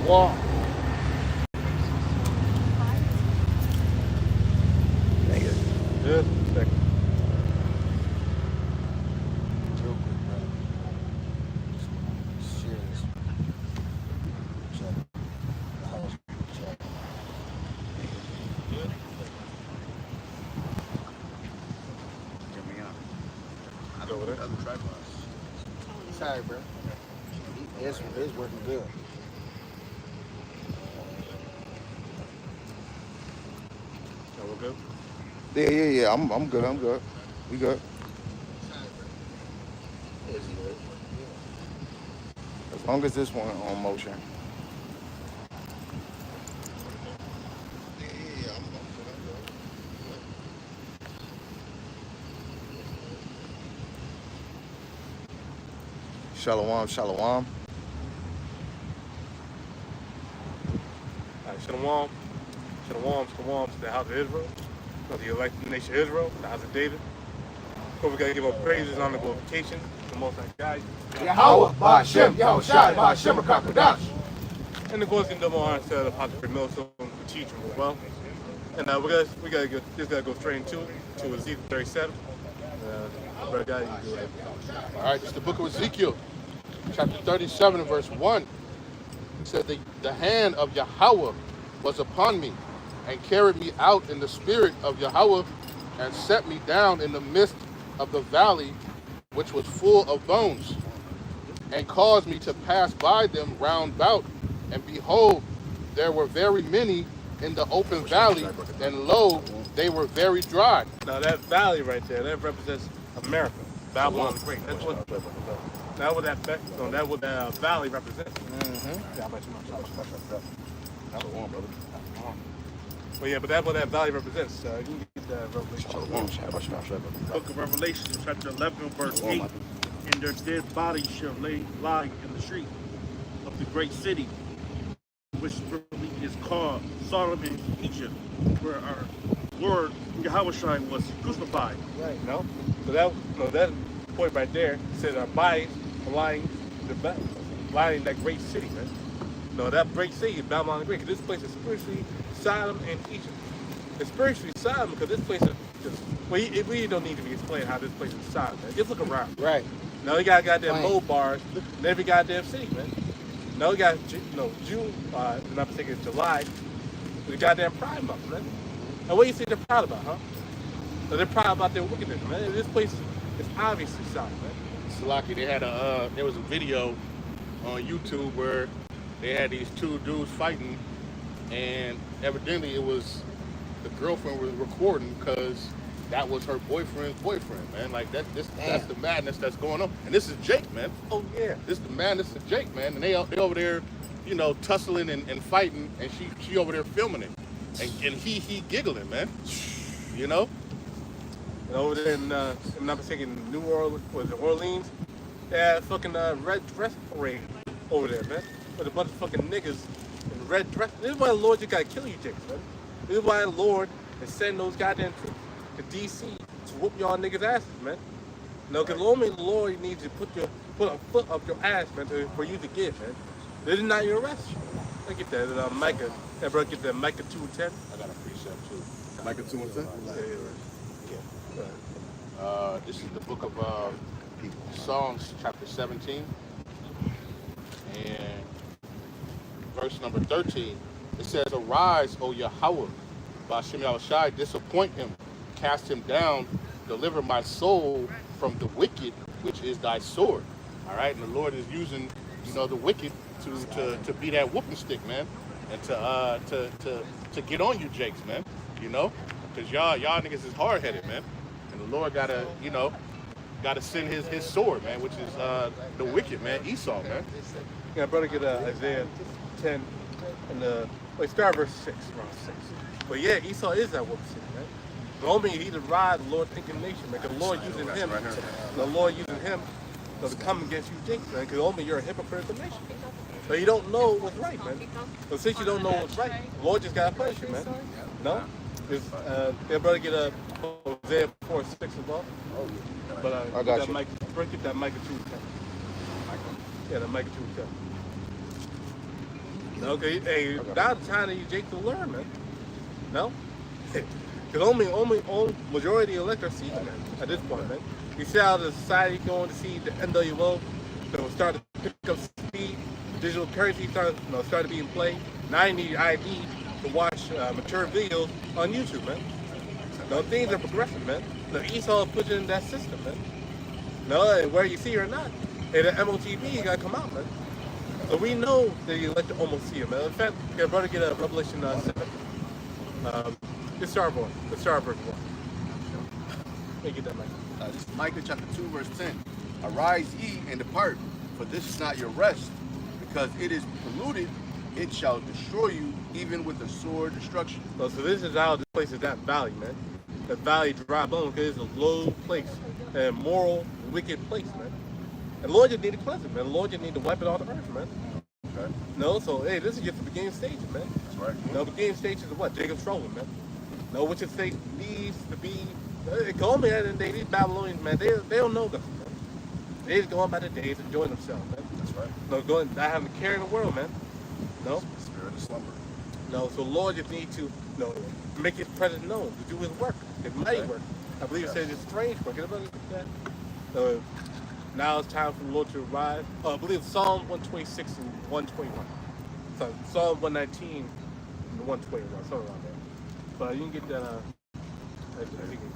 Wall. Nigga. Good. Second. Real quick, bro. Serious. Check. The house. Check. Good. Get me out. I Go with don't it. other tripods. Sorry, bro. It's working good. No, we're good. Yeah. I'm good. We good. It's good. As long as this one on motion. Yeah, I'm good. Shalom. All right, shalom to the house of Israel, to the elected nation of Israel, the house of David. But we gotta give our praises, honor, glorification to the Most High God. Yahweh, Ba'Shem, Yahushai, Ba'Shem, Kakadash. And of course, in double honor to the Apostle Milton, the teacher as well. And we gotta go straight into it, to Ezekiel 37. Brother God, you do it. All right, it's the book of Ezekiel, chapter 37 and verse 1. It said, the hand of Yahweh was upon me, and carried me out in the spirit of Yahweh, and set me down in the midst of the valley, which was full of bones, and caused me to pass by them round about. And behold, there were very many in the open valley, and lo, they were very dry. Now that valley right there, that represents America, Babylon the Great. That's what that valley represents. Yeah, but that's what that valley represents. You can get that Revelation. Book of Revelation, chapter 11, verse 8. And their dead bodies shall lie in the street of the great city, which really is called Sodom and Egypt, where our Lord Yahushua was crucified. Right. No. So that point right there says our bodies are lying in that great city, man. No, that great city is Babylon the Great. Because this place is spiritually Sodom and Egypt. It's spiritually Sodom because this place is just. Well, it really don't need to be explained how this place is Sodom, man. Just look around. Right. Now we got goddamn mold bars in every goddamn city, man. Now we got June, not particularly July, the goddamn Pride Month, man. And what do you think they're proud about, huh? So they're proud about their wickedness, man. This place is obviously Sodom, man. Salaki, they had there was a video on YouTube where they had these two dudes fighting, and evidently it was the girlfriend was recording because that was her boyfriend's boyfriend, man. Like that's the madness that's going on. And this is Jake, man. Oh yeah. This is the madness of Jake, man. And they over there, tussling and fighting, and she over there filming it. And he giggling, man. And over there in I'm not mistaken, New Orleans, they had a fucking red dress parade over there, man. With a bunch of fucking niggas in red dress. This is why the Lord just gotta kill you, Jakes, man. This is why the Lord is sending those goddamn troops to DC to whoop y'all niggas' asses, man. No, because only the Lord needs to put a foot up your ass, man, for you to give, man. This is not your arrest. I get that, Micah. That brother get that Micah 2:10. I got a precept too. Like a 2 and 10? This is the book of Psalms, chapter 17, and verse number 13. It says, "Arise, O Yahweh, Ba'Shem Yahushai, disappoint him, cast him down, deliver my soul from the wicked, which is thy sword." All right, and the Lord is using, the wicked to be that whooping stick, man, and to get on you, Jakes, man. Because y'all niggas is hard headed, man, and the Lord gotta send his sword, man, which is the wicked, man, Esau, man. Yeah, brother, get Isaiah 10 and start verse 6, around 6. But yeah, Esau is that whooping stick, man. The only he to ride the Lord's indignation, man. Because the Lord using him, to come against you, Jinx, man. Because only you're a hypocritical nation. So you don't know what's right, man. So since you don't know what's right, the Lord just gotta punish you, man. No? Yeah, brother, get Isaiah 4:6 as well. But I got you. Get that Micah 2:10. Yeah, the Micah 2:10. Okay, hey, now the time that you Jake to learn, man. No? Because only majority elect are seeing man at this point, man. You see how the society going to see the NWO, start to pick up speed, digital currency start to be in play. Now you need ID to watch mature videos on YouTube, man. No, things are progressive, man. The Esau pushing in that system, man. No, and where you see it or not, hey, the MOTV got to come out, man. So we know that you elect to almost see it, man. In fact, your brother get a Revelation 7. Let's start verse 1. Let me get that mic. This is Micah chapter 2, verse 10. Arise ye and depart, for this is not your rest, because it is polluted, it shall destroy you, even with a sore destruction. So this is how this place is that valley, man. The valley dry bone, because it's a low place, and a moral, wicked place, man. And the Lord just need to cleanse it, man. The Lord just need to wipe it off the earth, man. Okay. No, so hey, this is just the beginning stages, man. That's right. No, the beginning stages is what? Jacob's trouble, man. No, which is state needs to be. It told me that in the day, these Babylonians, man, they don't know this, man. They just going by the days, enjoying themselves, man. That's right. No, not having a care in the world, man. No. The spirit of slumber. No, so Lord just need to make his presence known, to do his work, his mighty work. I believe it says it's strange work. Anybody look at that? So now it's time for the Lord to arrive. I believe Psalm 126 and 121. So Psalm 119 and 121, something around there. But you can get that.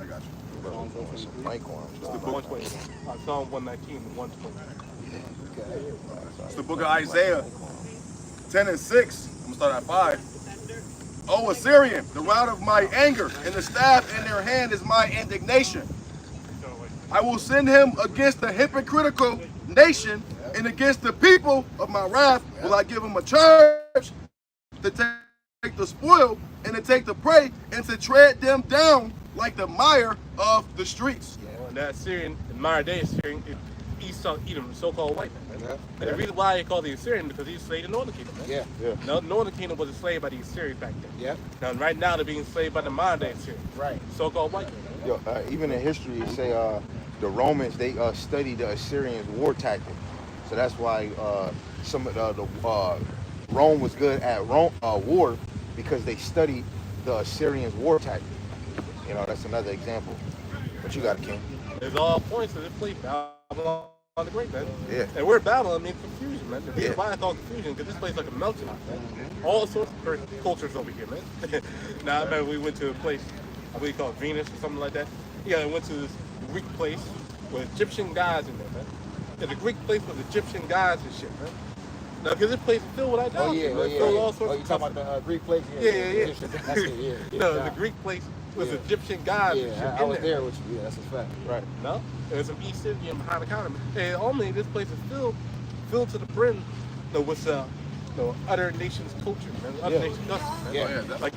I got you. Some mic on. Psalm 119 and 121. It's the book of Isaiah 10 and 6. I'm going to start at 5. O Assyrian, the rod of my anger, and the staff in their hand is my indignation. I will send him against the hypocritical nation, and against the people of my wrath will I give him a charge to take the spoil, and to take the prey, and to tread them down like the mire of the streets. And that Syrian, in modern day Syrian, is Esau Edom, so-called white man. Yeah. And the reason why he called the Assyrian because he enslaved the Northern Kingdom, man. Yeah. No, the Northern Kingdom was enslaved by the Assyrians back then. Yeah. Now, right now, they're being enslaved by the modern day Assyrians. Right. So-called white men. Yo, even in history, it say the Romans, they studied the Assyrians' war tactic. So that's why some of the Rome was good at war, because they studied the Assyrians' war tactic. You know, that's another example. What you got, King? There's all points to this place, Babylon the Great, man. Yeah. And where Babylon means confusion, man. The reason Yeah. why I call it confusion, because this place is like a melting pot, man. All sorts of cultures over here, man. Now, I remember we went to a place, I believe called Venus or something like that. Yeah, we went to this Greek place with Egyptian gods in there, man. Yeah, the Greek place with Egyptian gods and shit, man. Now, because this place is filled with idolatry, man. Filled with all sorts you of talking about the Greek place? Yeah. That's it, yeah. No, the Greek place was Egyptian gods and shit I was in there with you. Yeah, that's a fact. Right. No? There's some East Indian behind the counter. And only this place is filled to the brim with other nations' culture, man. Other nations' customs, man. Yeah.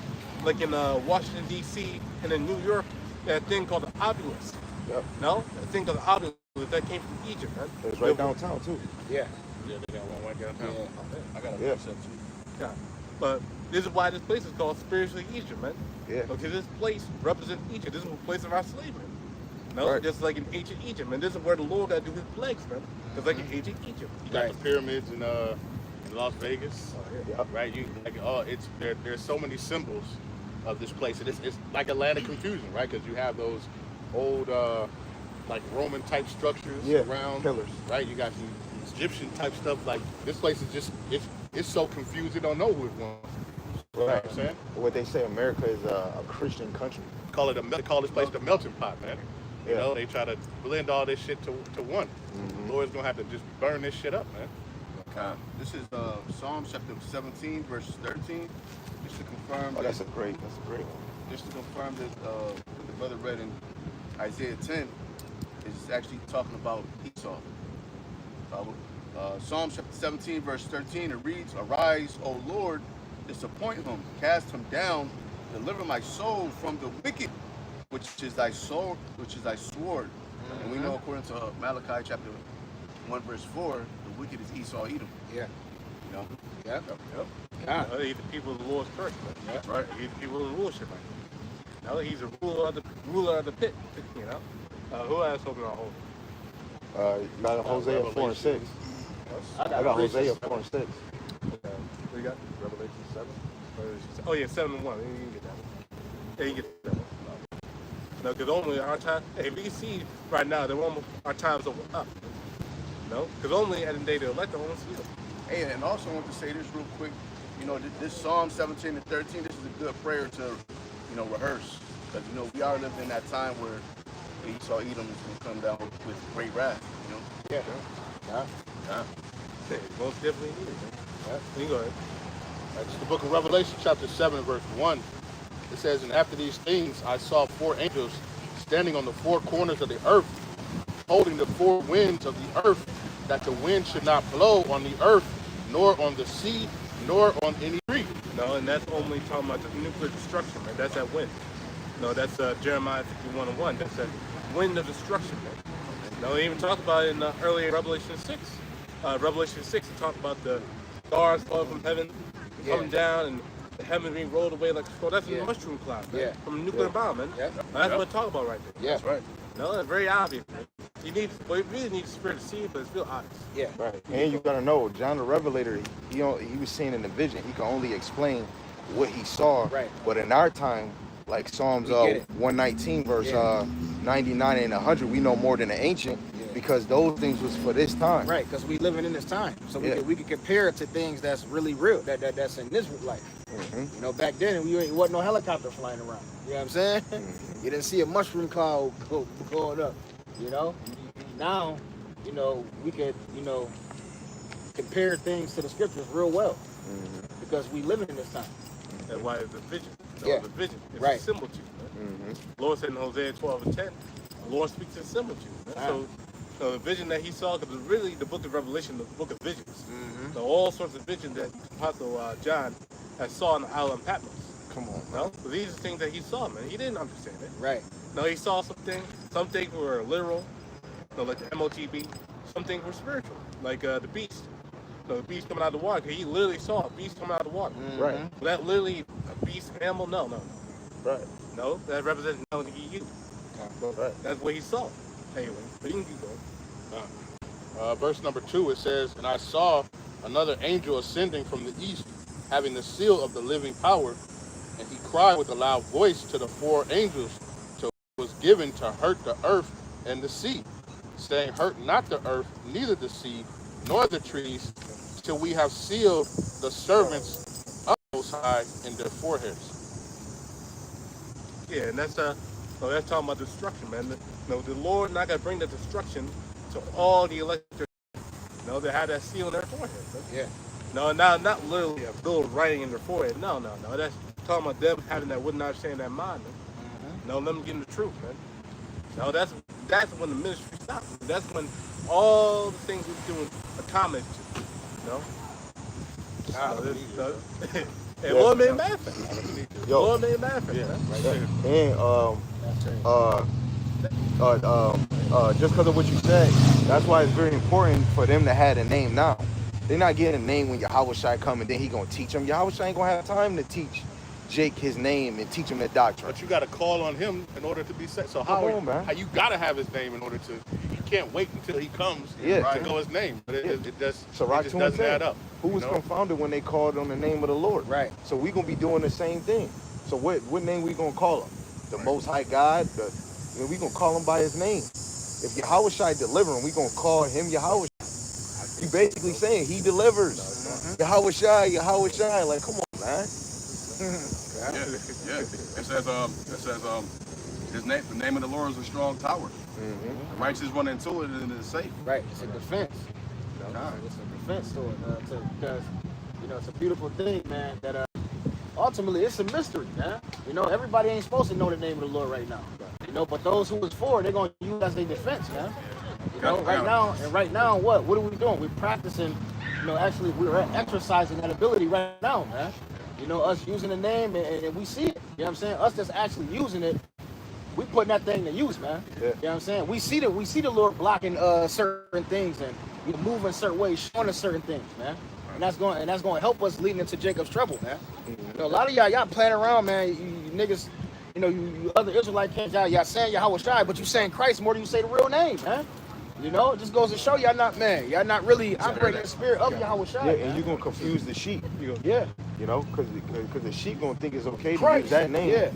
Like in Washington, D.C. and in New York, that thing called the obelisk. Yep. No? That thing called the obelisk that came from Egypt, man. It was right downtown, too. Yeah. Yeah, they got one right downtown. Yeah. I got a Yeah. set too. Yeah. But this is why this place is called spiritually Egypt, man. Yeah. Because this place represents Egypt. This is a place of our enslavement. No, Right. just like in ancient Egypt, man. This is where the Lord got to do his plagues, man. Just like in ancient Egypt. You got the pyramids in Las Vegas, Yeah. right? You like there's so many symbols of this place. It's like a land of confusion, right? Because you have those old like Roman type structures around, pillars. right? You got the Egyptian type stuff. Like this place is just it's so confused. You don't know who it was. You know what I'm saying? What they say, America is a Christian country. Call this place the melting pot, man. You Yeah. know, they try to blend all this shit to one. The Lord's gonna have to just burn this shit up, man. Okay. This is Psalm chapter 17, verse 13. Just to confirm. Oh, that's a great one. Just to confirm that what the brother read in Isaiah 10 is actually talking about Esau. Psalm chapter 17, verse 13, it reads, Arise, O Lord, disappoint him, cast him down, deliver my soul from the wicked, which is thy sword. And we know according to Malachi chapter 1, verse 4, the wicked is Esau Edom. Yeah. You know? Yep. He's the people of the Lord's curse, man. That's right. He's the people of the rulership, man. No, he's a ruler of the pit, you know. Who else open our home? You got Hosea 4 and 6. I got Hosea 4 and 6. you got? Revelation 7. Oh yeah, 7-1. You can get that one. Yeah, you get that one. No, because only our time. Hey, if you see right now, our time's over up. No, because only at the day the elect almost seal. Hey, and also I want to say this real quick. You know, this Psalm 17 and 13, this is a good prayer to, you know, rehearse. Because, you know, we are living in that time where Esau Edom is going to come down with great wrath, you know? Yeah. Hey, most definitely need it, man. You go ahead. That's the book of Revelation, chapter 7, verse 1. It says, and after these things, I saw 4 angels standing on the 4 corners of the earth, holding the 4 winds of the earth, that the wind should not blow on the earth, nor on the sea, nor on any tree. No, and that's only talking about the nuclear destruction, man. That's that wind. No, that's Jeremiah 51:1. That's that wind of destruction, man. No, they even talked about it in earlier Revelation 6. Revelation 6, it talked about the stars falling from heaven, coming down, and the heaven being rolled away like a scroll. That's a mushroom cloud, man, from a nuclear bomb, man. That's what it's talking about right there. Yeah. That's right. No, it's very obvious, man. You really need the spirit to see it, but it's real obvious. Yeah. Right. And you gotta know, John the Revelator, he was seeing in the vision. He can only explain what he saw. Right. But in our time, like Psalms 119, verse 99 and 100, we know more than the ancient because those things was for this time. Right, because we living in this time, so we can compare it to things that's really real, that's in this life. Mm-hmm. You know, back then it wasn't no helicopter flying around. You know what I'm saying? Mm-hmm. You didn't see a mushroom cloud going up. You know, now, you know, we could, you know, compare things to the scriptures real well because we living in this time. That's why it's a vision. Yeah. It's a vision. It's Right. a symbol to you, man. Lord said in Hosea 12:10, the Lord speaks in symbol to you, man. So the vision that he saw, because really the book of Revelation, the book of visions. So all sorts of visions that Apostle John had saw in the island of Patmos. Come on, man. No, so these are things that he saw, man. He didn't understand it. Right. No, he saw something. Some things were literal, like the MOTB. Some things were spiritual, like the beast. The beast coming out of the water. He literally saw a beast coming out of the water. Right. Was that literally a beast animal? No. Right. No, that represents melody you. Right. That's what he saw. Anyway, but you can keep going. Verse number 2, it says, and I saw another angel ascending from the east, having the seal of the living power, and he cried with a loud voice to the 4 angels, till it was given to hurt the earth and the sea, saying, hurt not the earth, neither the sea, nor the trees, till we have sealed the servants of the Most High in their foreheads. Yeah, and that's talking about destruction, man. The Lord not gonna bring the destruction to all the electric. They had that seal in their forehead. Man. Yeah. No, not literally a little writing in their forehead. No. That's talking about them having that would not understand that mind, man. No, let them get in the truth, man. No, that's when the ministry stops. That's when all the things we're doing accomplish. Hey, Lord made it manifest. Lord made it manifest, man. And just because of what you said, that's why it's very important for them to have a name now. They're not getting a name when Yahweh Shai come and then he gonna teach them. Yahweh Shai ain't gonna have time to teach Jake his name and teach him the doctrine. But you got to call on him in order to be saved. So how you got to have his name in order to, you can't wait until he comes to go his name. But it just doesn't add up. Who was confounded when they called on the name of the Lord? Right. So we gonna be doing the same thing. So what name we gonna call him? The Most High God? We gonna call him by his name. If Yahweh Shai deliver him, we gonna call him Yahweh Shai. You basically saying he delivers. Yahweh Shai. Like, come on, man. Yeah. It says his name. The name of the Lord is a strong tower. The righteous run into it and it's safe. Right. It's a defense. It's a defense to it because it's a beautiful thing, man. That ultimately it's a mystery, man. Everybody ain't supposed to know the name of the Lord right now. But those who was for it, they're gonna use as their defense, man. Right now, what are we doing? We're practicing. Actually, we're exercising that ability right now, man. Us using the name and we see it. You know what I'm saying? Us just actually using it, we putting that thing to use, man. Yeah. You know what I'm saying? We see the Lord blocking certain things and moving certain ways, showing us certain things, man. And that's going to help us leading into Jacob's trouble, man. A lot of y'all playing around, man. You niggas, you other Israelite kids, y'all saying Yahweh Shai, but you saying Christ more than you say the real name, man. You know, it just goes to show y'all not really operating in the spirit of Yahweh Shai. Yeah, and you're gonna confuse the sheep. Yeah. You know, because the sheep gonna think it's okay to Christ. use that name. Yeah.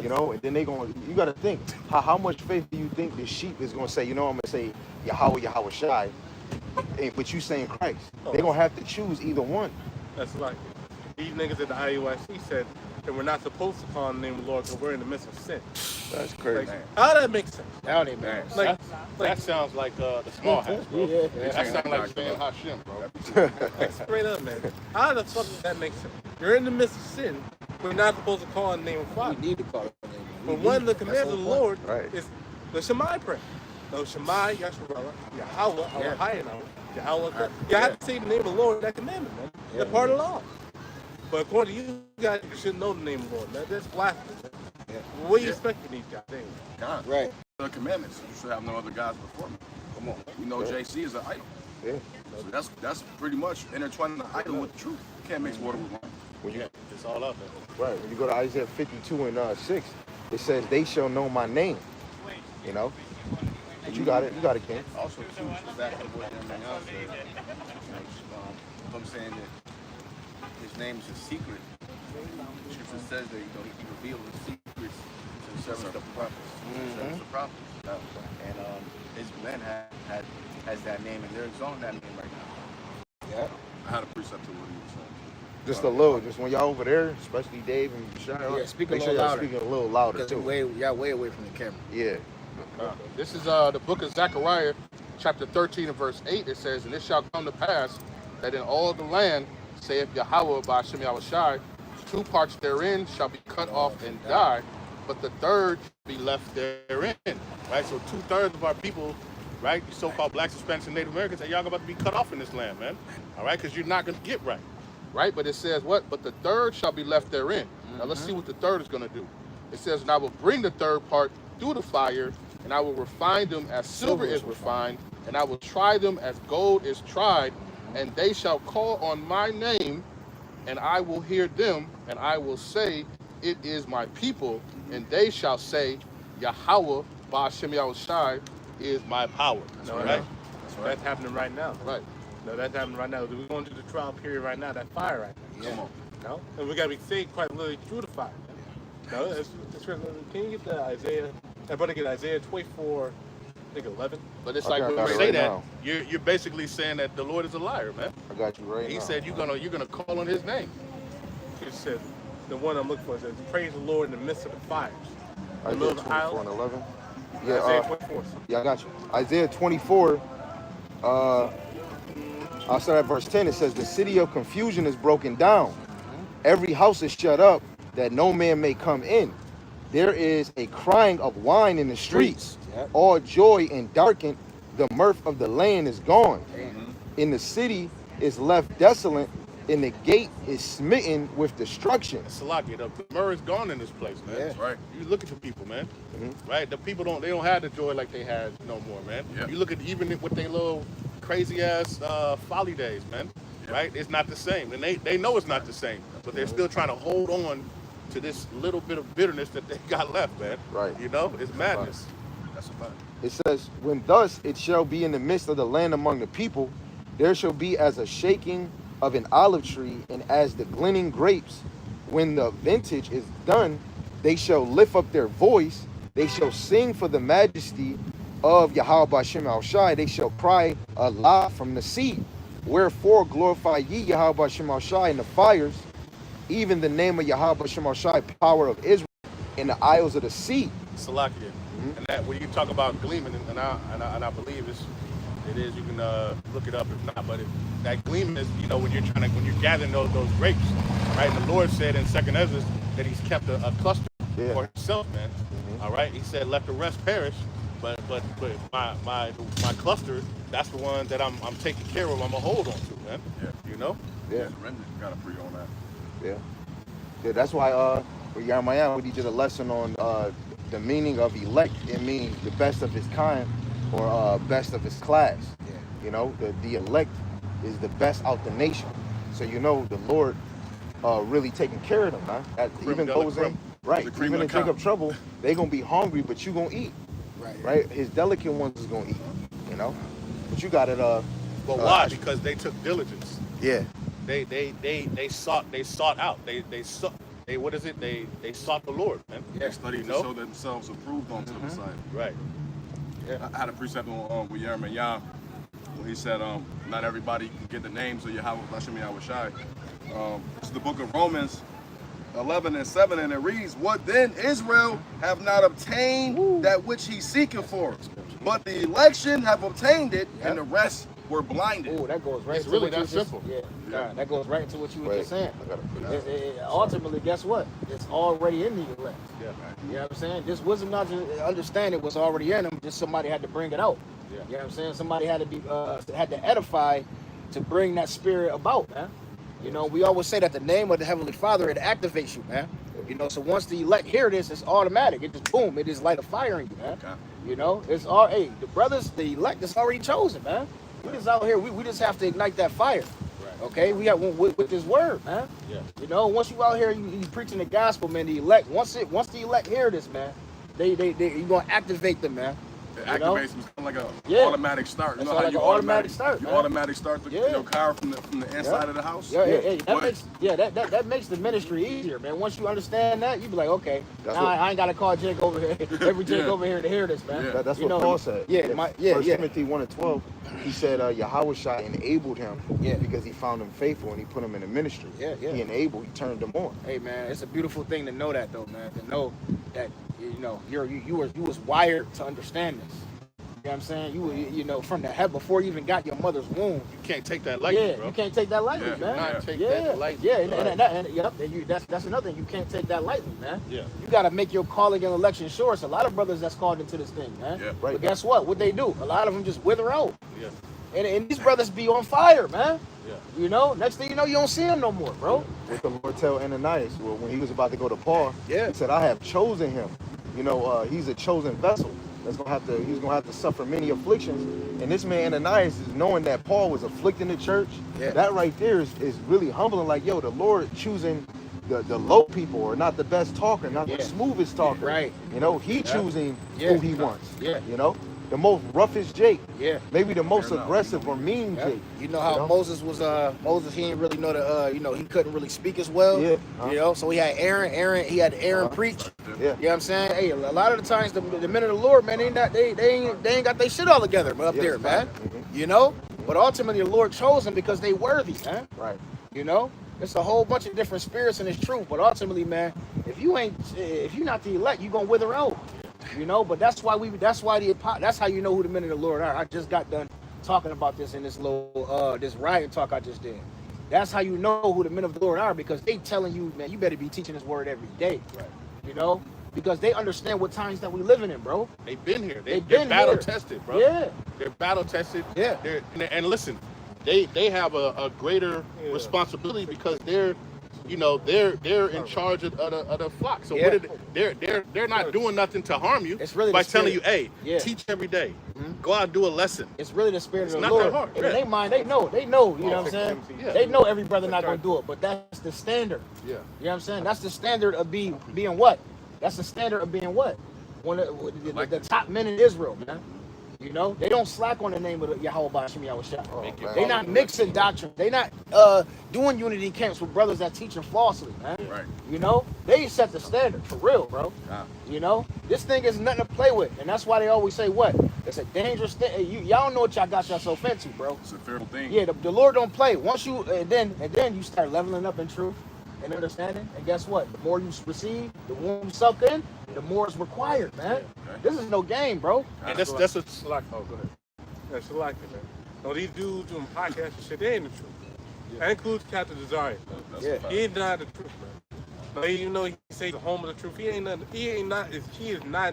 You know, and then you gotta think how much faith do you think the sheep is gonna say? You know, I'm gonna say Yahweh Shai, but you saying Christ. They're gonna have to choose either one. That's like these niggas at the IUIC said that we're not supposed to call on the name of the Lord because we're in the midst of sin. That's crazy. Like, how that makes sense? That don't even make sense. That sounds like the small house, bro. Yeah. That sounds like saying Hashem, bro. Like, straight up, man. How the fuck does that make sense? You're in the midst of sin. We're not supposed to call on the name of Father. We need to call it the name. But one of the commands of the Lord Right. is the Shema prayer. No, Shema, Yahshua, Yahweh, Yahweh. You have to say the name of the Lord, that commandment, man. That's part of the law. But according to you guys, you should know the name of the Lord. That's blasphemy. Yeah. What do you expect from these guys? God. Right. The commandments. You should have no other gods before me. Come on. You know, JC is an idol. Yeah. So that's pretty much intertwining the idol with the truth. You can't mix water with wine. When you It's all up there. right, when you go to Isaiah 52 and 6, it says they shall know my name. You know, but you got it, King. Also, too, back to what everything else said. I'm saying that his name is a secret. The scripture says that he revealed his secrets to the servants of the prophets. And his men has that name, and they're exalting that name right now. Yeah. I had a precept to what he was saying. Just a little, just when y'all over there, especially Dave and Shia, Yeah, speak a make sure little y'all louder. speaking a little louder Because too. y'all way away from the camera. Yeah. This is the book of Zechariah, chapter 13 and verse 8. It says, "And it shall come to pass that in all the land, saith Yahweh by Hashem Yahweh Shai, 2 parts therein shall be cut off and die, but the third be left therein." Right? So 2/3 of our people, right, the so-called blacks, Hispanics, and Native Americans, and y'all about to be cut off in this land, man. All right? Because you're not going to get right. Right? But it says what? But the third shall be left therein. Now let's see what the third is going to do. It says, "And I will bring the third part through the fire, and I will refine them as silver is refined, and I will try them as gold is tried, and they shall call on my name, and I will hear them, and I will say, it is my people, and they shall say, Yahweh, Ba'ashem Yahushai, is my power." No, Right? That's happening right now. Right. No, that's happening right now. We're going through the trial period right now, that fire right now. Come on. No? And we got to be saved quite literally through the fire. No, can you get the Isaiah? I better get Isaiah 24, I think 11. But it's I like got when it you right say that, now. you're basically saying that the Lord is a liar, man. I got you right He now. said you're gonna call on his name. It says, the one I'm looking for says, "Praise the Lord in the midst of the fires." In the Isaiah middle of the 24 island. and 11. Isaiah Yeah, 24. yeah, I got you. Isaiah 24, I'll start at verse 10. It says, "The city of confusion is broken down. Every house is shut up, that no man may come in. There is a crying of wine in the streets. Yep. All joy and darkened. The mirth of the land is gone. In the city is left desolate, and the gate is smitten with destruction." Salaki, the myrrh is gone in this place, man. Yeah. That's right. You look at the people, man. Mhm. Right? The people don't have the joy like they had no more, man. Yeah. You look at even with their little crazy ass folly days, man. Yeah. Right? It's not the same. And they know it's not the same. But they're still trying to hold on to this little bit of bitterness that they got left, man. Right. You know? It's madness. That's a fact. It says, "When thus it shall be in the midst of the land among the people, there shall be as a shaking of an olive tree, and as the gleaning grapes. When the vintage is done, they shall lift up their voice. They shall sing for the majesty of Yahweh Ba'ashem Yahushai. They shall cry aloud from the sea. Wherefore glorify ye Yahweh Ba'ashem Yahushai in the fires, even the name of Yahweh Ba'ashem Yahushai, power of Israel, in the isles of the sea." Salakia. And that when you talk about gleaming, and I believe it is, you can look it up if not, but that gleaming is, you know, when you're gathering those grapes, right? And the Lord said in 2nd Ezra that He's kept a cluster for Himself, man. All right, He said, "Let the rest perish," but my cluster, that's the one that I'm taking care of. I'm gonna hold on to, man. Yeah. You know. Yeah. Surrender. You gotta pre on that. Yeah. Yeah, that's why with Yarmayan, we did a lesson on the meaning of elect. It means the best of his kind or best of his class. Yeah. You know, the elect is the best out the nation. So you know the Lord really taking care of them, man. That Creme even de la goes creme. in, right, The cream even of in the drink crop. of trouble, they gonna be hungry, but you gonna eat. Right. Right? His delicate ones is gonna eat, you know? But you got it. But why? Because they took diligence. Yeah. They sought out. They what is it? They sought the Lord, man. They studied to show themselves approved unto the Messiah. Right. Yeah. I had a precept on with Yerem Yah when he said, not everybody can get the names of Yahweh Hashem Yahweh Shai. This is the book of Romans 11:7, and it reads, "What then Israel have not obtained that which he's seeking for, but the election have obtained it, and the rest were blinded." Oh, that goes right It's into really what you that just, simple. Yeah, that goes right into what you were just saying. I gotta Ultimately, guess what? It's already in the elect. Yeah. You know what I'm saying? This wisdom, not to understand it, was already in them. Just somebody had to bring it out. Yeah. You know what I'm saying? Somebody had to be had to edify to bring that spirit about, man. You know, we always say that the name of the Heavenly Father, it activates you, man. You know, so once the elect hear this, it's automatic. It just boom, it just light a fire in you, man. Okay. You know, it's all the brothers, the elect is already chosen, man. We just out here, we just have to ignite that fire. Right. Okay, we got with this word, man. Yeah. You know, once you out here, you preaching the gospel, man. The elect, once the elect hear this, man, they you gonna activate them, man. It You know? activates them like an Yeah. automatic start. You It's know like how you an automatic start, you man. automatic start Yeah. your car from the inside of the house. Yeah, that But- makes that makes the ministry easier, man. Once you understand that, you be like, okay, That's now what- I ain't gotta call Jake over here, every Jake Yeah. over here to hear this, man. Yeah. That's You what know, Paul said. yeah, First yeah. Timothy 1:12, he said Yahweh Shai enabled him Yeah. because he found him faithful and he put him in the ministry. Yeah, yeah. He enabled, he turned him on. Hey, man, it's a beautiful thing to know that, though, man. To know that you know you was wired to understand this. You know what I'm saying? You know, from the head before you even got your mother's womb. You can't take that lightly, Yeah, bro. you can't take that lightly, Yeah. man. Not take yeah, that lightly. yeah, that's another thing. You can't take that lightly, man. Yeah. You got to make your calling and election sure. It's a lot of brothers that's called into this thing, man. Yeah. Right. But guess what? What they do? A lot of them just wither out, Yeah. and these brothers be on fire, man. Yeah. You know, next thing you know, you don't see them no more, bro. What the Lord tell Ananias, well, when he was about to go to Paul, Yeah. he said, I have chosen him. You know, he's a chosen vessel. He's gonna have to suffer many afflictions. And this man Ananias is knowing that Paul was afflicting the church. Yeah. That right there is really humbling. Like, yo, the Lord choosing the low people, or not the best talker, not Yeah. the smoothest talker. Right. You know, he choosing Yeah. who he wants. Yeah. You know, the most roughest Jake. Yeah. Maybe the most Fair enough. aggressive or mean Yeah. Jake. You know how You know? Moses was Moses, he didn't really know the he couldn't really speak as well. Yeah. You know, so he had he had Aaron preach. Yeah. You know what I'm saying? Hey, a lot of the times the men of the Lord, man, they ain't got their shit all together up Yeah, there, man. mhm. You know? But ultimately the Lord chose them because they worthy, man. Right. You know? It's a whole bunch of different spirits in this truth. But ultimately, man, if you're not the elect, you're gonna wither out. You know, but that's how you know who the men of the Lord are. I just got done talking about this in this little this riot talk I just did. That's how you know who the men of the Lord are, because they telling you, man, you better be teaching this word every day. Right. You know? Because they understand what times that we living in, bro. They've been here. They've They're been battle here. tested, bro. Yeah. They're battle tested. Yeah. And listen, they have a greater responsibility because they're in charge of the flock. So Yeah. they're not doing nothing to harm you. It's really by the telling you, spirit. hey, Yeah. teach every day. Mhm. Go out and do a lesson. It's really the spirit It's of the not that Lord. hard, And in yeah. their mind, they know, you know what I'm saying? Yeah. They know every brother not gonna do it, but that's the standard. Yeah. You know what I'm saying? That's the standard of being what? That's the standard of being what? One of the top men in Israel, man. You know, they don't slack on the name of the Yahweh Bashim Yahweh Shah. Make it They not follow mixing doctrine. They not doing unity camps with brothers that teaching falsely, man. Right. You know, they set the standard for real, bro. Yeah. You know, this thing is nothing to play with, and that's why they always say what? It's a dangerous thing. Y'all know what y'all got yourself into, bro. It's a fearful thing. Yeah, the Lord don't play. Once you and then you start leveling up in truth and understanding, and guess what? The more you receive, the more you suck in, the more is required, man. Okay. This is no game, bro. And that's a Select. Oh, go ahead. That's selected, man. No, these dudes doing podcasts and shit, they ain't the truth. That includes Captain Desire. That's Yeah. a fact. He ain't not the truth, man. No, even though he says the home of the truth, he is not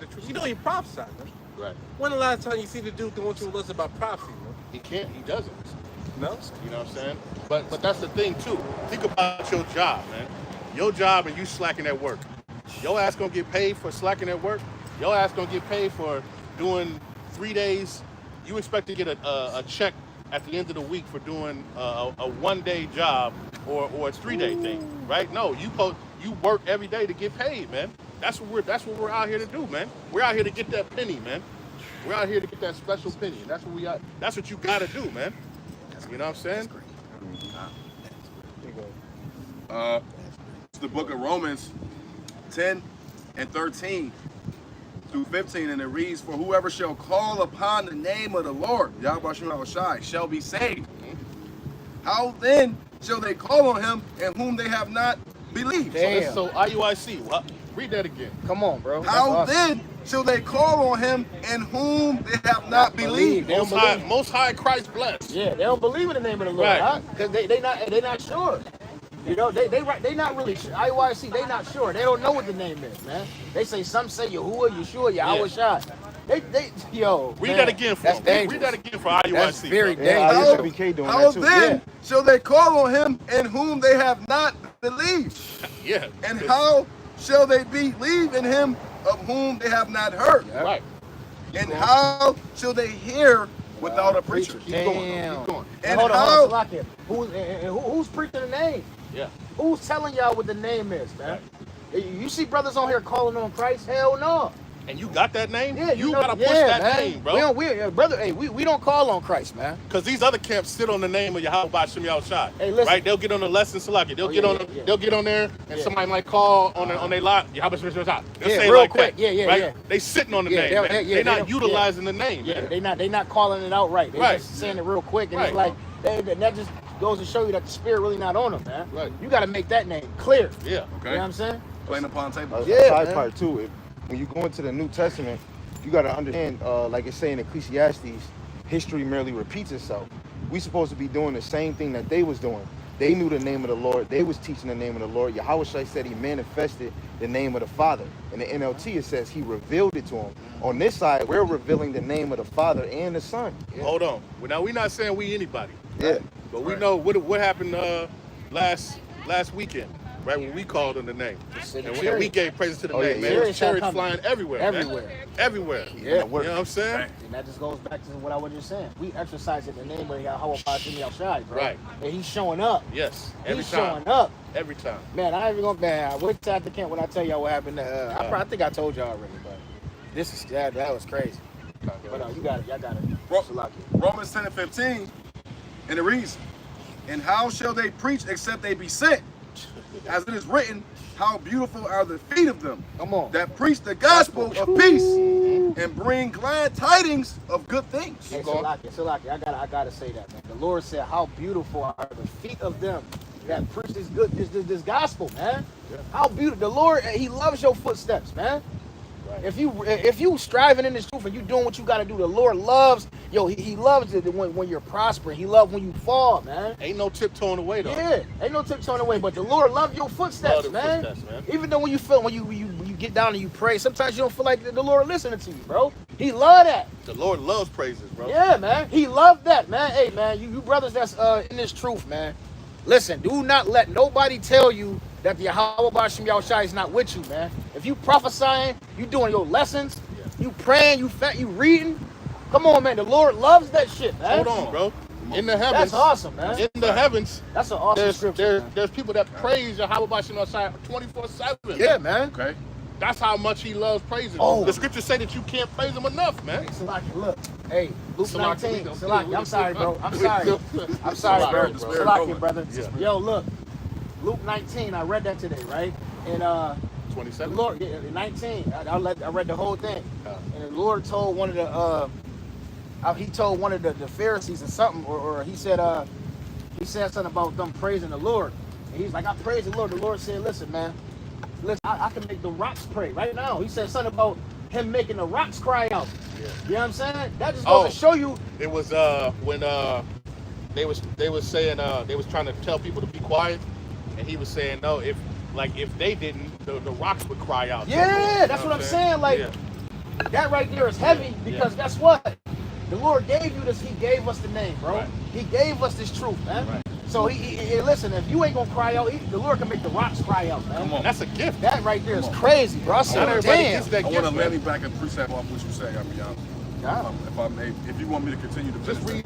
the truth. You know he prophesied, man. right. When the last time you see the dude going to a list about prophecy, man? He can't. He doesn't. No? You know what I'm saying? But that's the thing too. Think about your job, man. Your job and you slacking at work. Your ass gonna get paid for slacking at work. Your ass gonna get paid for doing 3 days. You expect to get a check at the end of the week for doing a 1 day job or a 3 day thing, right? No, you work every day to get paid, man. That's what we're out here to do, man. We're out here to get that penny, man. We're out here to get that special opinion. That's what we are. That's what you gotta do, man. You know what I'm saying? It's the book of Romans 10 and 13 through 15, and it reads, "For whoever shall call upon the name of the Lord, Yahweh Shai, shall be saved. How then shall they call on him in whom they have not believed?" Damn. So IUIC, what? Read that again. Come on, bro. How That's awesome. then shall they call on him in whom they have not believed? They don't believe. Most high Christ bless. Yeah, they don't believe in the name of the Lord, Right. huh? Because they not sure. You know, they not really sure. IYC, they not sure. They don't know what the name is, man. They say some say Yahuwah, Yeshua, Yahweh Shai. Yo. Read man, that again for that's me. dangerous. Read that again for IUIC. That's very bro. Yeah, dangerous. IUWK doing How that too. then shall they call on him in whom they have not believed? Yeah. And how shall they believe in him of whom they have not heard? Right. And how shall they hear without a preacher? Keep going. Damn. Keep going. And Hold how? on, Salakia. Who's preaching the name? Yeah. Who's telling y'all what the name is, man? You see brothers on here calling on Christ? Hell no. And you got that name? Yeah, you know, gotta push yeah, that man. name, bro. Brother, hey, we don't call on Christ, man. Because these other camps sit on the name of Yahweh Ba'Shem Yahushai. Hey, listen. Right? They'll get on the lesson Salaki. They'll Oh, get yeah, on yeah, yeah. they'll get on there and Yeah. somebody might call on their lot, Yahweh Ba'Shem Yahushai. They'll Yeah, say it real like quick. that. Yeah, yeah, right? yeah. They sitting on the Yeah, name, they'll- man. yeah, They're they not don't- utilizing the name, Yeah, man. they not calling it outright. They Right. just saying it real quick, and Right. it's like that just goes to show you that the spirit really not on them, man. Right. You got to make that name clear. Yeah. You know Okay. what I'm saying? Plain upon table. Yeah, side man. part too. When you go into the New Testament, you got to understand, like it's saying in Ecclesiastes, history merely repeats itself. We supposed to be doing the same thing that they was doing. They knew the name of the Lord. They was teaching the name of the Lord. Yahweh Shai said he manifested the name of the Father. In the NLT, it says he revealed it to him. On this side, we're revealing the name of the Father and the Son. Hold on. Well, now we're not saying we anybody. Yeah. But we know what happened last weekend, right? When we called on the name. And we gave praises to the Oh, yeah, name, yeah. man. There was Chariots chariots coming. flying everywhere. Everywhere. Man. Everywhere. Yeah. You know what I'm saying? And that just goes back to what I was just saying. We exercise in the name of Yahweh Ba'Shem Yahushai, bro. Right. And he's showing up. Yes. Every He's time. showing up. Every time. Man, I ain't even gonna. Man, I went to the camp when I tell y'all what happened. I think I told y'all already, but this is that was crazy. But you got it. Y'all got it. Ro- Salakia. Romans 10 and 15, and it reads, "And how shall they preach except they be sent? As it is written, how beautiful are the feet of them Come on. that preach the gospel of peace and bring glad tidings of good things." Hey, Salakia, I gotta say that, man. The Lord said, "How beautiful are the feet of them that preach this gospel, man." How beautiful! The Lord, He loves your footsteps, man. Right. If you striving in this truth and you doing what you gotta do, the Lord loves He loves it when you're prospering. He loves when you fall, man. Ain't no tiptoeing away though. Yeah, ain't no tiptoeing away, but the Lord loves your footsteps, Love the man. footsteps, man. Even though when you get down and you pray, sometimes you don't feel like the Lord listening to you, bro. He love that. The Lord loves praises, bro. Yeah, man. He loved that, man. Hey, man, you brothers that's in this truth, man. Listen, do not let nobody tell you that the Yahweh Ba'Shem Yahushai is not with you, man. If you prophesying, you doing your lessons, you praying, you reading. Come on, man. The Lord loves that shit, man. Hold on, bro. In the heavens. That's awesome, man. In the heavens, That's an awesome scripture. Man. there's people that praise Yahweh Ba'Shem Yahushai 24/7. Yeah, man. Okay. That's how much he loves praising. Oh. The scriptures say that you can't praise him enough, man. Salaki, look. Hey, Luke Salaki, 19. we Salaki, I'm sorry, bro. I'm we sorry. don't- I'm sorry, bro. Salaki, bro. Salaki, brother. Yeah. Yo, look. Luke 19, I read that today, right? And the 27. Lord, 19. I read the whole thing. And the Lord told one of the Pharisees or something, or he said something about them praising the Lord. And he's like, I praise the Lord. The Lord said, listen, man, I can make the rocks pray right now. He said something about him making the rocks cry out. Yeah. You know what I'm saying? That just goes to show you. It was when they was saying they was trying to tell people to be quiet, and he was saying no, if they didn't, the rocks would cry out. Yeah, that's what I'm saying. Like that right there is heavy because guess what? The Lord gave you this. He gave us the name, bro. Right. He gave us this truth, man. Right. So he listen. If you ain't gonna cry out, the Lord can make the rocks cry out, man. Come on. That's a gift. That right there is crazy, bro. I Not said, everybody damn. gets that I gift. want to man. land back and precept off what you say, Yeah. if I may, if you want me to continue to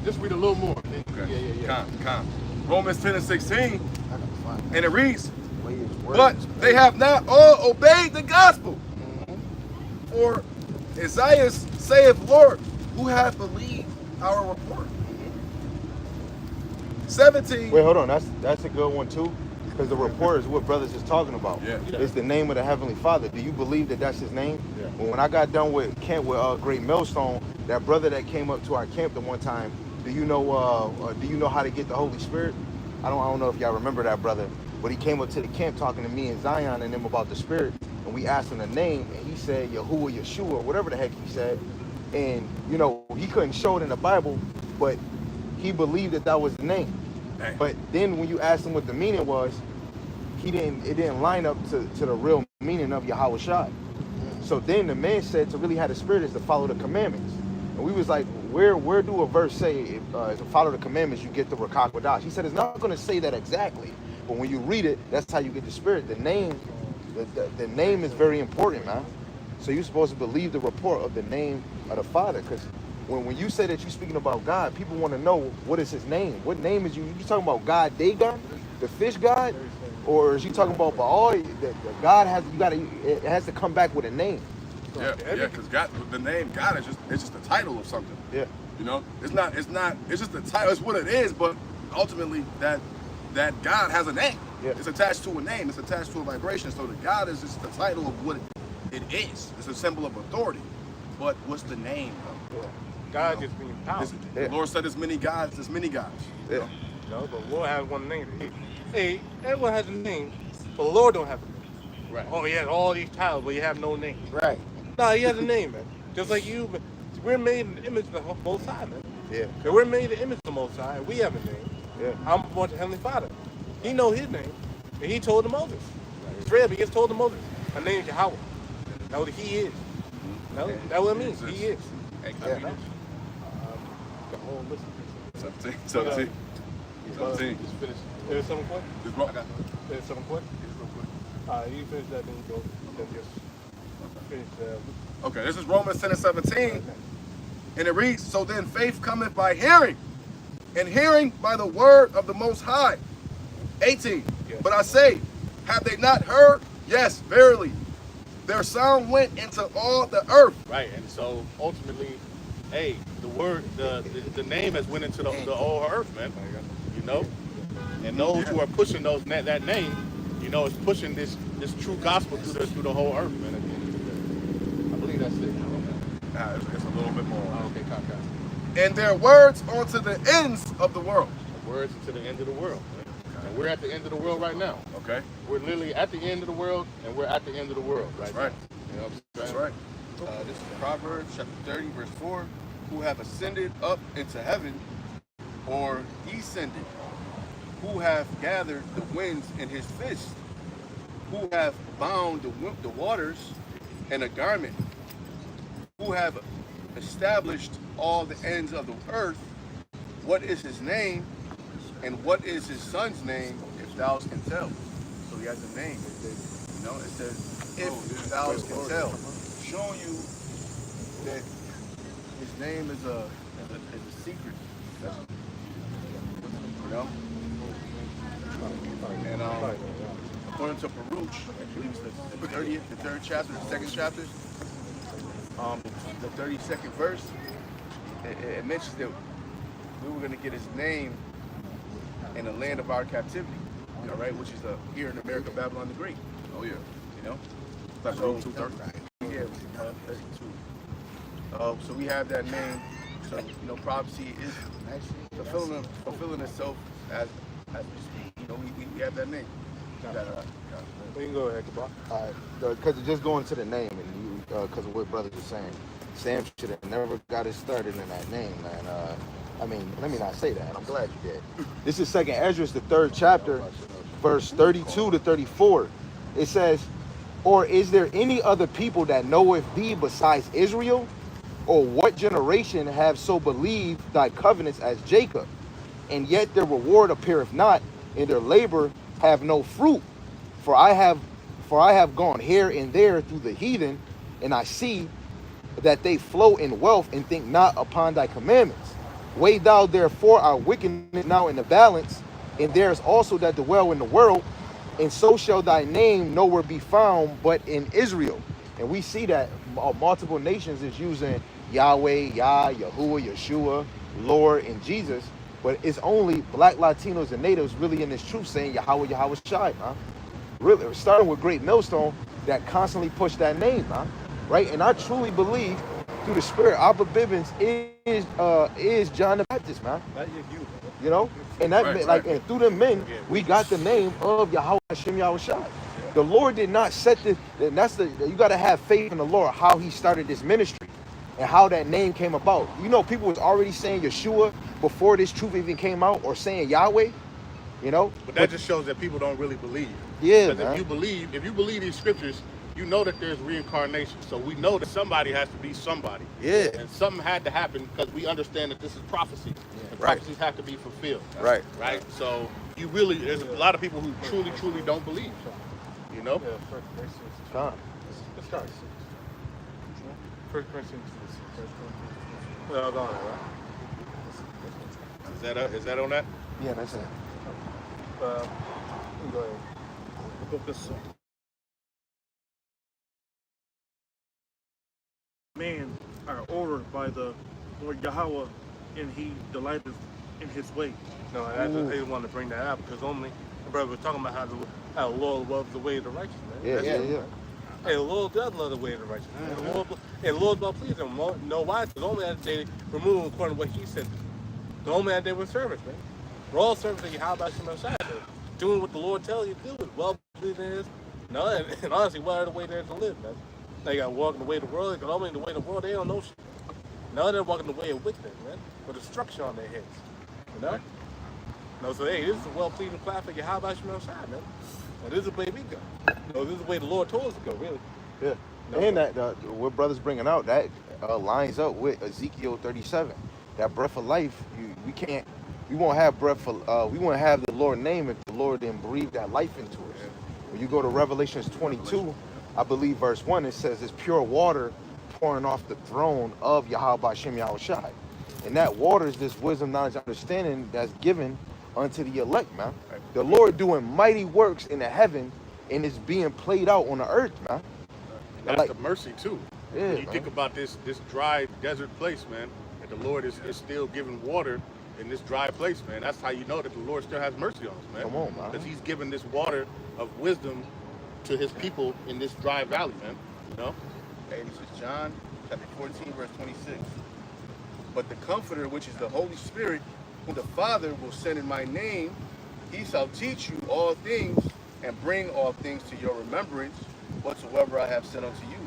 Just read a little more. Okay. Yeah. Calm. Romans 10 and 16, I gotta find and it reads, that. "But they have not all obeyed the gospel. For Isaiah saith Lord, who hath believed our report? 17. Wait, hold on. That's a good one too, because the report is what brothers is talking about. Yeah. It's the name of the Heavenly Father. Do you believe that that's his name? Yeah. When I got done with camp with Great Millstone, that brother that came up to our camp the one time, do you know how to get the Holy Spirit? I don't know if y'all remember that brother, but he came up to the camp talking to me and Zion and them about the Spirit, and we asked him the name, and he said Yahuwah, Yeshua, whatever the heck he said, and he couldn't show it in the Bible, but he believed that was the name. Dang. But then when you asked him what the meaning was, it didn't line up to the real meaning of Yahweh Shai. So then the man said to really have the Spirit is to follow the commandments. And we was like, where do a verse say if to follow the commandments you get the Rakak Wadash? He said it's not going to say that exactly, but when you read it, that's how you get the Spirit. The name is very important, man. So you're supposed to believe the report of the name of the Father, because when you say that you're speaking about God, people want to know what is his name. What name is you talking about? God Dagon, the fish god, or is you talking about Baal? The God it has to come back with a name. Yeah, because God, the name God is just a title of something. Yeah. It's just a title. It's what it is, but ultimately that God has a name. Yeah. It's attached to a name. It's attached to a vibration. So the God is just the title of what it is. It's a symbol of authority. But what's the name, though? Yeah. God just being powerful. The Lord said there's many gods. There's many gods. Yeah. No, but the Lord has one name. Hey, everyone has a name, but the Lord don't have a name. Right. Oh, he has all these titles, but you have no name. Right. Nah, he has a name, man. Just like you, but we're made in the image of the Most High, man. Yeah. So we're made in the image of the Most High, and we have a name. Yeah. I'm born to Heavenly Father. He know his name, and he told to Moses. It's rare, but he just told to Moses, my name is Yahweh. That's what he is. That's what it means. He is. Hey, Yeah. The whole list. 17. Just finish. There's something quick? Just wrong. There's something quick? You finish that, then you go. Then just finish Okay, this is Romans 10:17. And it reads, so then faith cometh by hearing, and hearing by the word of the Most High. 18. Yes. But I say, have they not heard? Yes, verily. Their sound went into all the earth. Right, and so ultimately, hey, the word, the name has went into the whole earth, man. And those who are pushing that name, is pushing this true gospel through the whole earth, man. I believe that's it. It's a little bit more. Okay, Kaka. And their words unto the ends of the world. The words to the end of the world, man. And we're at the end of the world right now. Okay. We're literally at the end of the world, and we're at the end of the world right Right. now. You know what I'm That's saying? right. This is Proverbs chapter 30, verse 4. Who have ascended up into heaven, or descended? Who have gathered the winds in his fist? Who have bound the waters in a garment? Who have established all the ends of the earth? What is his name? And what is his son's name, if thou can tell? So he has a name. It says, if thou can tell. Showing you that his name is a secret. And according to Baruch, I believe it's the third chapter, the second chapter, the 32nd verse, it mentions that we were going to get his name in the land of our captivity, all right, which is here in America, Babylon the Great. Oh, yeah. That's So, 2:30. yeah, 32. So we have that name. So, prophecy is fulfilling itself as we speak. We have that name. We can go ahead, Kabak. Because just going to the name, and because of what brothers were saying, Sam should have never got it started in that name, man. Let me not say that. I'm glad you did. This is 2nd Ezra, the 3rd chapter, verse 32 to 34. It says, or is there any other people that knoweth thee besides Israel? Or what generation have so believed thy covenants as Jacob? And yet their reward appeareth not, and their labor have no fruit. For I have gone here and there through the heathen, and I see that they flow in wealth and think not upon thy commandments. Weigh thou therefore our wickedness now in the balance, and there is also that dwell in the world, and so shall thy name nowhere be found but in Israel. And we see that multiple nations is using Yahweh, Yah, Yahuwah, Yeshua, Lord, and Jesus. But it's only black Latinos and natives really in this truth saying Yahweh, Yahweh Shai, man. Really, starting with Great Millstone that constantly push that name, man. Right? And I truly believe through the spirit, Abba Bibbins is John the Baptist, man. That is you. You know? And that Right, like right. and through them men, we got the name of Yahweh Hashem Yahweh Shai. The Lord did not set this, and that's you gotta have faith in the Lord, how he started this ministry and how that name came about. You know, people was already saying Yeshua before this truth even came out, or saying Yahweh, you know? But that just shows that people don't really believe. Yeah, Because man. if you believe these scriptures, you know that there's reincarnation. So we know that somebody has to be somebody. Yeah. And something had to happen because we understand that this is prophecy. And Right. prophecies have to be fulfilled. Right. Right? So there's a lot of people who truly, truly don't believe. You know? Yeah, First Corinthians. Con. Let's start. First Corinthians. Well, go on, right? Is that on that? Yeah, that's it. Go ahead. The book of Psalms. Man are ordered by the Lord Yahweh, and he delighteth in his way. No, I just wanted to bring that up because only the brother was talking about how the Lord loves the way of the righteous, man. Yeah. Hey, the Lord does love the way of the righteous. Man. The Lord don't please him. No, why? Because only that they remove him according to what he said. The only that they were servants, man. We're all servants of Yahweh Shemashai. Doing what the Lord tells you to do is well pleasing is. No, and honestly, what other way there is to live, man? They got walking the way of the world, because only the way of the world, they don't know shit. Now they're walking the way of wickedness, man, with destruction on their heads. You know? No, so hey, this is a well-pleasing path for Yahweh Shemashai, man. Now, this is the way we go. No, this is the way the Lord told us to go, really. Yeah. No. And that what brother's bringing out, that lines up with Ezekiel 37. That breath of life, we won't have we won't have the Lord name if the Lord didn't breathe that life into us. When you go to Revelations 22, I believe verse 1, it says it's pure water pouring off the throne of Yahweh Hashem Yahweh Shai. And that water is this wisdom, knowledge, understanding that's given unto the elect, man. The Lord doing mighty works in the heaven, and it's being played out on the earth, man. That's Like- the mercy too. Yeah, When you man. think about this dry desert place, man, and the Lord is still giving water in this dry place, man. That's how you know that the Lord still has mercy on us, man. Come on, man. Because he's giving this water of wisdom to his people in this dry valley, man. You know? Okay, this is John chapter 14, verse 26. But the Comforter, which is the Holy Spirit, whom the Father will send in my name, he shall teach you all things and bring all things to your remembrance, whatsoever I have said unto you.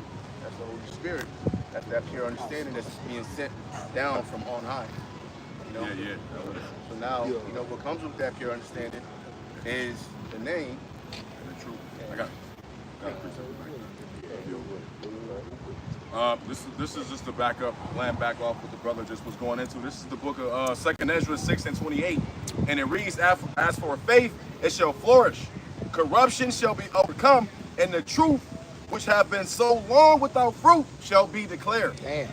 That's the Holy Spirit. That's that pure understanding that's being sent down from on high. You know? Yeah. So now, you know, what comes with that pure understanding is the name. And the truth. I got a precept. This is just to back up, land back off what the brother just was going into. This is the book of 2nd Ezra 6 and 28. And it reads, as for faith, it shall flourish. Corruption shall be overcome, and the truth, which have been so long without fruit, shall be declared. Damn.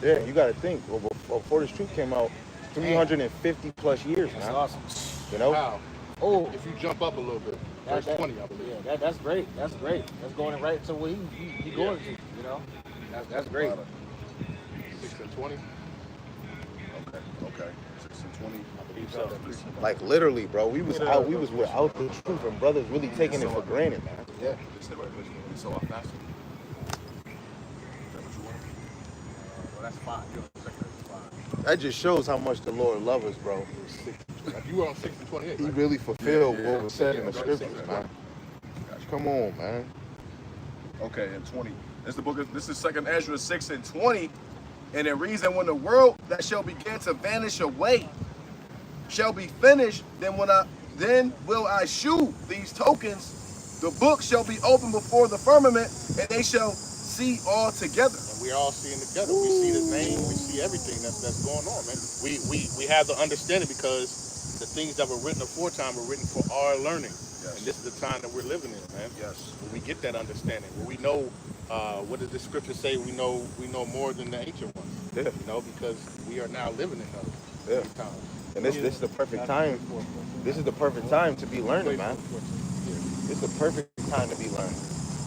Yeah, you got to think. Well, before this truth came out, 350 plus years, That's man. awesome. You know? Wow. Oh, If you jump up a little bit, verse 20, I believe. Yeah, that's great. That's great. That's going right to where he going to, you know? That's great. 6 and 20. Okay. 6 and 20. I believe so. Like literally, bro. We was without the truth, and brothers really taking it for granted, man. Yeah. So I fasted. Well, that's fine. That just shows how much the Lord loves us, bro. Like you were on 6 and 28, He right? really fulfilled what was said in the scriptures, man. Come on, man. Okay, and 20. This is 2nd Ezra 6 and 20. And it reads, and when the world that shall begin to vanish away shall be finished, then will I shew these tokens. The book shall be opened before the firmament, and they shall see all together. And we're all seeing together. We see the name, we see everything that's going on, man. We have the understanding because the things that were written aforetime were written for our learning. Yes. And this is the time that we're living in, man. Yes. When we get that understanding, when we know what does the scripture say, we know more than the ancient ones. Yeah. You know, because we are now living in those Yeah. times. And this is the perfect time. This is the perfect time to be learning, man. This is the perfect time to be learning.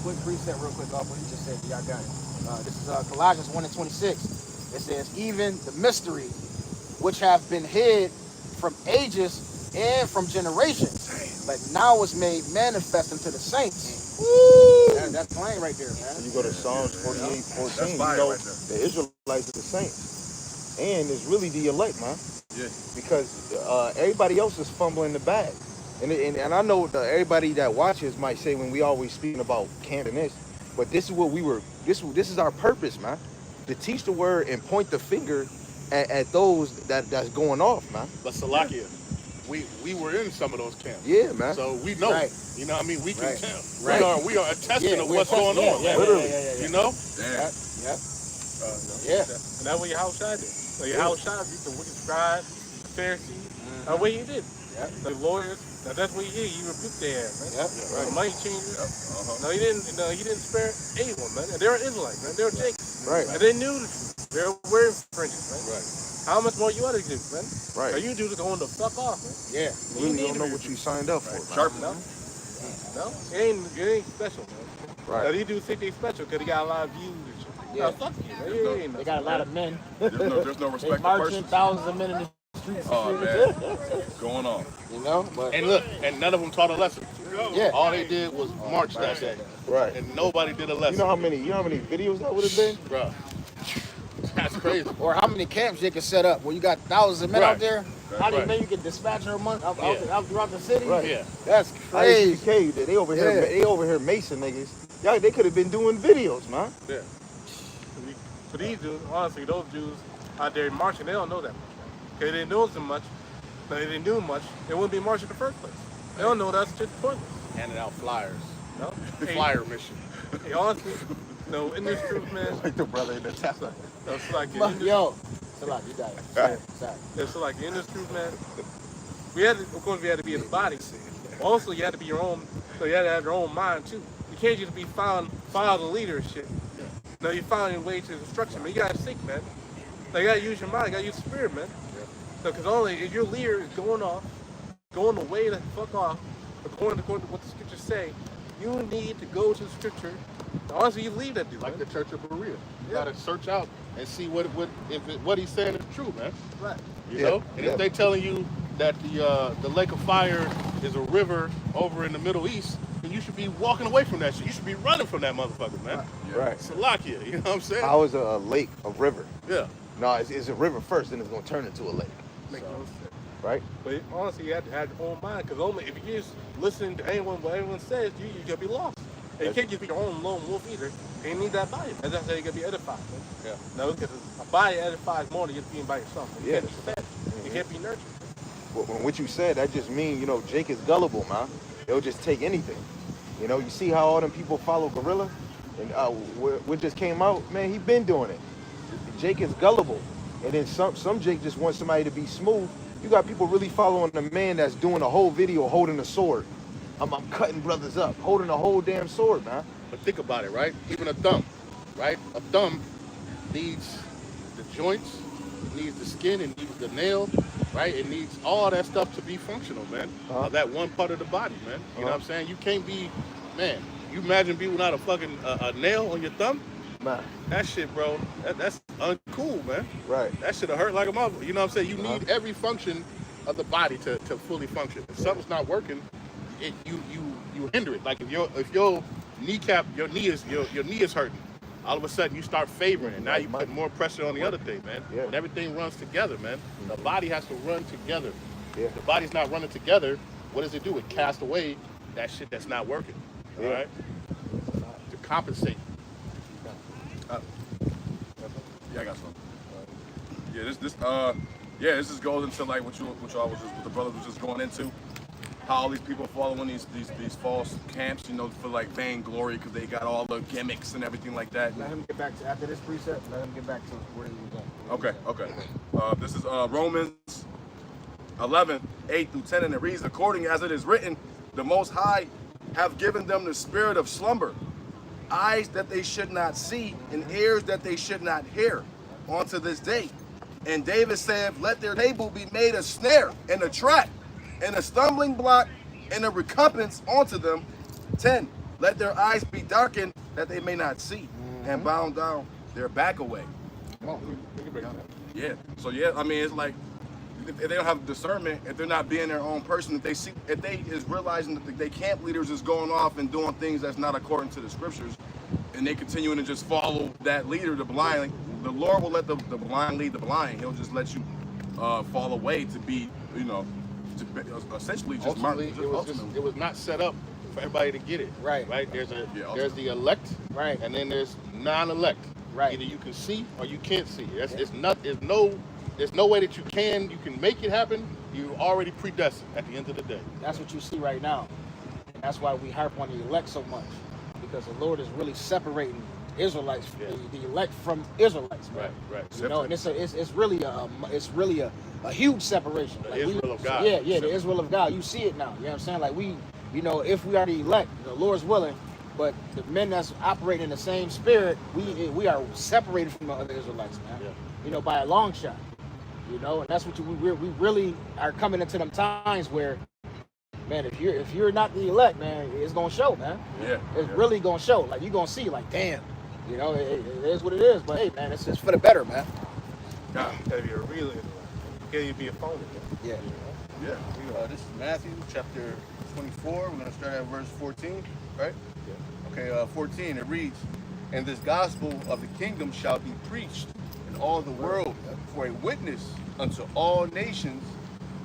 Quick reset real quick off what he just said. Y'all got it. This is Colossians 1 and 26. It says, even the mystery which have been hid from ages and from generations, but now is made manifest unto the saints. Woo! That's plain right there, man. You go to Psalms 48:14. That's You fire know, right there. the Israelites are the saints. And it's really the elect, man. Yeah. Because everybody else is fumbling the bag. And I know that everybody that watches might say when we always speaking about camp and this, but this is what we were, this is our purpose, man. To teach the word and point the finger at those that's going off, man. But Salakia, we were in some of those camps. Yeah, man. So we know. Right. You know what I mean? We can Right. tell. Right. We are attesting Yeah, of we're what's going attesting. on. Yeah, literally. You know? Damn. Yeah. And that's what your house shot did. So your house shot beat the wicked scribes, the Pharisees. That's what he did. Yep. The lawyers. Now that's what he did. He rebuked their ass, man. Yep. The money changers. Uh-huh. No, he didn't. No, he didn't spare anyone, man. And they were Israelites, man. They were Jacobs. Right. And they knew the truth. They were wearing fringes, man. Right. How much more you ought to do, man? Right. So you do to go on the fuck off, man. Yeah. You really don't know what you signed up for, man. Sharp. No. No, it ain't special, man. Right. Now, these dudes think they special because they got a lot of views and shit. Yeah. No, fuck you, man. They got a lot of men. There's no They respect for marching, persons. thousands of men in the streets. Oh man, going on. You know, but And look, and none of them taught a lesson. yeah. All they did was march that day. Right. And nobody did a lesson. You know how many videos that would have been? Bruh. That's crazy. Or how many camps they can set up where you got thousands of men Right. out there? How many Right. men you can dispatch out Yeah. throughout the city? Right. Yeah. That's crazy. ISPK, they over here, Yeah. they over here Mason niggas. Y'all, they could have been doing videos, man. Yeah. For these dudes, honestly, those dudes out there marching, they don't know that much. Because they didn't know so much, but they didn't do much, they wouldn't be marching in the first place. They don't know that's just pointless. Handing out flyers. No? Flyer mission. Hey, honestly, no, in this truth, man, Like the brother in the Tesla. it's like, Yo, Salah, you got it. Sorry. it's like in this truth, man, we had to, of course, we had to be in the body. Also, you had to be your own, so you had to have your own mind, too. You can't just be follow the leader and shit. No, you're following your way to destruction, man. You gotta think, man. Like, you gotta use your mind, you gotta use the spirit, man. So, because only if your leader is going the way to fuck off, according to what the scriptures say, you need to go to the scripture. Honestly, you leave that dude, Like man. the Church of Berea. You Yeah. gotta search out and see what he's saying is true, man. Right. You Yeah. know? And if they telling you that the lake of fire is a river over in the Middle East, then you should be walking away from that shit. You should be running from that motherfucker, man. Right. Salakia, you know what I'm saying? How is a lake a river? Yeah. No, it's a river first, then it's gonna turn into a lake, Make no sense. right? But honestly, you have to have your own mind, because only if you just listen to what everyone says, you gonna be lost. And you can't just be your own lone wolf either. You need that body. That's how you gotta be edified. Man. Yeah. No, because a body edifies more than just being by yourself. Man. You Yeah. can't be fed. You can't be nurtured. Well, what you said, that just means, you know, Jake is gullible, man. They'll just take anything. You know, you see how all them people follow Gorilla? And what just came out, man, he been doing it. Jake is gullible. And then some Jake just wants somebody to be smooth. You got people really following the man that's doing a whole video holding a sword. I'm cutting brothers up, holding a whole damn sword, man. But think about it, right? Even a thumb, right? A thumb needs the joints, it needs the skin, it needs the nail, right? It needs all that stuff to be functional, man. That one part of the body, man. You know what I'm saying? You can't be, man, you imagine being without a fucking a nail on your thumb? Man, That shit, bro, that's uncool, man. right. That shit'll hurt like a mother. You know what I'm saying? You need every function of the body to fully function. If something's not working, you hinder it. Like if your kneecap, your knee is hurting, all of a sudden you start favoring it. Now you put more pressure on the other thing, man. Yeah. When everything runs together, man, the body has to run together. Yeah. If the body's not running together, what does it do? It casts away that shit that's not working. Yeah. All right? To compensate. Yeah, I got some. Yeah, this just goes into like what the brother was just going into. How all these people following these false camps, you know, for like vainglory because they got all the gimmicks and everything like that. Let him get back to, after this precept, let him get back to where he was going. Okay. This is Romans 11, 8 through 10, and it reads, according as it is written, the Most High have given them the spirit of slumber, eyes that they should not see, and ears that they should not hear, unto this day. And David said, let their table be made a snare and a trap, and a stumbling block and a recompense unto them. 10, let their eyes be darkened that they may not see, and bound down their back away. Come on. We can break it down. Yeah. So yeah, I mean, it's like if they don't have discernment, if they're not being their own person, if they is realizing that the camp leaders is going off and doing things that's not according to the scriptures, and they continuing to just follow that leader, the blind, the Lord will let the blind lead the blind. He'll just let you fall away to be, to essentially just Ultimately, it was not set up for everybody to get it. Right. Right. There's the elect. Right. And then there's non-elect. Right. Either you can see or you can't see. There's no way that you can make it happen. You already predestined at the end of the day. That's what you see right now. And that's why we harp on the elect so much. Because the Lord is really separating Israelites, the elect from Israelites, man. Right. You know, and it's really a huge separation. The Like Israel of God. The Israel of God. You see it now. You know what I'm saying? Like if we are the elect, the Lord's willing, but the men that's operating in the same spirit, we are separated from the other Israelites, man. Yeah. You know, by a long shot. You know, and that's what we really are coming into them times where, man, if you're not the elect, man, it's gonna show, man. Yeah. It's really gonna show. Like you're gonna see, like, damn, you know, it is what it is. But hey, man, it's for the better, man. You gotta be a real Israelite. You can't be a phony. Yeah. Yeah. This is Matthew chapter 24. We're going to start at verse 14, right? Yeah. Okay, 14, it reads, "And this gospel of the kingdom shall be preached in all the world for a witness unto all nations,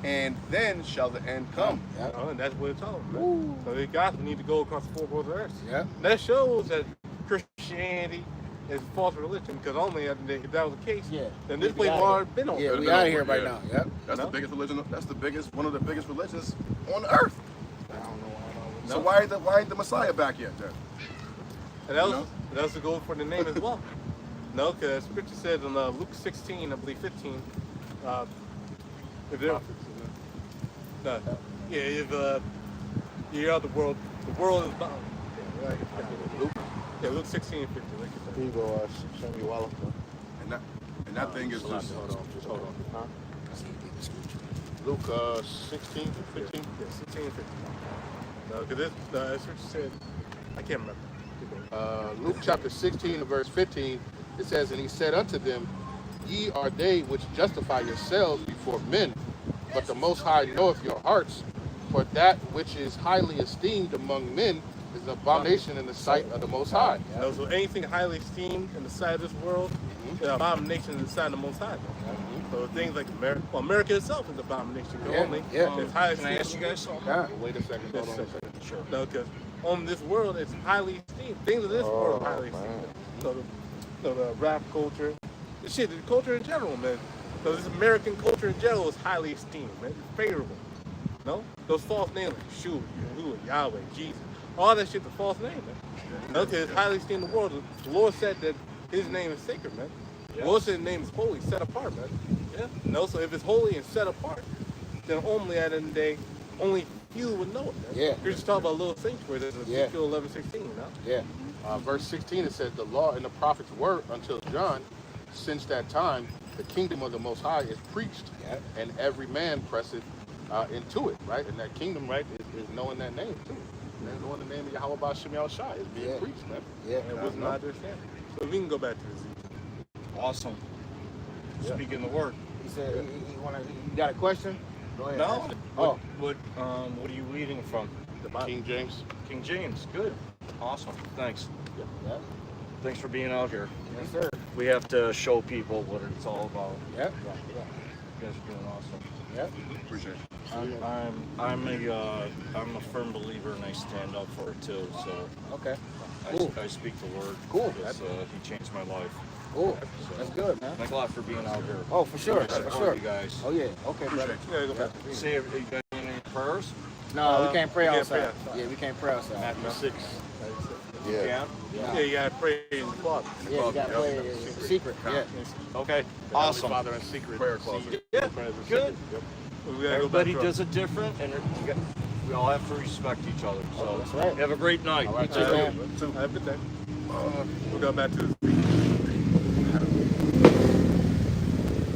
and then shall the end come." Yeah. And that's what it's all about. So the gospel need to go across the four corners of the earth. Yeah. That shows that Christianity is false religion, because only if that was the case, then this place would already been on. Yeah, we out of here right now. Yep. That's the biggest religion. That's one of the biggest religions on earth. I don't know why. So why ain't the Messiah back yet then? And that was the goal for the name as well. No, because Scripture says in Luke 16, I believe 15, if there, if you're out the world is bound. Luke 16 and 15. Like Here you go, show me your wallet. And that thing is just. Hold on. Luke 16 and 15. Yeah, 16 and 15. No, because the Scripture said, I can't remember. Luke chapter 16 and verse 15, it says, "And he said unto them, Ye are they which justify yourselves before men, but the Most High knoweth your hearts. For that which is highly esteemed among men is an abomination in the sight of the Most High." No, so anything highly esteemed in the sight of this world is an abomination in the sight of the Most High. So things like America itself is an abomination. It's highly Can I ask you guys something? Yeah. Wait a second. Hold on a second. Sure. No, because on this world, it's highly esteemed. Things of this world are highly esteemed. So the rap culture, the culture in general, man. So this American culture in general is highly esteemed, man. It's favorable. No? Those false names like Yeshua, Yahuwah, Yahweh, Jesus, all that shit's a false name, man. No, because it's highly esteemed in the world. The Lord said that his name is sacred, man. The Lord said his name is holy, set apart, man. Yeah. No, so if it's holy and set apart, then only at the end of the day, only few would know it, man. Yeah. You're just talking about little sanctuary. There's Ezekiel 11:16, you know? Yeah. Verse 16, it says, "The law and the prophets were until John. Since that time, the kingdom of the Most High is preached, and every man presseth into it," right? And that kingdom, right, is knowing that name, too. And knowing the name of Yahweh Bashem Shai is being preached, man. Yeah. It was not their standard. So we can go back to Ezekiel. Awesome. Speaking the word. He said, you got a question? Go ahead. No. What are you reading from? The Bible. King James. King James. Good. Awesome. Thanks. Yeah. Thanks for being out here. Yes, sir. We have to show people what it's all about. Yep. You guys are doing awesome. Yep. Appreciate it. I'm a firm believer, and I stand up for it too. So Okay. I speak the word. Cool. Because, he changed my life. Cool. That's good, man. Thanks a lot for being out here. Oh, for sure. I For support sure. you guys. Oh, yeah. Okay, brother. Yeah, go back to Ezekiel. Say, you guys doing any prayers? No, we can't pray we can't outside. pray outside. Yeah, we can't pray outside. Matthew 6. Yeah. Yeah, you gotta pray in the closet. Yeah, you got to play secret. Yeah. Okay. The Awesome. Heavenly Father in secret. Prayer closet. Yeah, good. We gotta Everybody go back does it different, and we all have to respect each other. So That's right. have a great night. All right, to man. Have a good day. We'll go back to Ezekiel.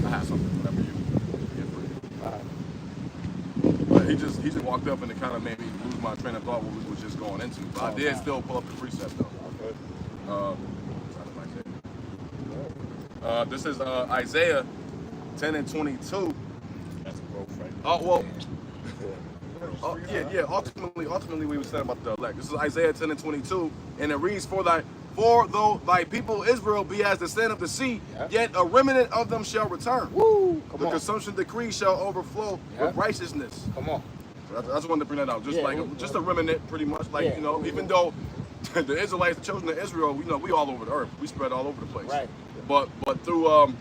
I have something whenever you get free. But he just walked up and it kind of made me lose my train of thought what we was just going into. But I did still pull up the precept though. This is Isaiah 10 and 22. That's a growth right. Oh, well. Yeah. Ultimately, we were saying about the elect. This is Isaiah 10 and 22, and it reads, For though thy people Israel be as the sand of the sea, yet a remnant of them shall return. Woo! The consumption decree shall overflow with righteousness. Come on. So I just wanted to bring that out. Just a remnant, pretty much. Like, even though the Israelites, the children of Israel, we all over the earth. We spread all over the place. Right. But through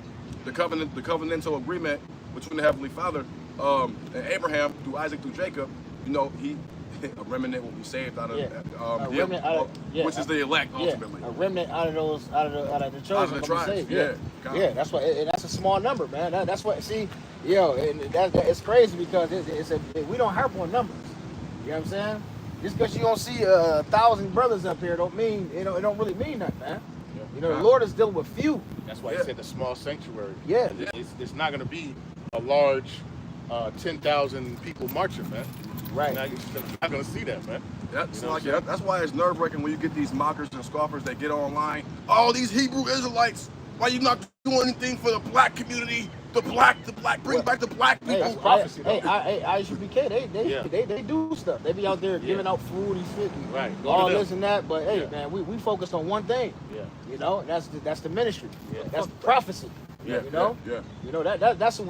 the covenantal agreement between the Heavenly Father and Abraham, through Isaac, through Jacob, a remnant will be saved out of which is the elect ultimately. A remnant out of the chosen. Out of the tribes. That's what. And that's a small number, man. That's what. See, and it's crazy because we don't harp on numbers. You know what I'm saying? Just because you don't see 1,000 brothers up here, don't mean it don't really mean nothing, man. The Lord is dealing with few. That's why he said the small sanctuary. Yeah. It's not going to be a large 10,000 people marching, man. Right. You're not going to see that, man. That's why it's nerve-wracking when you get these mockers and scoffers that get online. Oh, these Hebrew Israelites, why you not doing anything for the black community? The black, bring back the black people. That's prophecy, though. ISUBK, they do stuff. They be out there giving out food and shit, and Go all to them. this and that. But man, we focused on one thing. That's the ministry. That's the prophecy. That's what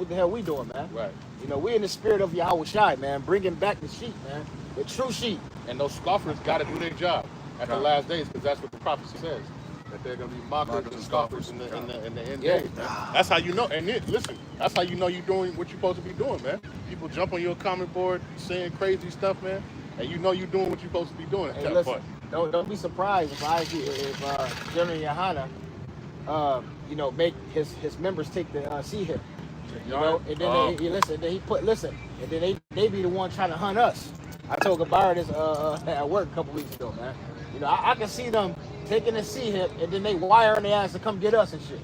the hell we doing, man. Right. We in the spirit of Yahweh Shai, man, bringing back the sheep, man, the true sheep. And those scoffers got to do their job at the last days, because that's what the prophecy says. That they're going to be mockers and scoffers in the end days. That's how you know. And listen, that's how you know you're doing what you're supposed to be doing, man. People jump on your comment board saying crazy stuff, man, and you know you're doing what you're supposed to be doing at that point. Don't be surprised if General Yohana, make his members take the sea hip. And then and then they be the one trying to hunt us. I told Gabar this at work a couple weeks ago, man. I can see them taking the sea hip and then they wiring their ass to come get us and shit.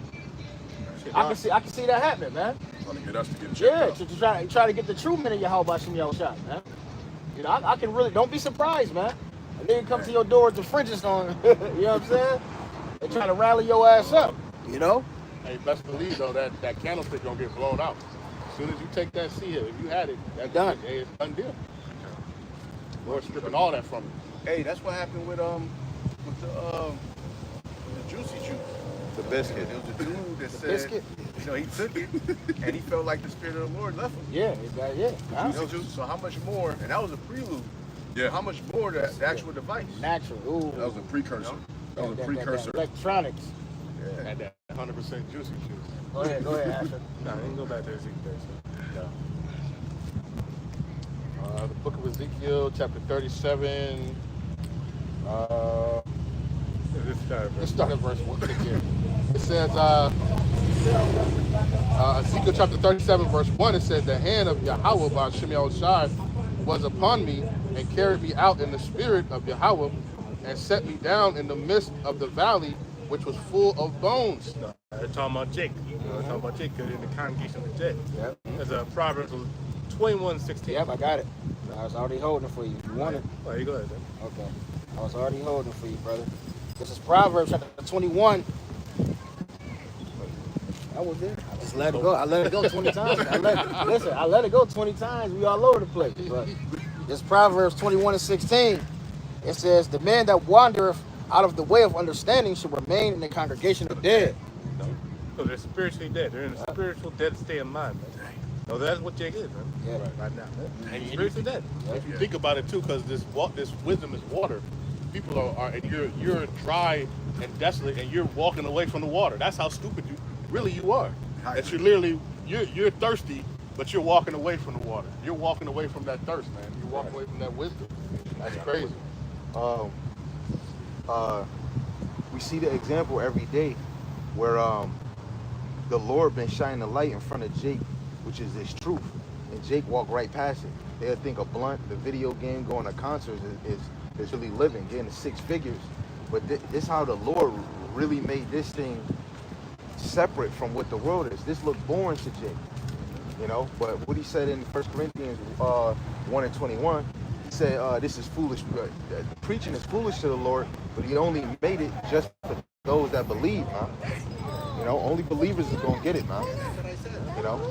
I can see that happening, man. Trying to get us to get checked out. To try to get the true men of Yahweh Shem Yahushua, man. I can really, don't be surprised, man. And then come to your door with the fringes on, you know what I'm saying? They try to rally your ass up, Hey, best believe though that candlestick gonna get blown out. As soon as you take that sea hip, if you had it, that's done. It's done deal. Lord stripping all that from you. Hey, that's what happened with the juicy juice. The biscuit. There was a dude that said, biscuit? he took it and he felt like the Spirit of the Lord left him. Juicy juice. So how much more? And that was a prelude. Yeah. How much more the actual device? Natural. Ooh. That was a precursor. That was a precursor. That electronics. Had that 100% juicy juice. Go ahead, Asher. No, you can go back to Ezekiel. The book of Ezekiel, chapter 37. Let's start at verse 1 again. It says, Ezekiel chapter 37, verse 1, it says, the hand of Yahweh by Shem Yahushai was upon me and carried me out in the spirit of Yahweh and set me down in the midst of the valley, which was full of bones. No, they're talking about Jacob. They're talking about Jacob in the congregation of Jacob. Yep. There's a Proverbs 21:16. Yep, I got it. I was already holding it for you. If you want it. Oh, you go ahead, then. Okay. I was already holding it for you, brother. This is Proverbs chapter 21. I was there. I just let it go. I let it go 20 times. I let it go 20 times. We all over the place. But this Proverbs 21:16. It says, the man that wandereth out of the way of understanding should remain in the congregation of the dead. So they're spiritually dead. They're in a spiritual dead state of mind, man. So that's what Jake is, man. Yeah. Right now. And Spiritually dead. If you think about it too, because this wisdom is water. People are and you're dry and desolate, and you're walking away from the water. That's how stupid you are. That you're literally you're thirsty, but you're walking away from the water. You're walking away from that thirst, man. You're walking away from that wisdom. That's crazy. We see the example every day where the Lord been shining the light in front of Jake, which is his truth, and Jake walked right past it. They'll think a blunt, the video game, going to concerts is really living, getting the 6 figures. But this how the Lord really made this thing separate from what the world is. This looked boring to Jake, But what he said in 1 Corinthians 1:21, he said, this is foolish. Preaching is foolish to the Lord, but he only made it just for those that believe, huh? You know, only believers is gonna get it, man. You know.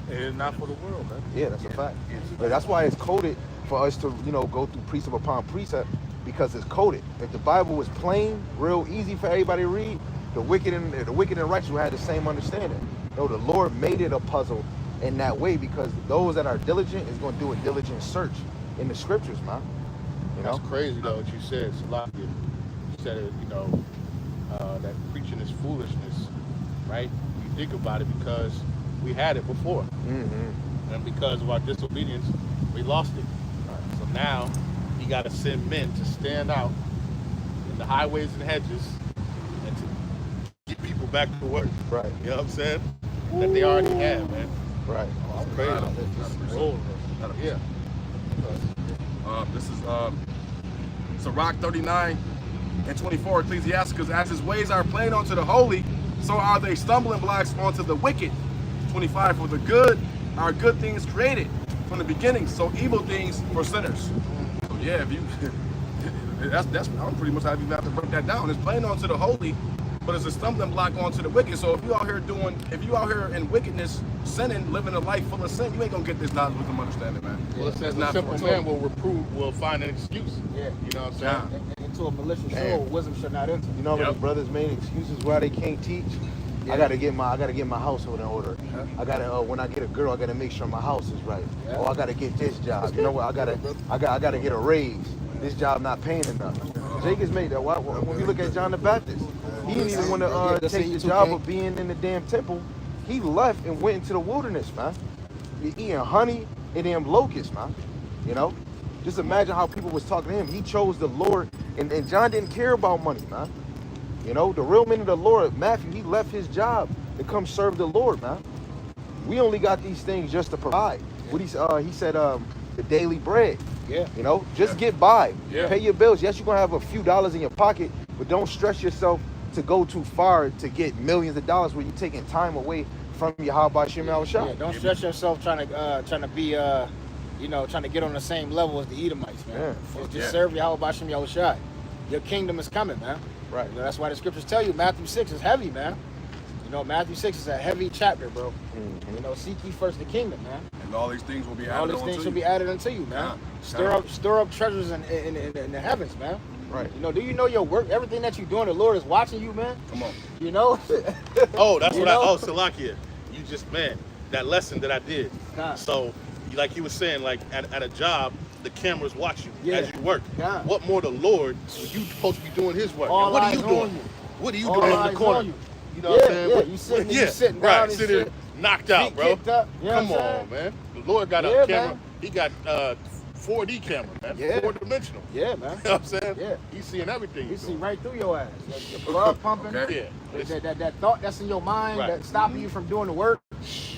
It's not for the world, man. Yeah, that's a fact. But that's why it's coded for us to, you know, go through precept upon precept, because it's coded. If the Bible was plain, real easy for everybody to read, the wicked and righteous would have the same understanding. No, the Lord made it a puzzle in that way because those that are diligent is going to do a diligent search in the scriptures, man. You know? That's crazy though what you said, Salakia. You said it, you know, that preaching is foolishness, right? You think about it because we had it before. Mm-hmm. And because of our disobedience, we lost it. So now he got to send men to stand out in the highways and hedges and to get people back to work. Right. You know what I'm saying? That they already have, man. Right. It's crazy. Yeah. This is Sirach 39 and 24, Ecclesiasticus, as his ways are plain unto the holy, so are they stumbling blocks unto the wicked. 25, for the good are good things created from the beginning, so evil things for sinners. So yeah, if you that's I'm pretty much happy you have to break that down. It's plain unto the holy, but it's a stumbling block onto the wicked. So if you out here in wickedness, sinning, living a life full of sin, you ain't gonna get this knowledge with them understanding, man. Well, it says the simple man will find an excuse. Yeah. You know what I'm saying? And into a malicious soul, wisdom should not enter. You know what the brothers made excuses why they can't teach? Yeah. I gotta get my household in order. I gotta when I get a girl, I gotta make sure my house is right. Yeah. Oh, I gotta get this job. You know what? I gotta get a raise. This job not paying enough. Jake has made that. When we look at John the Baptist, he didn't even want to take the job of being in the damn temple. He left and went into the wilderness, man. Eating honey and them locusts, man. You know, just imagine how people was talking to him. He chose the Lord, and John didn't care about money, man. You know, the real men of the Lord, Matthew, he left his job to come serve the Lord, man. We only got these things just to provide. What he said, the daily bread. Yeah. You know, just get by. Yeah. Pay your bills. Yes, you're gonna have a few dollars in your pocket, but don't stress yourself to go too far to get millions of dollars where you're taking time away from your Yahweh Shem Yahushua. Yeah, don't stress yourself trying to be trying to get on the same level as the Edomites, man. Just serve Yahweh Shem Yahushua. Your kingdom is coming, man. Right. You know, that's why the scriptures tell you Matthew 6 is heavy, man. You know, Matthew 6 is a heavy chapter, bro. Mm-hmm. You know, seek ye first the kingdom, man. And all these things will be added All these things should be added unto you, man. Stir up treasures in the heavens, man. Right. You know, do you know your work? Everything that you're doing, the Lord is watching you, man. Come on. You know? Oh, that's Salakia. You just, man, that lesson that I did. God. So, like you were saying, like at a job, the cameras watch you as you work. God. What more the Lord, you supposed to be doing his work. All And what are eyes you on doing? you. What are you All doing in eyes the corner? on you. You know what I'm saying? Yeah, you sitting down right, and sitting shit. knocked out, Feet bro. kicked up, you know Come what I'm on, saying? man. The Lord got a Yeah, camera. man. He got 4D camera, man. Yeah. 4-dimensional. Yeah, man. You know what I'm saying? Yeah. He's seeing everything. He you're see doing. right through your ass. Your blood pumping. Okay. Yeah. That thought that's in your mind Right. that's stopping you from doing the work.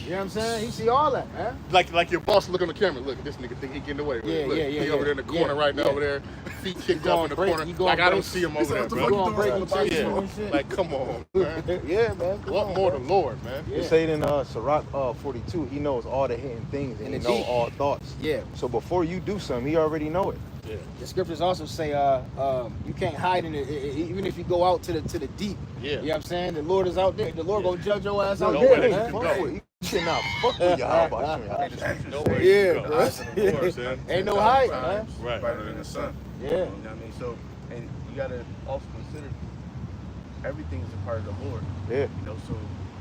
You know what I'm saying? He see all that, man. Like your boss look on the camera. Look, this nigga think he getting away with it. Yeah, Look, yeah, he over there in the corner right now, over there, feet kicked going up in the break- corner. he going Like I don't break- see him over there, what the bro. fuck You gonna break doing and on the chase Yeah, you and shit. like come on, man. Yeah, man. Come What on, more bro. the Lord, man? Yeah. It say in Sirach 42, he knows all the hidden things and he the knows deep. all thoughts. Yeah. So before you do something, he already know it. Yeah, The scriptures also say you can't hide in it, even if you go out to the deep. yeah. You know what I'm saying? The Lord is out there. The Lord gonna judge your ass out No there, way man. you can go. You cannot fuck with Yahweh Shem Yahushua. No way Yeah, you can go. bro. Eyes on the Lord, man. Ain't no hiding, man. Right. Brighter than the sun. Yeah. You know what I mean? So, and you gotta also consider everything is a part of the Lord. Yeah. You know, so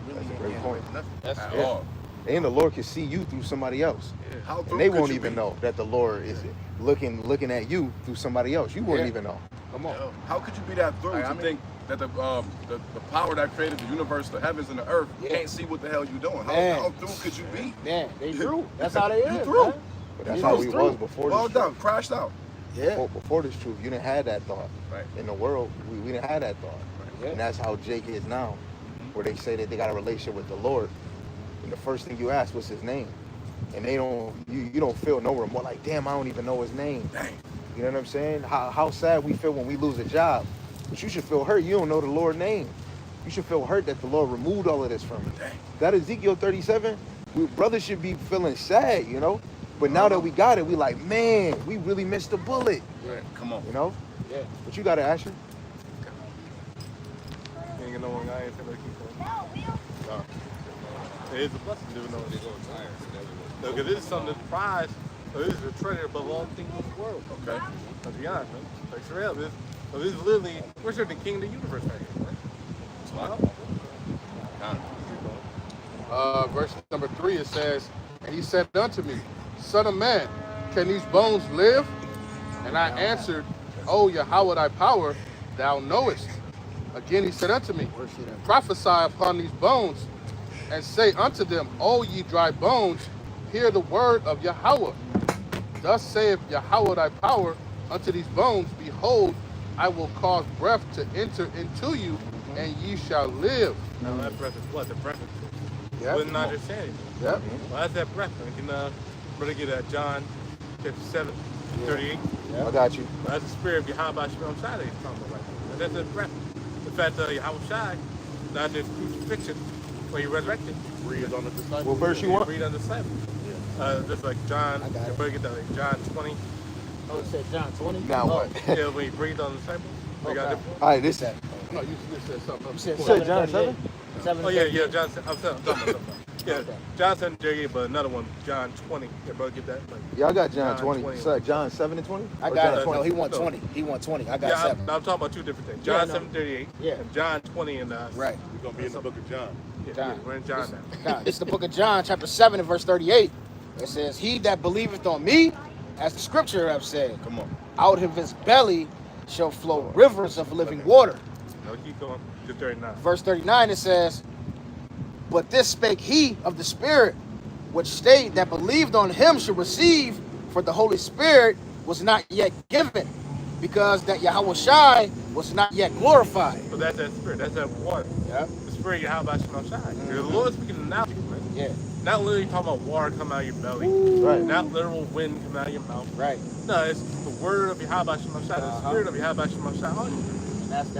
really That's a you great can't point. do nothing. That's At Yeah. all. And the Lord can see you through somebody else. How And through they could won't you even be? know that the Lord is looking at you through somebody else. You wouldn't Yeah. even know. Come on. How could you be that through to think that the power that created the universe, the heavens and the earth, can't see what the hell you're doing? Man. How through could you be? Man, they through. That's how they You is, through. man. But that's You how was we through. was before Well this truth. done, crashed out. Yeah. Before this truth, you didn't have that thought. Right. In the world, we didn't have that thought. Yeah. And that's how Jake is now, where they say that they got a relationship with the Lord. And the first thing you ask, what's his name? And they don't, you don't feel no remorse. Like, damn, I don't even know his name. Dang. You know what I'm saying? How sad we feel when we lose a job. But you should feel hurt. You don't know the Lord's name. You should feel hurt that the Lord removed all of this from you. Dang. That Ezekiel 37, brothers should be feeling sad, you know? But now that we got it, we like, man, we really missed the bullet, Come on. you know? Yeah. But you got to ask him. And blessing and knowing I ain't gonna keep going. It is a blessing to know they're going to because this is something that's prized. This is a treasure above all things in the world. Okay. Let's be honest, man. Like for real, this is literally we're the king of the universe right here, right? Verse number 3, it says, and he said unto me, Son of man, can these bones live? And I answered, O Yahweh, thy power, thou knowest. Again he said unto me, prophesy upon these bones, and say unto them, O ye dry bones, hear the word of Yahweh. Thus saith Yahweh thy power unto these bones, behold, I will cause breath to enter into you, and ye shall live. Now that breath is what? The breath is Yep. wouldn't understand. Yep. Well, that's that breath. We can really get at John chapter 7, 38. Yep. I got you. Well, that's the spirit of Yahweh Shalom Shai that he's talking about right there. That's the breath. The fact that Yahweh Shai, not just crucifixion, when he resurrected. Breathe on the disciples. What verse you want? Read on the disciples. Just like John, I got it. everybody get that, like John 20. Oh, it said John 20? Now what? Yeah, when he breathed on the disciples. We got Okay. it. All right, this. No, you said something. You said You said 7, John 38. 7? Oh yeah, John. I'm talking about something. Yeah, Okay. John 7, 38, but another one, John 20. Everybody get that? Like, Yeah, I got John John 20. 20. So John 7 and 20? I Or got John it. 20? No, he want 20. He want 20. I got yeah, 7. I'm talking about two different things. Yeah, John no. 7, 38. Yeah. And John 20 and Right. We're going to be in the book of John. Yeah, John. we're in John now. It's the book of John, chapter 7 and verse 38. It says, he that believeth on me, as the scripture have said, Come on. out of his belly shall flow rivers of living water. No, keep going. Just 39. Verse 39, it says, but this spake he of the Spirit, which they that believed on him should receive, for the Holy Spirit was not yet given, because that Yahweh Shai was not yet glorified. So that's that spirit. That's that water. Yeah. The spirit of Yahweh Shalom Shai. The Lord is speaking now, man. Yeah. Not literally talking about water coming out of your belly. Right. Not literal wind coming out of your mouth. Right. No, it's the word of Yahweh Shalom Shai. The spirit of Yahweh Shalom Shai on you. And that's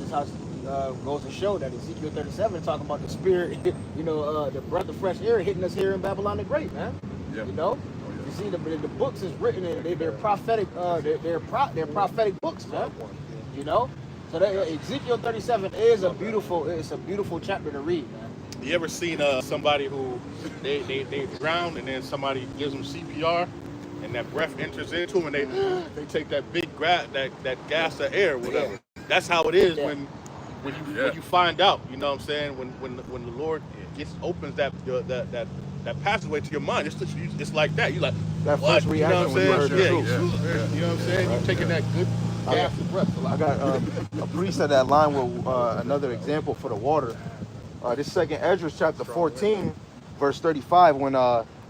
just how it goes to show that Ezekiel 37 talking about the spirit, the breath of fresh air hitting us here in Babylon the Great, man. Yeah. You know? You see, the books is written in, they're prophetic, they're prophetic books, man. You know? So Ezekiel 37 is a beautiful chapter to read, man. You ever seen somebody who they drowned and then somebody gives them CPR and that breath enters into them and they take that big that gas of air, whatever. Yeah. That's how it is Yeah. when you find out. You know what I'm saying? When the Lord opens that passageway to your mind, it's like that. You like That what? first reaction when you heard the truth. You know what I'm saying? You're taking that good gas of breath. I got a priest of that line with another example for the water. This second Ezra chapter 14, verse 35, when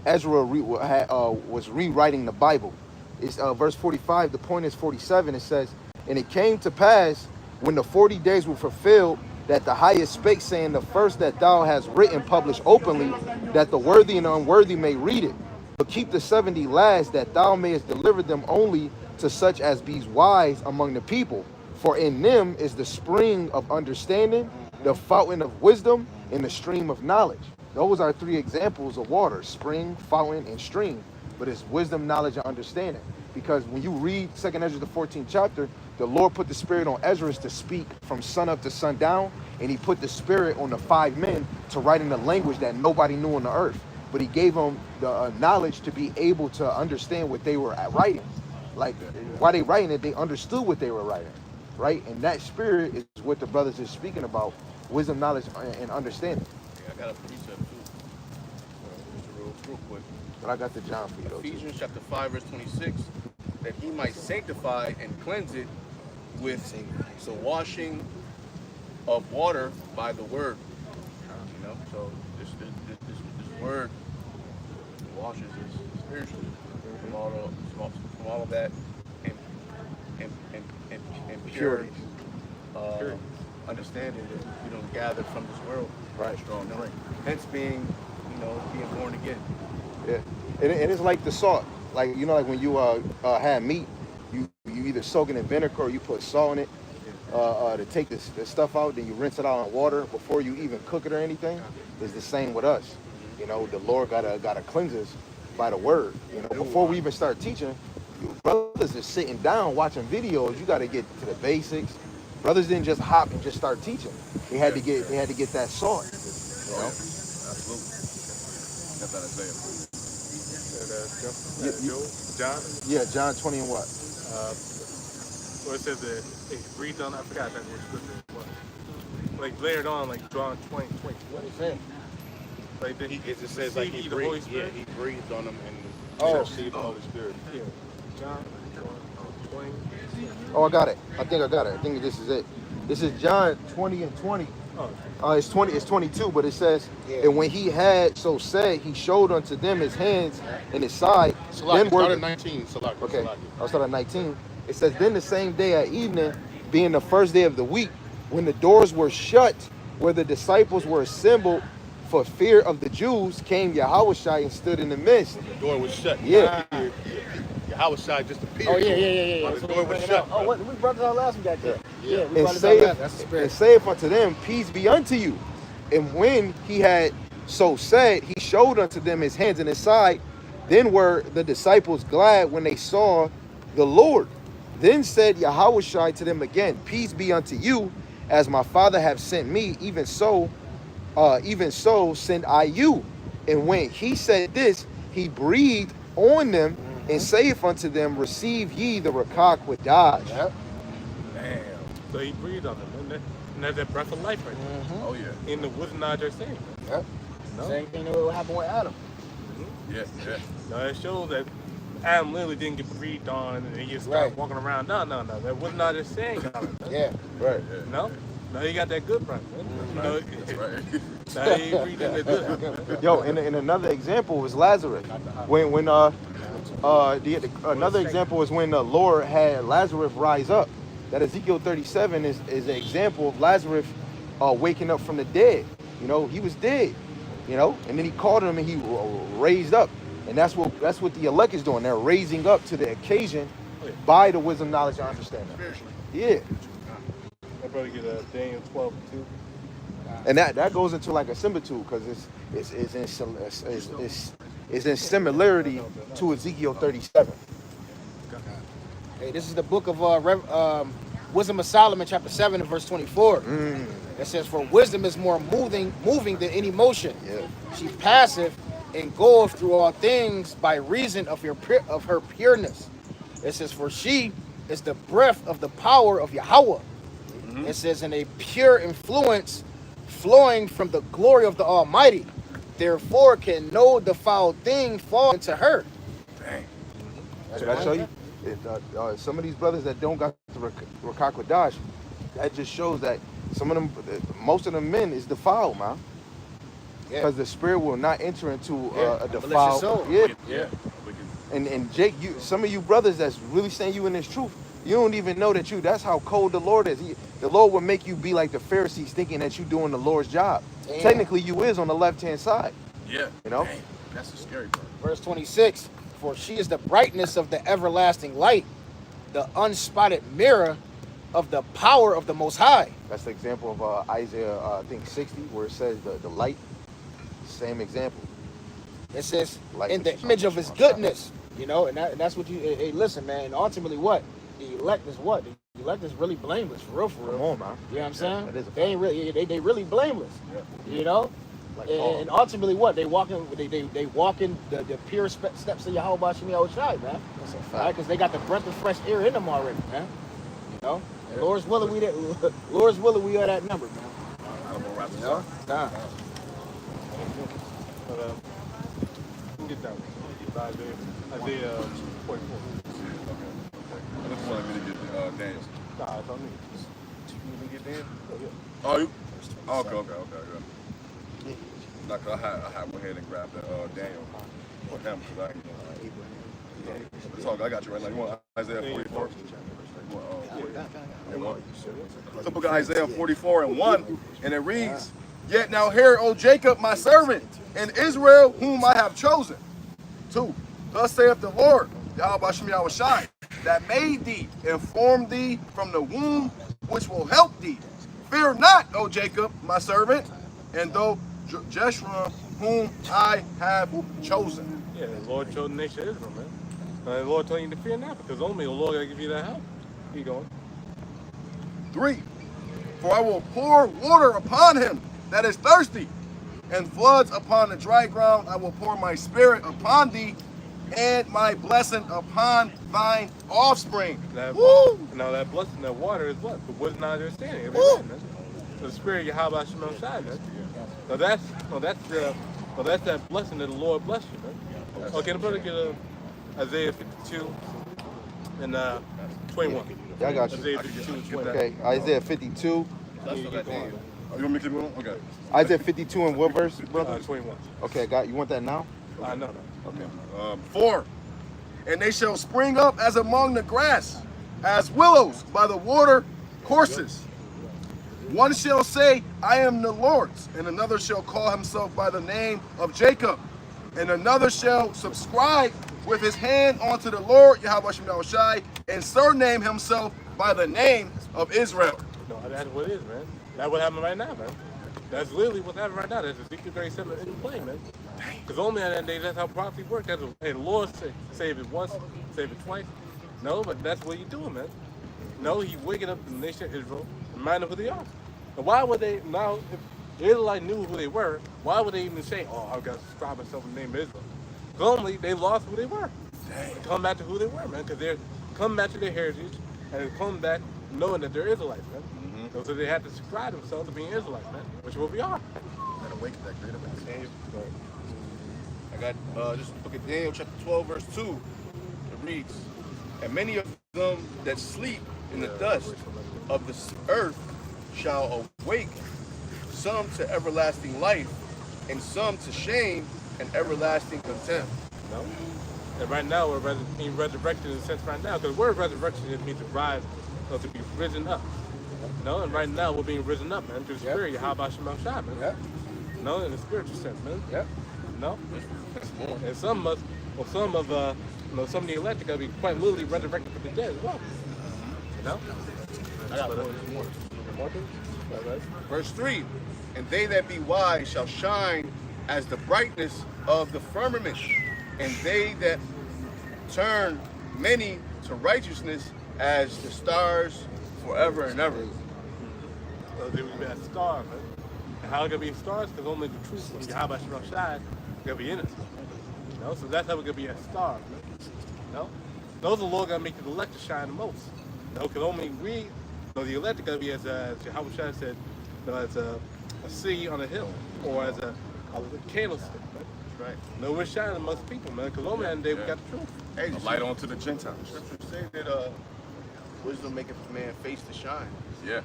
Ezra was rewriting the Bible. It's verse 45, the point is 47, it says, and it came to pass when the 40 days were fulfilled, that the highest spake, saying, the first that thou hast written publish openly, that the worthy and unworthy may read it. But keep the 70 last, that thou mayest deliver them only to such as be wise among the people. For in them is the spring of understanding, the fountain of wisdom, and the stream of knowledge. Those are 3 examples of water: spring, fountain, and stream. But it's wisdom, knowledge, and understanding. Because when you read 2nd Ezra, the 14th chapter, the Lord put the spirit on Ezra to speak from sun up to sundown, and he put the spirit on the 5 men to write in the language that nobody knew on the earth. But he gave them the knowledge to be able to understand what they were writing. Like, while they writing it, they understood what they were writing, right? And that spirit is what the brothers is speaking about: wisdom, knowledge, and understanding. Yeah, I got a precept too. Just real quick. But I got the John for you, though, too. Ephesians chapter 5, verse 26, that he might sanctify and cleanse it with the washing of water by the word. You know, so this word washes us spiritually from all of that and pure understanding that gathered from this world. Right. Strong drink. Hence being born again. Yeah, and it's like the salt. Like, like when you have meat, you either soak it in vinegar or you put salt in it to take the stuff out. Then you rinse it out in water before you even cook it or anything. It's the same with us. The Lord gotta cleanse us by the word. Before we even start teaching, brothers are sitting down watching videos. You got to get to the basics. Brothers didn't just hop and just start teaching. They had to get that sword. You know? Absolutely. That's that Isaiah. John? Yeah, John 20 and what? Where it says that he breathed on, I forgot that which scripture it was. Like later on, like John 20. What did he say? Like then It just says like he the Holy breathed, Spirit. he breathed on them and received the Holy Spirit. Yeah. John 20. Oh, I got it. I think this is it. This is John 20 and 20. Oh. It's 22, but it says, and when he had so said, he showed unto them his hands and his side. Salaki, start at 19. Salaki, Okay, Salaki. I'll start at 19. It says, then the same day at evening, being the first day of the week, when the doors were shut, where the disciples were assembled for fear of the Jews, came Yahushua and stood in the midst. The door was shut. Yeah. Yahushua just appeared. Oh yeah. The door was shut. Oh, what we brought this out last week, I think. Yeah. We And brought this out last. That's the saith, spirit. and saith unto them, peace be unto you. And when he had so said, he showed unto them his hands and his side. Then were the disciples glad when they saw the Lord. Then said Yahushua to them again, peace be unto you, as my Father hath sent me, even so send I you. And when he said this, he breathed on them and saith unto them, receive ye the Rakak with Dodge. Yep. Damn. So he breathed on them, and that's that breath of life right there. Oh yeah. In the woods not just saying. Yep. No? Same thing that what happened with Adam. Yeah. No, it shows that Adam literally didn't get breathed on and he just started walking around. No. That was not just saying. Yeah. Right. No? No, he got that good breath, man. You know, That's right. now he breathing the good. Yo, and another example was Lazarus. Another example was when the Lord had Lazarus rise up. That Ezekiel 37 is an example of Lazarus waking up from the dead. You know, he was dead. You know, and then he called him and he raised up. And that's what the elect is doing. They're raising up to the occasion by the wisdom, knowledge, and understanding. Yeah. My brother get Daniel 12:2. And that goes into like a similitude because it's in similarity to Ezekiel 37. Hey, this is the book of Wisdom of Solomon, chapter 7, and verse 24. It says, for wisdom is more moving than any motion. Yeah. She passeth and goeth through all things by reason of her pureness. It says, for she is the breath of the power of Yahweh. It says, in a pure influence flowing from the glory of the Almighty. Therefore can no defiled thing fall into her. Dang. Did I show you? Some of these brothers that don't got the Rakak Wadash, that just shows that most of them men is defiled, man. Because the spirit will not enter into a defiled soul. Yeah. And Jake, some of you brothers that's really saying you in this truth, you don't even know that that's how cold the Lord is. The Lord will make you be like the Pharisees, thinking that you doing the Lord's job. Damn. Technically, you is on the left-hand side. Yeah. You know? Dang. That's a scary part. Verse 26, for she is the brightness of the everlasting light, the unspotted mirror of the power of the Most High. That's the example of Isaiah, I think 60, where it says the light. Same example. It says, Light in the image of his goodness. You know, and that's what hey, listen, man, and ultimately what? The elect is what? The elect is really blameless, for real. Come on, man. You know what I'm saying? That is a They ain't really, they really blameless. Yeah. You know? Like and ultimately what? They walk in the pure steps of Yahweh Bashim Yahushai, man. That's a fact. Right? Because they got the breath of fresh air in them already, man. You know? And Lord's willing, we are that number, man. I'm gonna wrap this You know? up. Nah. But get that one. Isaiah 44. I just wanted me to get Daniel. Nah, it's on me. You can get Daniel? Oh, yeah. Oh, you? Okay. Nah, cause I had went ahead and grabbed Daniel for him because I got you right. Like you want Isaiah 44. The book of Isaiah 44 and 1, and it reads, yet now hear, O Jacob, my servant, and Israel, whom I have chosen. 2. Thus saith the Lord, Yahweh Bashim Yahushai, that made thee and formed thee from the womb, which will help thee. Fear not, O Jacob, my servant, and though Jeshurun, whom I have chosen. Yeah, the Lord chose the nation of Israel, man. And the Lord told you to fear not, because only the Lord will give you that help. Keep going. 3. For I will pour water upon him that is thirsty, and floods upon the dry ground. I will pour my spirit upon thee, and my blessing upon thine offspring. Woo! Now that blessing, that water is what? The wisdom and understanding. Every man, man. The spirit of Yahweh Shemel Shai, man. Now that's that blessing that the Lord bless you, man. Okay, the brother get Isaiah 52 and 21. Yeah, I got you. Isaiah 52 and 21. Okay, Isaiah 52. You want me to keep going? Okay. Isaiah 52 and what verse, brother? 21. Okay, got you want that now? No. Okay. 4. And they shall spring up as among the grass, as willows by the water courses. One shall say, I am the Lord's, and another shall call himself by the name of Jacob, and another shall subscribe with his hand unto the Lord, Yahweh Shemel Shai, and surname himself by the name of Israel. No, that's what it is, man. That's what happened right now, man. That's literally what's happening right now. That's Ezekiel 37 in play, man. Because only on that day, that's how prophecy works. That's what, hey, the Lord save it once, save it twice. No, but that's what he's doing, man. No, he's waking up the nation of Israel, reminding them who they are. And why would they, now, if the Israelites knew who they were, why would they even say, oh, I've got to subscribe myself in the name of Israel? Because only they lost who they were. They come back to who they were, man, because they're coming back to their heritage, and they're coming back knowing that they're Israelites, man. So they had to subscribe themselves to being Israelites, man, which is what we are. And awaken that greater man. I got just look at Daniel chapter 12, verse 2. It reads, and many of them that sleep in the dust of the earth shall awake, some to everlasting life, and some to shame and everlasting contempt. No? And right now, we're being resurrected in a sense right now, because the word resurrection just means to rise, or to be risen up. No, and right now we're being risen up, man, through the spirit. How about Shemel Shai, man? Yep. No, in the spiritual sense, man. Yep. No? And some of some of the elect are going to be quite literally resurrected from the dead as well. You know? I got more things? Right. Verse 3, and they that be wise shall shine as the brightness of the firmament, and they that turn many to righteousness as the stars forever and ever. So they would be a star, man. And how are going to be stars? Because only the truth of Yahweh Shemel Shai is going to be in us. You know? So that's how we're going to be a star, man. You know? Those are the Lord going to make the elect to shine the most. You know? Because only we, the elect are going to be, as Yahweh Shai said, as a city on a hill, or as a candlestick, man. Right. No, we're shining amongst people, man, because only that day we got the truth. Hey, a light onto the Gentiles. Scripture say that wisdom maketh man face to shine. Yeah.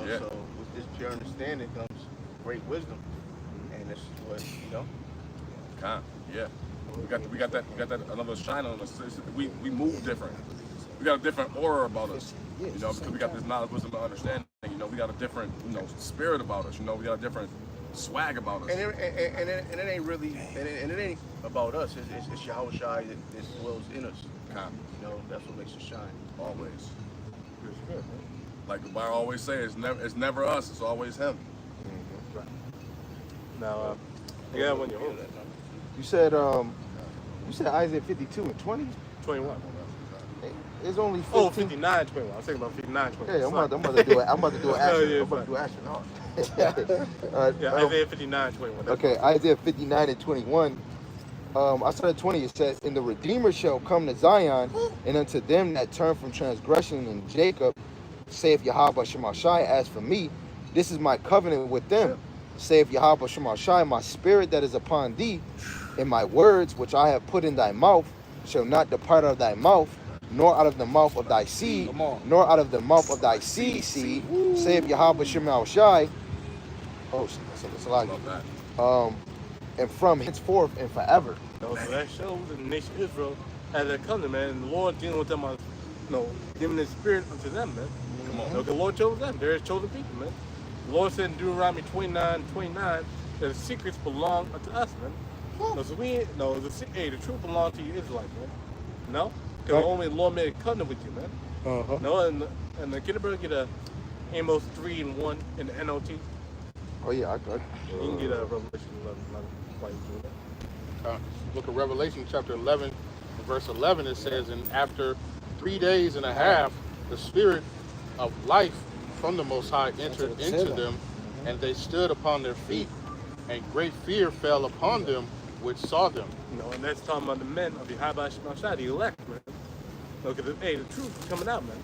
You know, so with this pure understanding comes great wisdom, and it's what Yeah. We got that another shine on us. We move different. We got a different aura about us. You know, because we got this knowledge, wisdom, and understanding. You know, we got a different spirit about us. You know, we got a different swag about us. And it ain't really, and it ain't about us. It's Yahweh Shai that dwells in us. You know, that's what makes us shine. Always. Like the Bible always says, it's never us. It's always Him. Mm-hmm. Right. Now, yeah, when you hold that. You said Isaiah 52 and 20? 21. It's only 15. Oh, 59, 21. I was thinking about 59, 21. Yeah, I'm about to do it. I'm about to do action. Yeah, I'm about to do action. Yeah, Isaiah 59, 21. Okay, Isaiah 59 and 21. I started 20. It says, and the Redeemer shall come to Zion, and unto them that turn from transgression in Jacob, saith Yahweh Shemel Shai, as for me, this is my covenant with them. Saith Yahweh Shemel Shai, my spirit that is upon thee, and my words which I have put in thy mouth shall not depart out of thy mouth, nor out of the mouth of thy seed, nor out of the mouth of thy seed, saith Yahweh Shemel Shai. Oh, that's a lot. And from henceforth and forever. So that shows the nation of Israel as they come to, man, and the Lord dealing with them on, giving His spirit unto them, man. Come on. The Lord chose them. They're His chosen people, man. The Lord said in Deuteronomy 29:29 that the secrets belong unto us, man. No, so the truth belongs to you Israelites, man. No? Because only the Lord made a covenant with you, man. No, and the Kinderberg get a Amos 3:1 in the NLT. Oh yeah, I could. You can get a Revelation 11. Look at Revelation chapter 11, verse 11. It says, and after 3 days and a half, the spirit of life from the Most High entered into them, and they stood upon their feet, and great fear fell upon them which saw them. You know, and that's talking about the men of the Yahweh Shemashah, the elect, man. Because hey, the truth is coming out, man.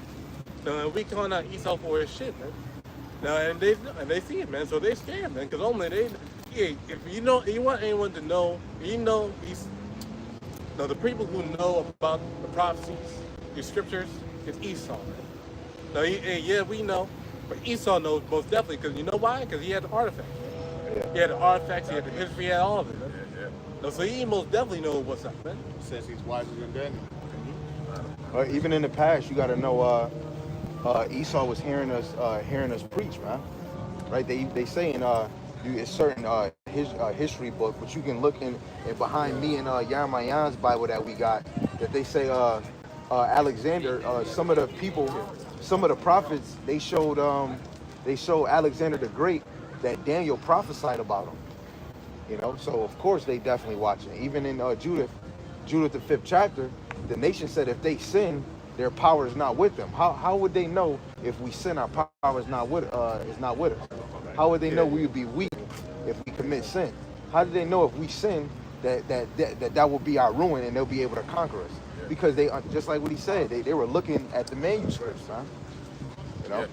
So we calling out Esau for his shit, man. Now and they see it, man. So they scared, man. Because only if you want anyone to know, the people who know about the prophecies, the scriptures, is Esau, man. Now, we know, but Esau knows most definitely. Because you know why? Because he had the artifacts. He had the artifacts. He had the history. He had all of it, man. No, so he most definitely knows what's up, man. Says he's wiser than Daniel. Even in the past, you got to know Esau was hearing us preach, man. Right? They say in it's certain history book, but you can look in behind me in Yarmayan's Bible that we got, that they say Alexander, some of the prophets, they showed Alexander the Great that Daniel prophesied about him. You know, so of course they definitely watching. Even in Judith the 5th chapter, the nation said if they sin, their power is not with them. How would they know if we sin, our power is not with us? How would they know we would be weak if we commit sin? How do they know if we sin that will be our ruin and they'll be able to conquer us? Because they, just like what he said, they were looking at the manuscripts, man. You know,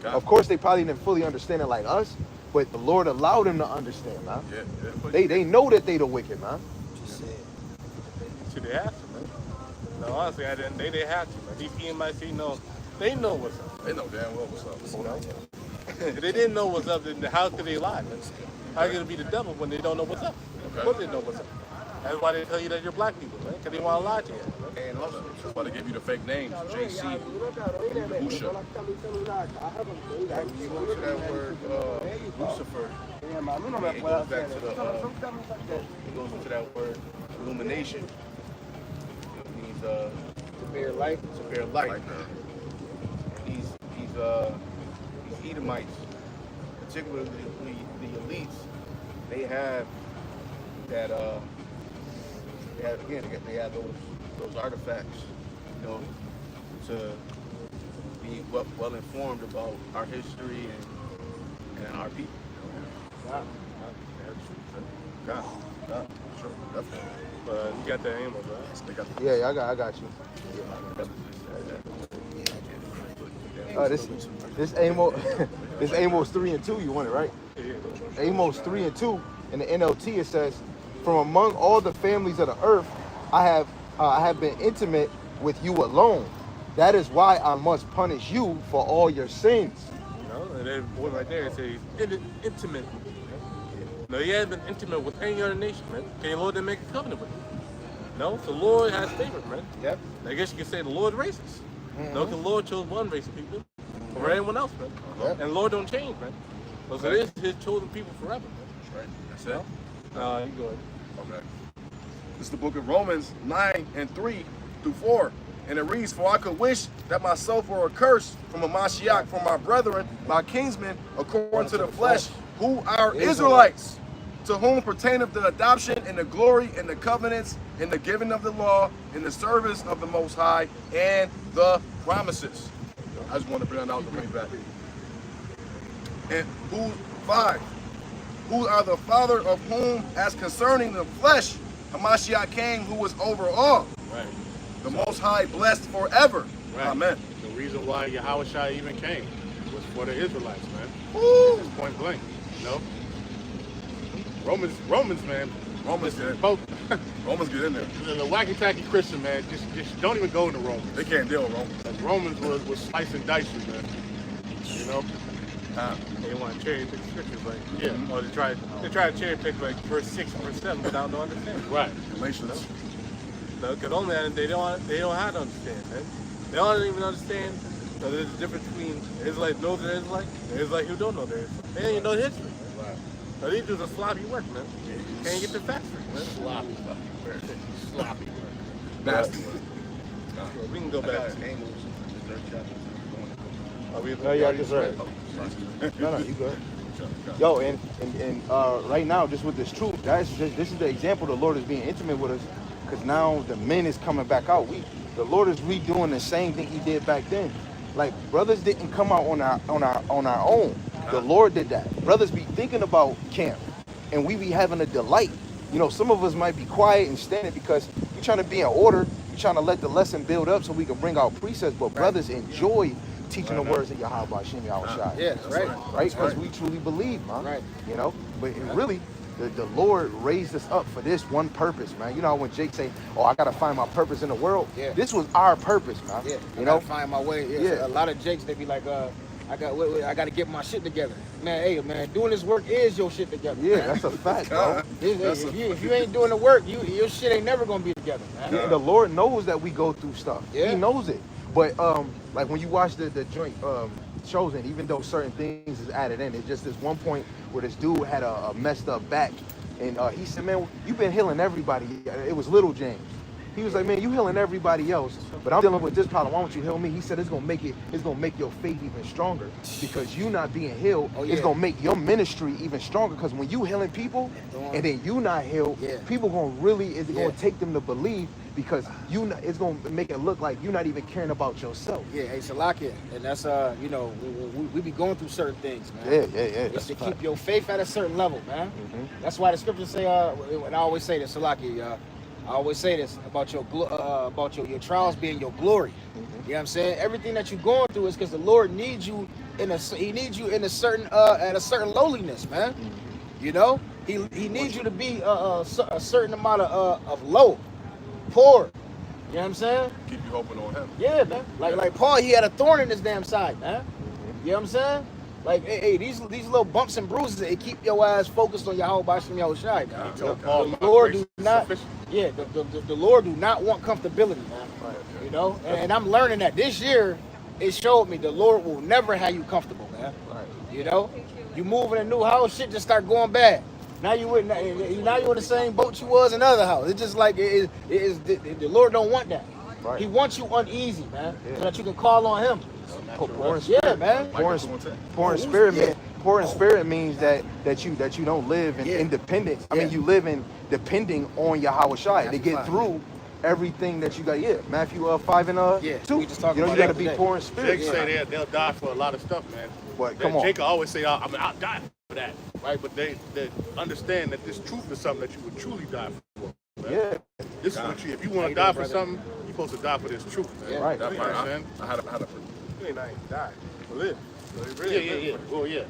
of course they probably didn't fully understand it like us, but the Lord allowed them to understand, man. They know that they the wicked, man. See, they have to, man. No, honestly, they have to, man. These Edomites, they know what's up. They know damn well what's up. You know? If they didn't know what's up, then how could they lie, man? How could it be the devil when they don't know what's up? Of course they know what's up. That's why they tell you that you're black people, man, because they want to lie to you. And also, that's why they give you the fake names, JC, Usha. You go to that word, Lucifer, it goes back to it goes into that word, illumination. It means To bear light. to bear light. These Edomites, particularly the elites, they have that they have those artifacts, you know, to be well informed about our history and our people. God, sure, definitely. You got that Amos, right? They got Yeah, I got you. This Amos this Amos 3 and 2, you want it, right? Amos 3 and 2 in the NLT, it says, "From among all the families of the earth, I have been intimate with you alone. That is why I must punish you for all your sins." You know, and then boy right there says intimate. No, he hasn't been intimate with any other nation, man. Can the Lord then make a covenant with him? No, so the Lord has favor, man. Yep. I guess you could say the Lord racist. No, because the Lord chose one race of people over anyone else, man. Yep. And the Lord don't change, man. So it is his chosen people forever, man. That's right. That's it. You go ahead. Okay. This is the book of Romans 9:3-4. And it reads, "For I could wish that myself were accursed from a Mashiach, from my brethren, my kinsmen, according to the flesh, who are Israelites, to whom pertaineth the adoption and the glory and the covenants and the giving of the law and the service of the Most High and the promises." I just want to bring that out to bring back. And who are the father of whom, as concerning the flesh, Hamashiach came, who was over all. Right. The Most High blessed forever. Right. Amen. The reason why Yahushua even came was for the Israelites, man. Woo! It's point blank. You know? Romans, man. Romans get Both. Romans get in there. The wacky-tacky Christian, man, just don't even go into Romans. They can't deal with Romans. Like, Romans was slice and dice, man. You know? They want to cherry pick scriptures, like, Yeah. or they try to cherry pick like verse 6 and verse 7 without no understanding. Right. Galatians. No, because only they don't have to understand, man. They don't even understand. So there's a difference between Israelites know their Israelite and Israelites who don't know their Israelite. They don't even know the history. Right. So these dudes are sloppy work, man. Can't get the facts right, man. Sloppy work. Sloppy work. Nasty work. So we can go back. Amos, the 3rd chapter. No, yeah, I just read. No, you good. Yo, and right now, just with this truth, guys, this is the example the Lord is being intimate with us, because now the men is coming back out. The Lord is redoing the same thing He did back then. Like brothers didn't come out on our own. The Lord did that. Brothers be thinking about camp, and we be having a delight. You know, some of us might be quiet and standing because we're trying to be in order. We're trying to let the lesson build up so we can bring out precepts. But brothers enjoy teaching the words of Yahweh Hashem Yahushai. Yeah, that's right. Right? Because we truly believe, man. Right. You know, but really, the Lord raised us up for this one purpose, man. You know when Jake say, "Oh, I gotta find my purpose in the world." Yeah. This was our purpose, man. Yeah, You know. find my way. Yeah. Yeah. A lot of Jakes, they be like, I got to get my shit together. Man, hey, man, doing this work is your shit together. Yeah, man. that's a fact, bro. If you ain't doing the work, your shit ain't never gonna be together, man. Yeah, the Lord knows that we go through stuff. Yeah. He knows it. But like when you watch the joint Chosen, even though certain things is added in, it's just this one point where this dude had a messed up back, and he said, "Man, you've been healing everybody." It was Little James. He was like, "Man, you healing everybody else, but I'm dealing with this problem. Why don't you heal me?" He said, "It's gonna make your faith even stronger because you not being healed. It's gonna make your ministry even stronger. Because when you healing people and then you not healed, people it's gonna take them to believe because it's gonna make it look like you're not even caring about yourself." Yeah, hey, Salakia, and that's you know, we be going through certain things, man. Yeah. It's to keep your faith at a certain level, man. That's why the scriptures say, and I always say this, Salakia, I always say this about your trials being your glory. You know what I'm saying? Everything that you're going through is because the Lord needs you in a certain at a certain lowliness, man. You know, he needs you to be a certain amount of low, poor. You know what I'm saying? Keep you hoping on him. Yeah, man. Like Paul, he had a thorn in his damn side, man. You know what I'm saying? Like, hey, these little bumps and bruises, it keep your eyes focused on Yahweh Hashem Yahushai, man. The Lord do not, the Lord do not want comfortability, man. You know, and I'm learning that this year. It showed me the Lord will never have you comfortable, man. You know, you move in a new house, shit just start going bad. Now you in the same boat you was in the other house. It's just like the Lord don't want that. He wants you uneasy, man, so that you can call on Him. Yeah, man. Poor in spirit means that you don't live in independence. I mean, you live in depending on Yahweh Shai to get through everything that you got. Yeah, Matthew 5 and 2. We just talking you about got to be poor in spirit. Jake say they'll die for a lot of stuff, man. But come on. Jake always say, I'll die for that, right? But they understand that this truth is something that you would truly die for. Man. Yeah. This is what if you want to die for something, you're supposed to die for this truth, man. Yeah. Right. You know what I'm saying? I had a You ain't not die. You live. So you really live. Well, yeah.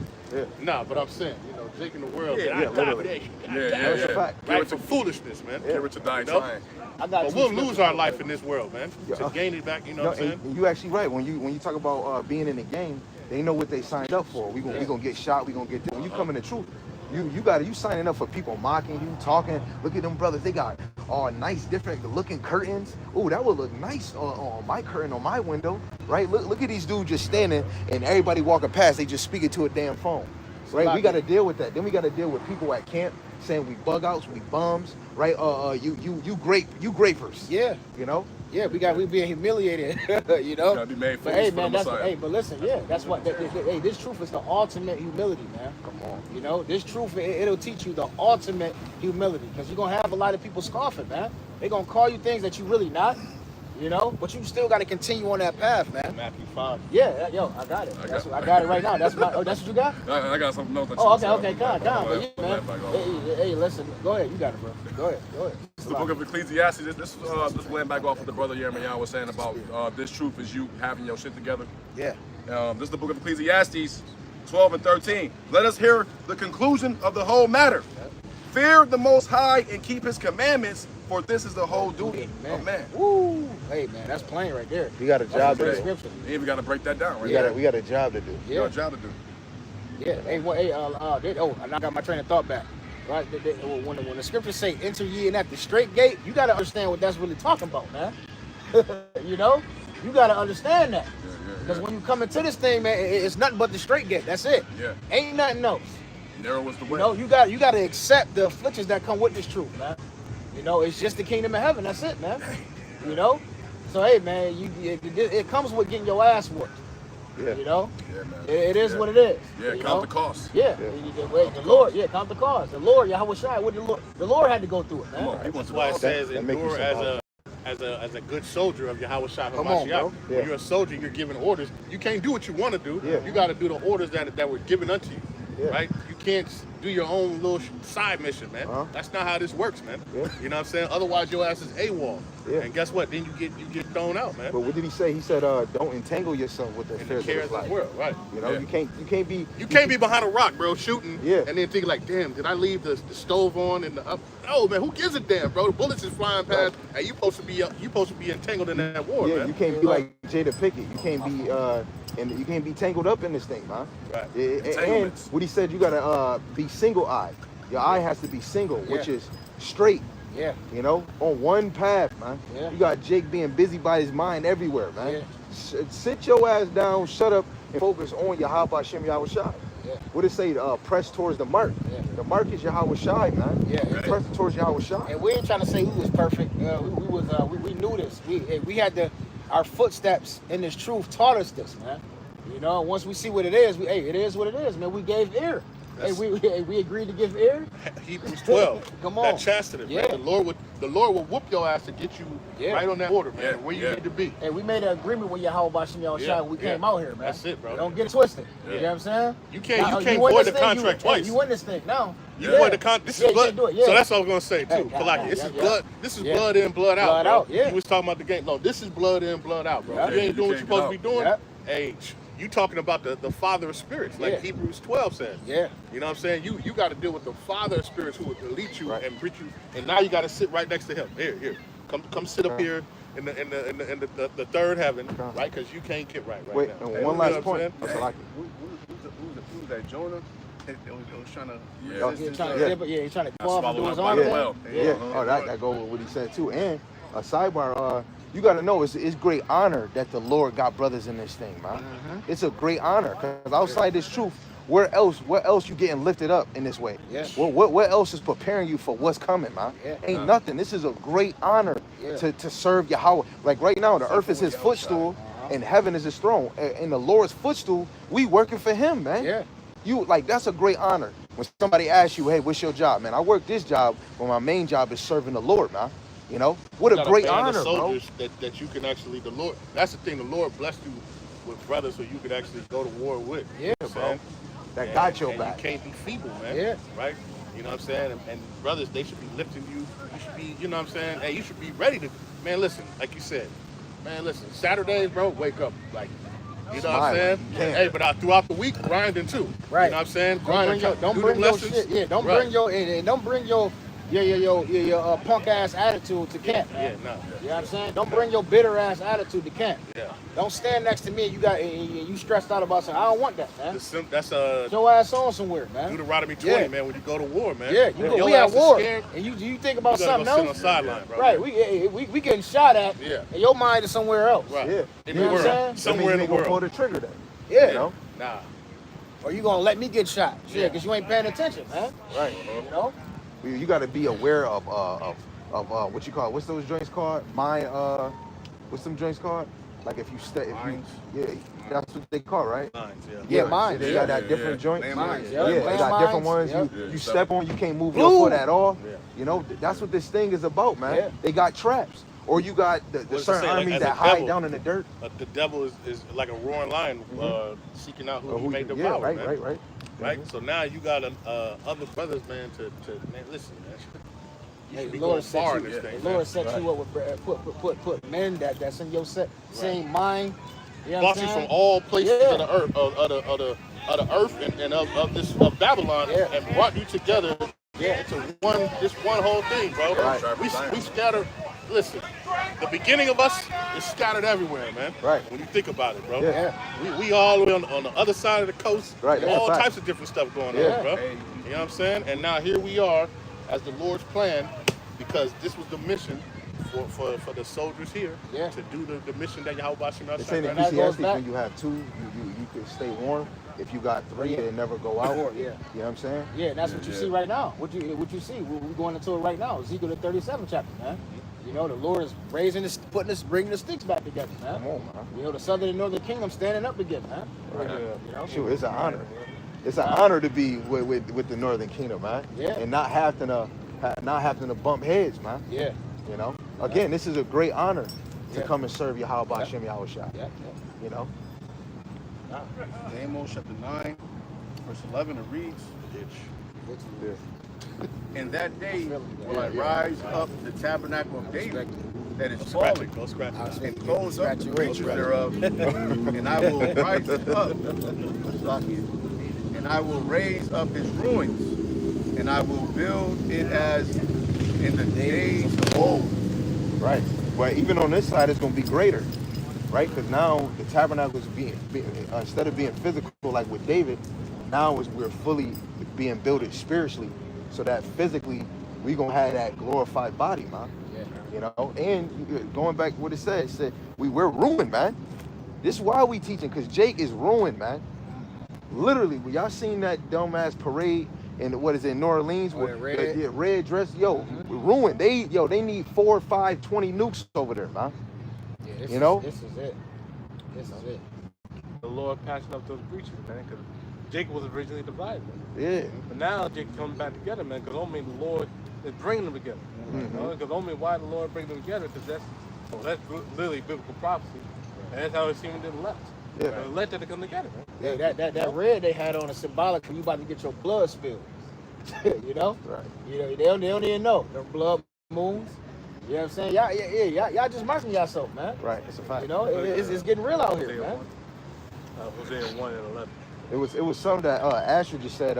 Nah, but I'm saying, you know, Jake in the world, Yeah, I die for that shit. That's a fact. Right, for foolishness, man. Give it to die You know? trying. But we'll lose our life in this world, man. To gain it back, you know what I'm saying? And you actually right. When you talk about being in the game, they know what they signed up for. We gonna get shot. We gonna get this. When you come in the truth, you signing up for people mocking you, talking. Look at them brothers. They got all nice, different looking curtains. Oh, that would look nice on my curtain on my window, right? Look at these dudes just standing and everybody walking past. They just speaking to a damn phone, right? We got to deal with that. Then we got to deal with people at camp saying we bug outs, we bums, right? You grapers. Yeah. You know. Yeah, we being humiliated, you know. Gotta be made But hey, for man, the that's Messiah. but listen, that's what. Hey, this truth is the ultimate humility, man. Come on. You know, this truth it'll teach you the ultimate humility because you're gonna have a lot of people scoffing, man. They're gonna call you things that you really not, you know. But you still got to continue on that path, man. Matthew 5. Yeah, yo, I got it. I got it right now. That's what you got. I got something else. Okay, come on. But yeah, man. Hey, listen. Go ahead. You got it, bro. Go ahead. It's the book of Ecclesiastes. This laying back off what the brother Jeremiah was saying about this truth is you having your shit together. Yeah. This is the book of Ecclesiastes 12 and 13. Let us hear the conclusion of the whole matter. Fear the Most High and keep His commandments, for this is the whole duty of man. Woo! Hey, man, that's plain right there. We got a job to That's do. scripture. You even got to break that down, right? We got a job to do. You got a job to do. Yeah. Hey, and I got my train of thought back. Right? When the scriptures say, "Enter ye in at the straight gate," you got to understand what that's really talking about, man. You know, you got to understand that. Because when you come into this thing, man, it's nothing but the straight gate. That's it. Yeah. Ain't nothing else. Narrow was the way. You know, you got to accept the afflictions that come with this truth, man. You know, it's just the kingdom of heaven. That's it, man. You know, so hey, man, it comes with getting your ass whooped. Yeah. You know, Yeah, man. it is what it is. Yeah, you count know? the cost. Yeah, the Lord, count the cost. The Lord, Yahweh Shai, the Lord had to go through it, man. Come on, That's why it says that make you endure symbolic. as a good soldier of Yahweh Shai Come on, bro. When Yeah. you're a soldier, you're given orders. You can't do what you want to do. Yeah. You got to do the orders that were given unto you. Yeah. Right? You can't do your own little side mission, man. That's not how this works, man. Yeah. You know what I'm saying? Otherwise, your ass is AWOL. Yeah. And guess what? Then you get thrown out, man. But what did he say? He said, "Don't entangle yourself with the In the affairs of cares this of life." the world, right? You know, you can't be behind a rock, bro, shooting, Yeah. and then thinking like, damn, did I leave the stove on and the up? No, man, who gives a damn, bro? The bullets is flying past, and you supposed to be entangled in that war, Yeah, man. you can't be like Jada Pickett. You can't be and you can't be tangled up in this thing, man. Right. And what he said, you gotta be single-eyed. Your eye has to be single, which is straight. Yeah. You know, on one path, man. Yeah. You got Jake being busy by his mind everywhere, man. Yeah. Sit your ass down, shut up, and focus on Yahweh Shem Yahweh Shai. Yeah. What it say? Press towards the mark. Yeah. The mark is Yahweh Shai, man. Yeah. Press towards Yahweh Shai. And we ain't trying to say we was perfect. We knew this. We had our footsteps in this truth taught us this, man. You know, once we see what it is, it is what it is, man. We gave ear. We agreed to give ear. Hebrews 12. Come on. That chastity, man. Yeah. The Lord will whoop your ass to get you right on that order, man, where you need to be. Hey, we made an agreement with Yahweh Bashem Yahushua when we came out here, man. That's it, bro. Don't get it twisted. You know what I'm saying? You can't you void the contract twice. You win this thing now. You void the contract. This is blood. Do it. Yeah. So that's what I was gonna say too. Hey, Like this is blood. This is blood in, blood out. Blood bro. out, yeah. You was talking about the game. No, this is blood in, blood out, bro. Yeah. If you ain't doing what you're supposed to be doing, Yeah. you talking about the father of spirits, like Hebrews 12 says. Yeah. You know what I'm saying? You got to deal with the father of spirits who will lead you and bring you. And now you got to sit right next to him. Here. Come sit up here in the third heaven, right? Because you can't get right Wait, now. and one last point. Who's that? Jonah? It was trying to. He's trying to go off and do his own thing. Well. Yeah. Oh, that go with what he said too. And a sidebar. You got to know it's great honor that the Lord got brothers in this thing, man. It's a great honor because outside this truth, where else you getting lifted up in this way? Yeah. What else is preparing you for what's coming, man? Yeah. Ain't nothing. This is a great honor to serve Yahweh. Like right now, the earth is his footstool and heaven is his throne. And the Lord's footstool, we working for him, man. Yeah. That's a great honor. When somebody asks you, hey, what's your job, man? I work this job, but my main job is serving the Lord, man. You know, what a great honor, bro. That you can actually, the Lord, that's the thing, the Lord blessed you with brothers so you could actually go to war with. Yeah, bro. That got your back. You can't be feeble, man. Yeah. Right? You know what I'm saying? And brothers, they should be lifting you. You should be, you know what I'm saying? Hey, you should be ready to, man, listen, like you said, man, listen, Saturdays, bro, wake up, like, you know what I'm saying? Hey, but throughout the week, grinding too. Right. You know what I'm saying? Grinding. Don't bring your shit. Yeah, don't bring your punk ass attitude to camp, man. Yeah, no. You know what I'm saying? Don't bring your bitter ass attitude to camp. Yeah. Don't stand next to me and you stressed out about something. I don't want that, man. That's Get your ass on somewhere, man. Deuteronomy 20, man. When you go to war, man. Yeah, we at war, scared, and you think about you something go else. sit on the sideline, bro. Right, we getting shot at, and your mind is somewhere else. Right. Yeah. In You know the what I'm world. saying? Somewhere in the Pull world. the trigger then. Yeah. You know? Nah. Or you gonna let me get shot? Yeah, because you ain't paying attention, man. Right. You know? You got to be aware of what you call, what's those joints called? What's some joints called? Like if you that's what they call, right? Lines, Yeah, mines. They got that different joints. Mines, Yeah, they got landmines. different ones. Yep. You step on, you can't move your foot at all. You know, that's what this thing is about, man. Yeah. They got traps. Or you got the certain armies that hide down in the dirt. The devil is like a roaring lion seeking out who he may devour, right, man. right. Right? So now you got other brothers, man, to man, listen, man. You should be Lord going far in this thing, the Lord man. set you up with put men that's in your same mind. You know Brought you from all places of the earth, of the earth and of Babylon, and brought you together into one whole thing, bro. Right. We scattered. Listen, the beginning of us is scattered everywhere, man. Right. When you think about it, bro. Yeah. We all the way on the other side of the coast. Right, that's All a fact. types of different stuff going Yeah. on, bro. You know what I'm saying? And now here we are as the Lord's plan, because this was the mission for the soldiers here to do the mission that Yahweh Bashem They say in that goes Ecclesiastes back. when you have two, you can stay warm. If you got three, they never go out. Yeah. You know what I'm saying? Yeah, and that's what you see right now. What you see, we're going into it right now. Ezekiel the 37th chapter, man. You know, the Lord is bringing the sticks back together, man. Come on, man. You know, the southern and northern kingdom standing up again, man. Right. You know? Shoot, it's an honor. It's an honor to be with the Northern Kingdom, man. Yeah. And not having to bump heads, man. Yeah. You know, Again, this is a great honor to Yeah. come and serve Yahweh Yeah. Hashem Yahushua. Yeah. You know? Amos chapter 9, verse 11, it reads, In that day will I rise up the tabernacle of David that is fallen, Don't scratch it. and close up the breaches thereof, and I will rise it up, and I will raise up his ruins, and I will build it as in the days of old. Right. But even on this side, it's going to be greater. Right? Because now the tabernacle is being instead of being physical like with David, now we're fully being built spiritually, so that physically we're going to have that glorified body, man. Yeah. You know, and going back to what it said we're ruined, man. This is why we teaching, because Jake is ruined, man. Literally, when y'all seen that dumbass parade in what is it, New Orleans with red? red dress, we're ruined. They need 4, 5, 20 nukes over there, man. Yeah, This is it. This is it. The Lord patching up those breaches, man, because Jacob was originally divided. Yeah. But now Jacob coming back together, man, because only the Lord is bringing them together. Mm-hmm. You know, because only why the Lord bring them together, because that's literally biblical prophecy. And that's how it seemed to the left. Yeah. The elect had to come together, man. Yeah, that red they had on is symbolic when you about to get your blood spilled. You know? Right. You know, they don't even know. Them blood moons. You know what I'm saying? Y'all just marking yourself, man. Right. It's a fact. You know, it's getting real out here, man. Hosea 1 and 11. It was something that Asher just said.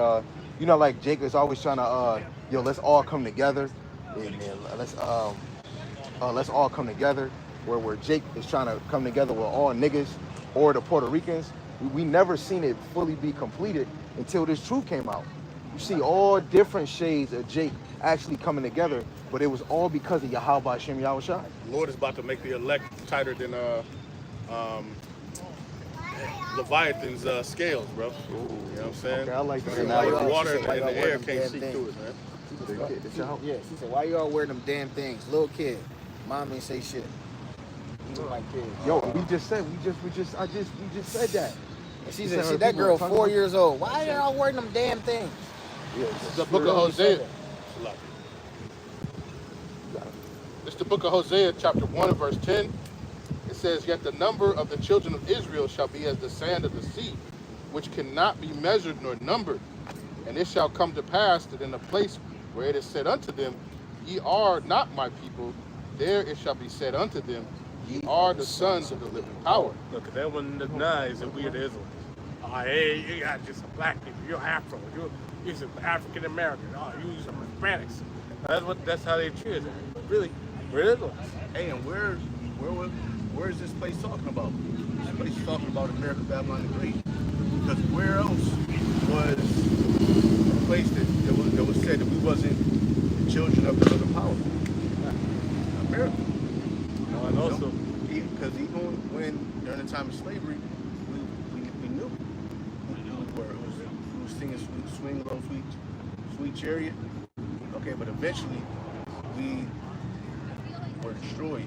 You know, like Jacob's always trying to let's all come together, and let's all come together. Where Jake is trying to come together with all niggas or the Puerto Ricans. We never seen it fully be completed until this truth came out. You see all different shades of Jake actually coming together, but it was all because of Yahweh Hashem Yahushua. The Lord is about to make the elect tighter than Leviathan's scales, bro. You know what I'm saying? Okay, I like that. The Now, water she and said, the air can't see damn through it, man. Yeah, she said, why y'all wearing them damn things? Little kid. Mom ain't say shit. You look like kids. Yo, we just said that. And she said said, her that people girl are talking 4 about- years old. Why y'all wearing them damn things? Yeah, The book of Hosea. It's the book of Hosea, chapter 1 and verse 10. It says, Yet the number of the children of Israel shall be as the sand of the sea, which cannot be measured nor numbered. And it shall come to pass that in the place where it is said unto them, Ye are not my people, there it shall be said unto them, Ye are the sons of the living power. Look, that one denies that we are the Israelites. Hey, you got just some black people. You're Afro. You're some African American. Oh, you some Hispanics. That's how they treat us. But really, we're Israelites. Hey, and where is this place talking about? This place is talking about America, Babylon the Great. Because where else was a place that was said that we wasn't the children of the power? America. And also, Because even when during the time of slavery, we knew we were. We was singing swing low, sweet chariot. Okay, but eventually we were destroyed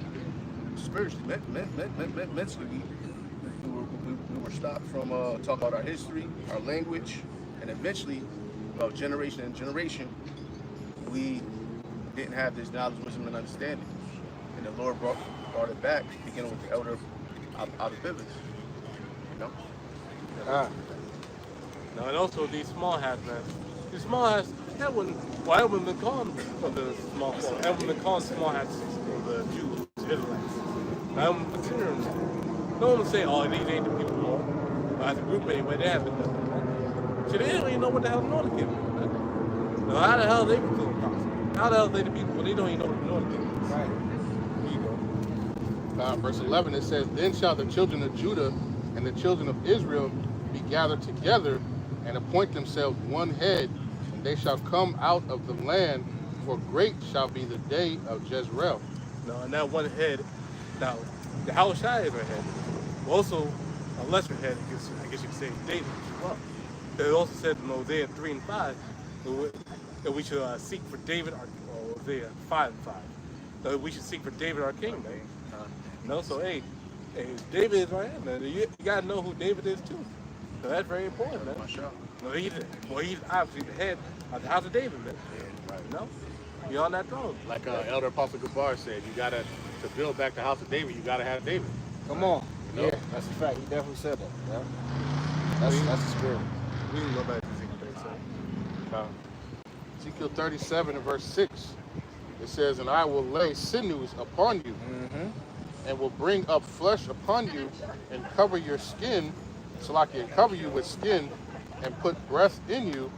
spiritually, mentally. We were stopped from talking about our history, our language, and eventually, about generation and generation, we didn't have this knowledge, wisdom, and understanding. And the Lord brought it back, beginning with the elder out of Bivens. You know? now, and also these small hats, man. These small hats, that wouldn't been called the small hats. That wouldn't been called small hats the Jews, Israelites. I wouldn't consider them that. No one would say, oh, these ain't the people more. But as a group anyway, they haven't done that, man. So they don't even know what the hell Northern Kingdom is, man. Now, how the hell are they fulfilling prophecy? How the hell are they the people? Well, they don't even know what the Northern Kingdom is. Right. There you go. Verse 11, it says, Then shall the children of Judah and the children of Israel be gathered together and appoint themselves one head, and they shall come out of the land, for great shall be the day of Jezreel. Now, and that one head, now, the Hawashai is our head. Also, a lesser head, I guess you could say, David as well. It also said in Hosea 3 and 5 that we should seek for David, or Hosea 5 and 5, that we should seek for David our king, man. You know, so hey, David is our head, man. You gotta know who David is too. So that's very important, man. No, he's obviously the head of the house of David, man. You know? Be on that throne. Like Elder Apostle Gabar said, to build back the house of David, you gotta have David. Come on. You know? Yeah, that's a fact. He definitely said that. Yeah. That's the spirit. We can go back to Ezekiel 37. Ezekiel 37 and verse 6, it says, and I will lay sinews upon you, and will bring up flesh upon you, and cover your skin, so I can cover you with skin, and put breath in you,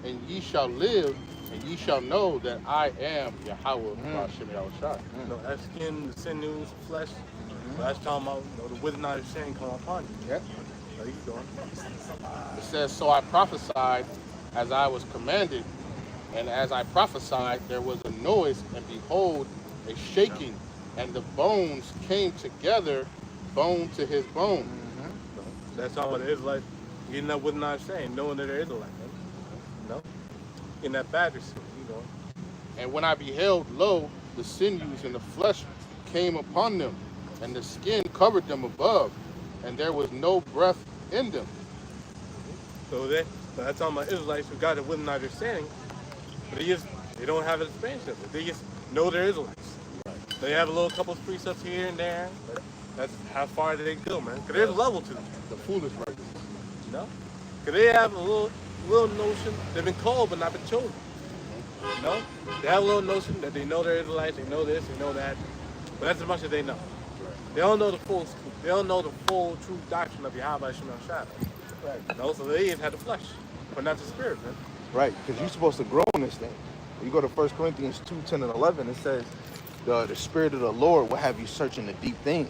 and ye shall live, and ye shall know that I am Yahweh Hashem Yahushua. No, that skin, the sinews, the flesh. That's talking about the wisdom of sin come upon you. Yep. How you doing? It says, so I prophesied as I was commanded, and as I prophesied, there was a noise, and behold, a shaking, and the bones came together, bone to his bone. That's talking about the Israelites getting up with not saying, knowing that they're Israelites. No? In that battery suit, you know. And when I beheld, lo, the sinews and the flesh came upon them, and the skin covered them above, and there was no breath in them. So that's talking about Israelites who got it with not understanding, but they don't have an expansion of it. They just know they're Israelites. They have a little couple of precepts here and there, but that's how far they go, man. Because there's a level to them. The foolish virgins. You know? Because they have a little notion, they've been called but not been chosen. You know? They have a little notion that they know they're Israelites, they know this, they know that, but that's as much as they know. They don't know the full scoop. They don't know the full true doctrine of Yahweh Shem Shaddai. Right. You know? So they just had the flesh, but not the spirit, man. Right, because you're supposed to grow in this thing. You go to 1 Corinthians 2, 10 and 11, it says, the Spirit of the Lord will have you searching the deep things.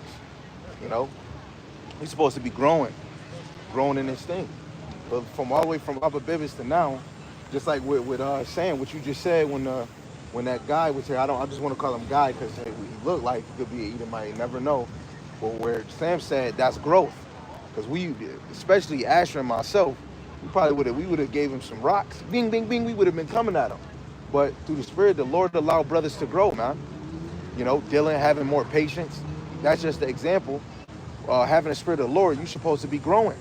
You know? You're supposed to be growing in this thing. But from all the way from Abba Bibis to now, just like with saying what you just said when that guy was here, I just want to call him guy because he looked like he could be an Edomite, you never know. But where Sam said that's growth. Because we, especially Asher and myself, we would have gave him some rocks. Bing, bing, bing, we would have been coming at him. But through the Spirit, the Lord allowed brothers to grow, man. You know, Dylan having more patience. That's just the example. Having the Spirit of the Lord, you're supposed to be growing.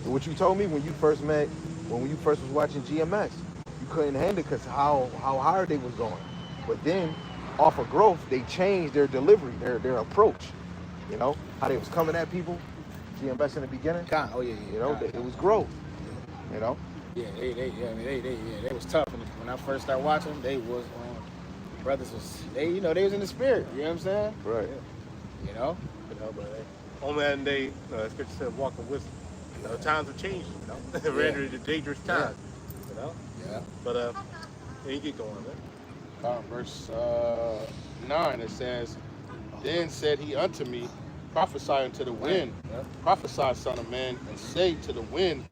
So what you told me when you first was watching GMS, you couldn't handle it because how hard they was going. But then, off of growth, they changed their delivery, their approach. You know, how they was coming at people. GMS in the beginning. Oh yeah. You know, it was growth. You know. Yeah, they was tough. And when I first started watching, they was brothers was they was in the spirit. You know what I'm saying? Right. You know. But only that day, Scripture said, walk in wisdom. Times have changed. You know, we're entering a dangerous time. You know. Yeah. But you keep going, man. Verse 9, it says, then said he unto me, prophesy unto the wind, prophesy, son of man, and say to the wind,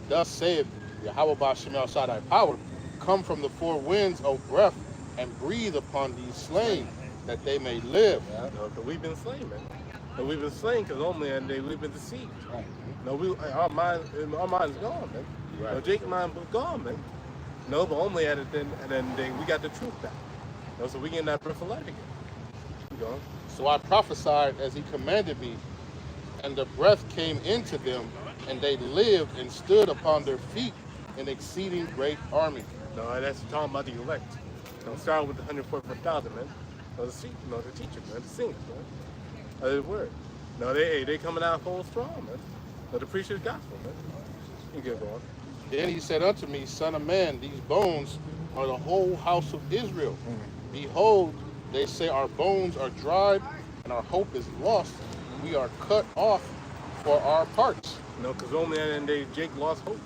thus saith Yahweh Hashem Shaddai power, come from the four winds, O breath, and breathe upon these slain, that they may live. Because we've been slain, man. And we've been slain because only that day we've been deceived. Right. Our mind is gone, man. Right. Jake's mind was gone, man. But only at it then, and then we got the truth back. So we get that breath of life again. You know? So I prophesied as he commanded me, and the breath came into them, and they lived and stood upon their feet, an exceeding great army. No, that's talking about the elect. Don't start with the 144,000, man. The teachers, man, the singers, man. The word. No, they coming out full strong, man. The preacher's gospel, man. You get going. Then he said unto me, son of man, these bones are the whole house of Israel. Behold, they say our bones are dried, and our hope is lost. We are cut off for our parts. Because only at the end of the day, Jake lost hope.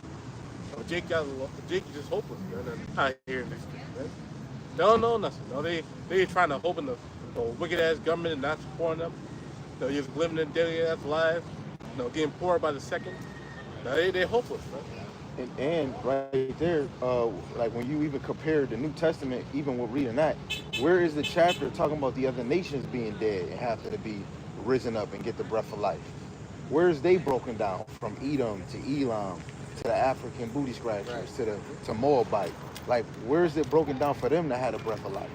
Jake just hopeless, man. And out here in this street, man. They don't know nothing. No, they trying to hope in the wicked ass government and not supporting them. Just living in daily ass lives. Getting poorer by the second. They hopeless, man. And right there, like when you even compare the New Testament, even with reading that, where is the chapter talking about the other nations being dead and have to be risen up and get the breath of life? Where is they broken down from Edom to Elam to the African booty scratchers to Moabite? Like, where is it broken down for them to have the breath of life?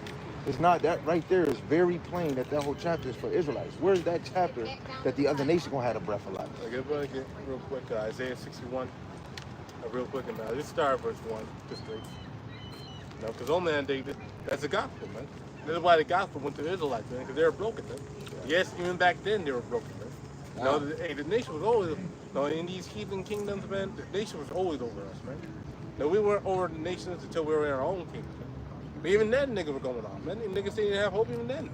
It's not that right there is very plain that whole chapter is for Israelites. Where's that chapter that the other nations gonna have the breath of life? Okay, but again, real quick, Isaiah 61. Real quick, and just start verse 1, just straight. Because only that day, That's the gospel, man. This is why the gospel went to the Israelites, man, because they were broken, man. Yes, even back then they were broken, man. Wow. The nation was always, in these heathen kingdoms, man, the nation was always over us, man. No, we weren't over the nations until we were in our own kingdom, man. But even then, niggas were going on, man. Niggas didn't have hope even then.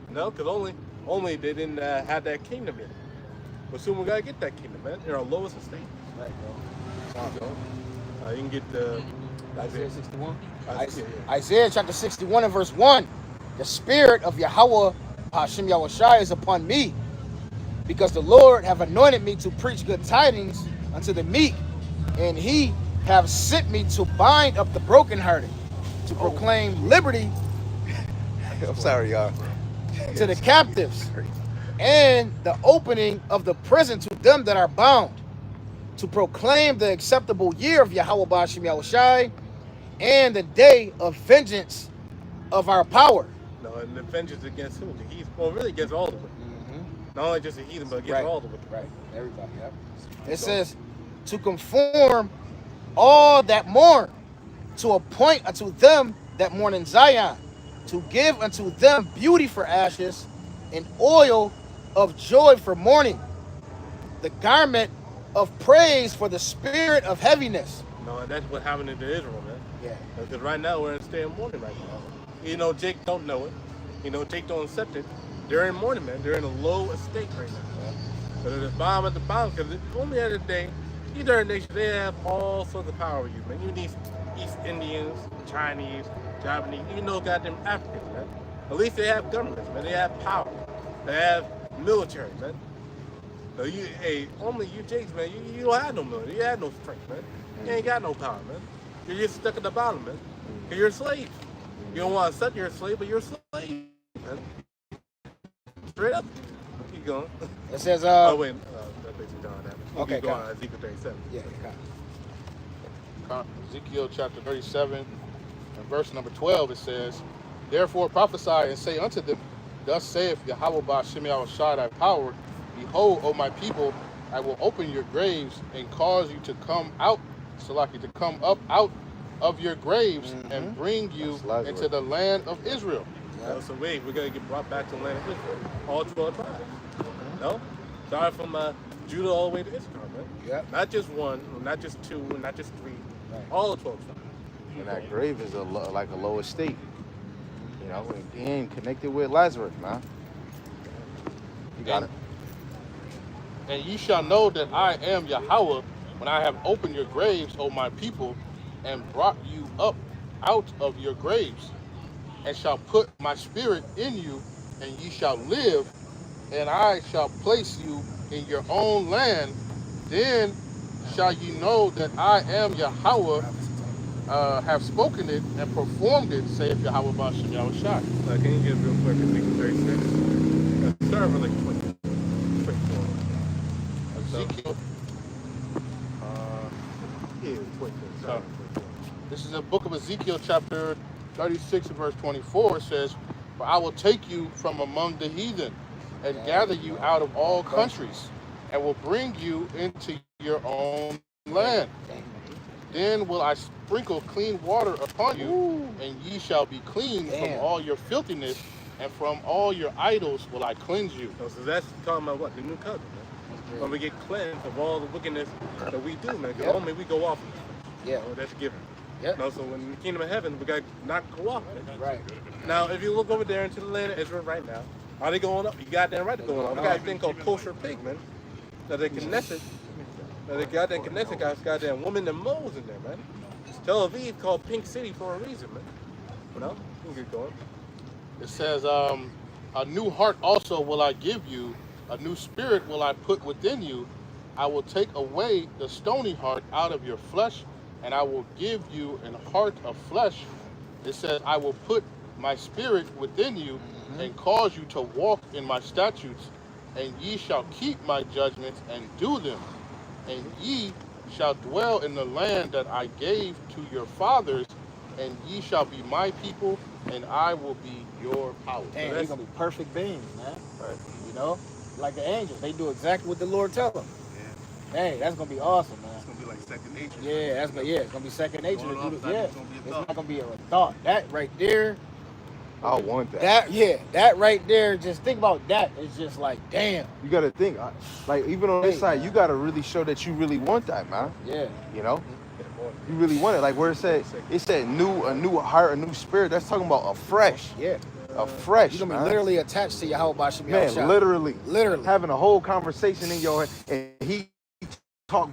Because only they didn't have that kingdom yet. But soon we gotta get that kingdom, man. In our lowest estate. Right, bro. You can get the Isaiah 61. yeah. Isaiah chapter 61 and verse 1. The spirit of Yahweh Hashem Yahushai is upon me, because the Lord have anointed me to preach good tidings unto the meek, and he have sent me to bind up the brokenhearted, to proclaim liberty I'm sorry, y'all. to the captives, and the opening of the prison to them that are bound, to proclaim the acceptable year of Yahweh Hashem Yahushai, and the day of vengeance of our power. No, and the vengeance against who? The heathen. Well, really against all of it. Not only just the heathen, but against all of it. Right, everybody, yep. It says, to conform all that mourn, to appoint unto them that mourn in Zion, to give unto them beauty for ashes, and oil of joy for mourning, the garment of praise for the spirit of heaviness. No, and that's what happened to Israel, man. Yeah. Because right now we're in a state of mourning right now. Jake don't know it. Jake don't accept it. They're in mourning, man. They're in a low estate right now, man. But at the bottom, because only at the day, these are nations, they have all sorts of power over you, man. You need East Indians, Chinese, Japanese, even those goddamn Africans, man. At least they have governments, man. They have power. They have military, man. No, only you Jakes, man, you don't have no military. You have no strength, man. You ain't got no power, man. You're just stuck at the bottom, man. Because you're a slave. You don't want to accept you're a slave, but you're a slave, man. Straight up. Keep going. It says, oh, wait. That's basically John. Okay, keep going on Ezekiel 37. Yeah, Ezekiel chapter 37 and verse number 12, it says, therefore prophesy and say unto them, thus saith Yahweh Ba'ashem Yahushai thy power, behold, O my people, I will open your graves and cause you to come out, Salaki, to come up out of your graves and bring you into the land of Israel. Yeah. So wait, we're going to get brought back to the land of Israel. All 12 tribes. No? Starting from Judah all the way to Israel, man. Yep. Not just one, not just two, not just three. Right. All 12 tribes. And that grave is like a low estate. And connected with Lazarus, man. You got it. And ye shall know that I am Yahweh when I have opened your graves, O my people, and brought you up out of your graves, and shall put my spirit in you, and ye shall live, and I shall place you in your own land. Then shall ye know that I am Yahweh, have spoken it and performed it, saith Yahweh Ba'ashem Yahushai. Can you get real quick, Ezekiel 36? Start with like 20. Ezekiel. This is the book of Ezekiel, chapter 36, verse 24. It says, for I will take you from among the heathen and gather you out of all countries, and will bring you into your own land. Then will I sprinkle clean water upon you, and ye shall be clean from all your filthiness, and from all your idols will I cleanse you. So that's talking about what? The new covenant, man. When we get cleansed of all the wickedness that we do, man. Because only we go off. That's given. Yep. So in the kingdom of heaven, we got to not go off. Man. Right. Now, if you look over there into the land of Israel right now, are they going up? You goddamn right they're going up. We got a thing called kosher pig, man. That they Knesset. That they goddamn Knesset got goddamn woman and moles in there, man. Tel Aviv called Pink City for a reason, man. You know? We can get going. It says, a new heart also will I give you, a new spirit will I put within you. I will take away the stony heart out of your flesh, and I will give you an heart of flesh. It says, I will put my spirit within you and cause you to walk in my statutes, and ye shall keep my judgments and do them. And ye shall dwell in the land that I gave to your fathers, and ye shall be my people, and I will be your power. And they're going to be perfect beings, man. Right. Like the angels. They do exactly what the Lord tells them. Hey, that's gonna be awesome, man. It's gonna be like second nature. Yeah, it's gonna be second nature to Going off, do it's this. not Yeah, even gonna be a it's thought. not gonna be a thought. That right there, I want that. that right there. Just think about that. It's just like, damn. You gotta think, like even on this Hey, side, man. you gotta really show that you really want that, man. Yeah. You know, you really want it. Like where it said a new heart, a new spirit. That's talking about a fresh, Yeah. fresh. You're gonna be man. literally attached to Yahweh Shem Man, Yahushua. literally having a whole conversation in your head, and he talk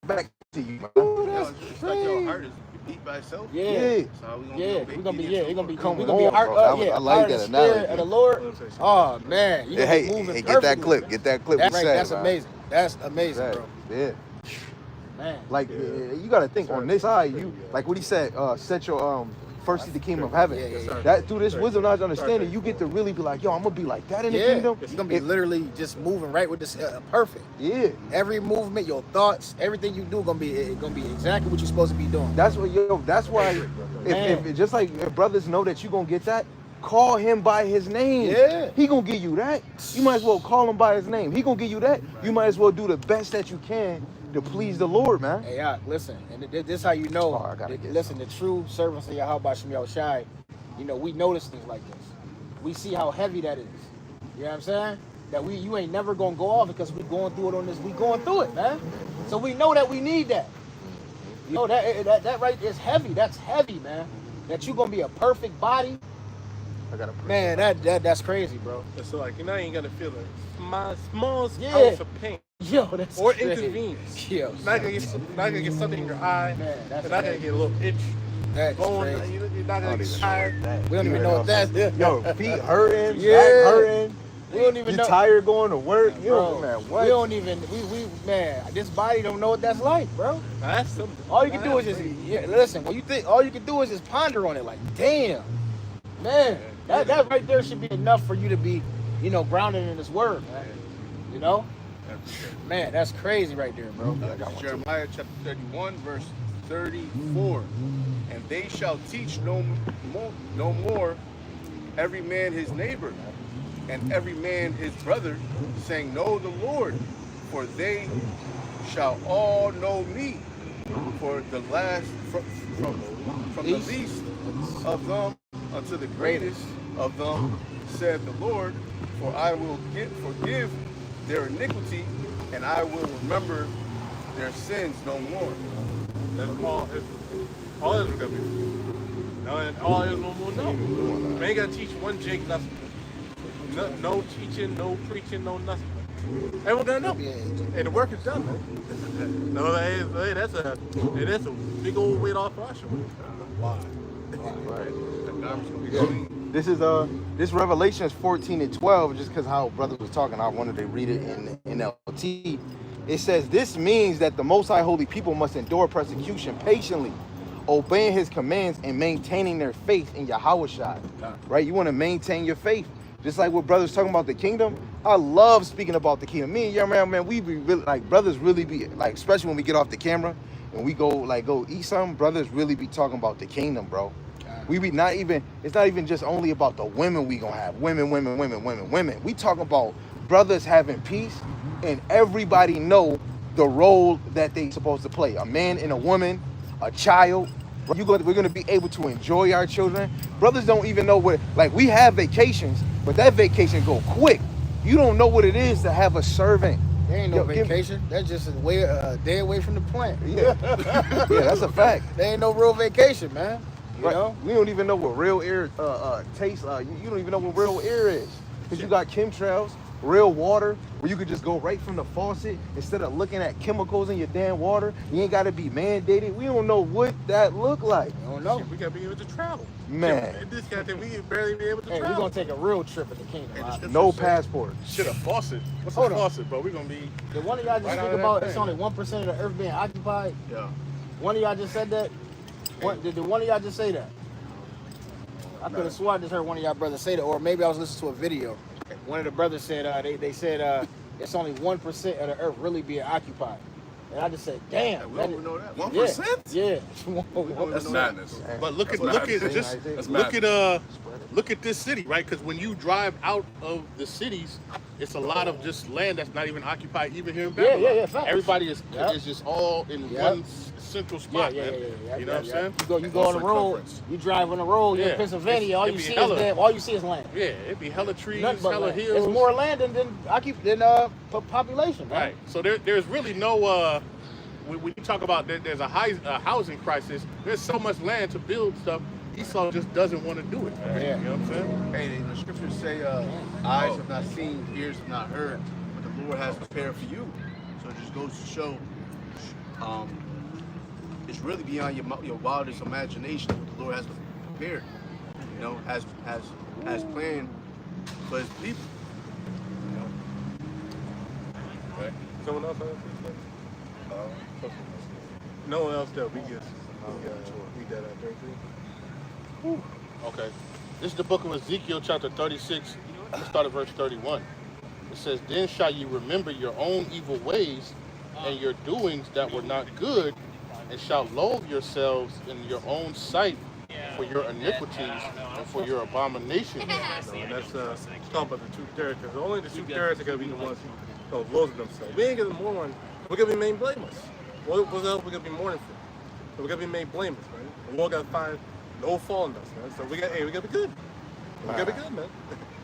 back to you, man. Yo, it's like your heart is beat by itself. Yeah. That's how we gonna Yeah, be we're gonna be, obedient we're gonna be, to Come we're gonna be a on, heart, bro. yeah, I like heart that of the spirit analogy. of the Lord. Oh man, you gonna Hey, be moving hey, get that perfectly. clip. Get that clip. That's we right. said, That's man. amazing. That's amazing, bro. Yeah. Man. Like you gotta think on this side, you like what he said. Set your first seed the kingdom of heaven. Yeah. That through this wisdom, knowledge, understanding, you get to really be like, yo, I'm gonna be like that in the kingdom. You're gonna be literally just moving right with this perfect. Yeah. Every movement, your thoughts, everything you do gonna be exactly what you're supposed to be doing. That's what That's why, if just like if brothers know that you gonna get that, call him by his name. Yeah. He gonna give you that. You might as well call him by his name. He gonna give you that. You might as well do the best that you can to please the Lord, man. Hey, listen, and this is how you know. Oh, I gotta get listen, the true servants of Yahweh Shem Yahushai, you know, we notice things like this. We see how heavy that is. You know what I'm saying? That you ain't never gonna go off because we going through it on this. We going through it, man. So we know that we need that. You know that right is heavy. That's heavy, man. That you gonna be a perfect body. I gotta pray. Man, that's crazy, bro. So like you ain't gotta feel a small Yeah. ounce of pain Yo, that's or crazy. inconvenience. Yo, Not gonna get something in your eye. man, that's You're not gonna crazy. get a little itch. That's Bone. crazy. You're not gonna get tired. We don't even know what that's. Yo, feet hurting, Yeah. back hurting. We don't even You know. tired going to work? You Bro, don't, man. What? we don't even. We man, this body don't know what that's like, bro. That's something. All you can do is just listen. When you think, all you can do is just ponder on it. Like, damn, man, that right there should be enough for you to be, you know, grounded in this word, man. You know, man, that's crazy right there, bro. Jeremiah chapter 31, verse 34. And they shall teach no more every man his neighbor, and every man his brother, saying, Know the Lord, for they shall all know me, for the last from the least of them unto the greatest of them, said the Lord, for I will forgive their iniquity, and I will remember their sins no more. That's all is gonna be. No, and all is no more. No, we ain't gotta teach one jig nothing. No teaching, no preaching, no nothing. Everyone gonna know, and the work is done, man. No, that's a big old weight off our shoulders. Why? This is this Revelations 14 and 12. Just because how brother was talking, I wanted to read it in NLT. It says, this means that the Most High Holy People must endure persecution patiently, obeying His commands and maintaining their faith in Yahushua. Right? You want to maintain your faith. Just like what brothers talking about the kingdom. I love speaking about the kingdom. Me and your man, we be really, like, brothers really be, like, especially when we get off the camera and we go eat something, brothers really be talking about the kingdom, bro. We be it's not even just only about the women we gonna have. Women. We talking about brothers having peace and everybody know the role that they supposed to play. A man and a woman, a child. We're gonna be able to enjoy our children. Brothers don't even know what, like, we have vacations, but that vacation go quick. You don't know what it is to have a servant. There ain't no vacation. That's just a day away from the plant. Yeah, yeah, that's a fact. There ain't no real vacation, man. You know? We don't even know what real air tastes. You don't even know what real air is, because you got chemtrails, real water, where you could just go right from the faucet instead of looking at chemicals in your damn water. You ain't got to be mandated. We don't know what that look like. I don't know. We gotta be able to travel. Man. In this country, we can barely be able to Hey, travel. we're gonna take a real trip at the kingdom. No passport. Shit, a faucet. What's Hold a on. faucet, bro? We gonna be Did one of y'all just Right out think of that about thing. it's only 1% of the earth being occupied? yeah. One of y'all just said that? Did one of y'all just say that? I could have sworn I just heard one of y'all brothers say that, or maybe I was listening to a video. One of the brothers said they said it's only 1% of the earth really being occupied. And I just said, damn. We don't even know that. 1%? Yeah. That's madness. But look at this city, right? Because when you drive out of the cities, it's a lot of just land that's not even occupied, even here in Babylon. Yeah, facts. Everybody is just all in one central spot, man. You know what I'm saying? You go on the road, you drive on the road, you're in Pennsylvania, all you see is land. All you see is land. Yeah, it'd be hella trees, hella land. hills. There's more land than population, man. Right. So there's really no. When you talk about there's a housing crisis, there's so much land to build stuff. Esau just doesn't want to do it. Yeah. You know what I'm saying? Hey, the scriptures say, eyes have not seen, ears have not heard, but the Lord has prepared for you. So it just goes to show, it's really beyond your wildest imagination what the Lord has prepared. You know, has planned for His people. You know. Okay. Someone else? No one else that we just read that at 33. Okay. This is the book of Ezekiel, chapter 36. Let's start at verse 31. It says, "Then shall you remember your own evil ways and your doings that were not good, and shall loathe yourselves in your own sight for your iniquities and for your abominations." No, and that's talking about the 2/3, because only the 2/3 are going to be the ones who loathe themselves. We ain't going to mourn. We're going to be made blameless. What else we're going to be mourning for? So we're going to be made blameless, man. The Lord got to find no fault in us, man. So we got to be good. We got to be good, man.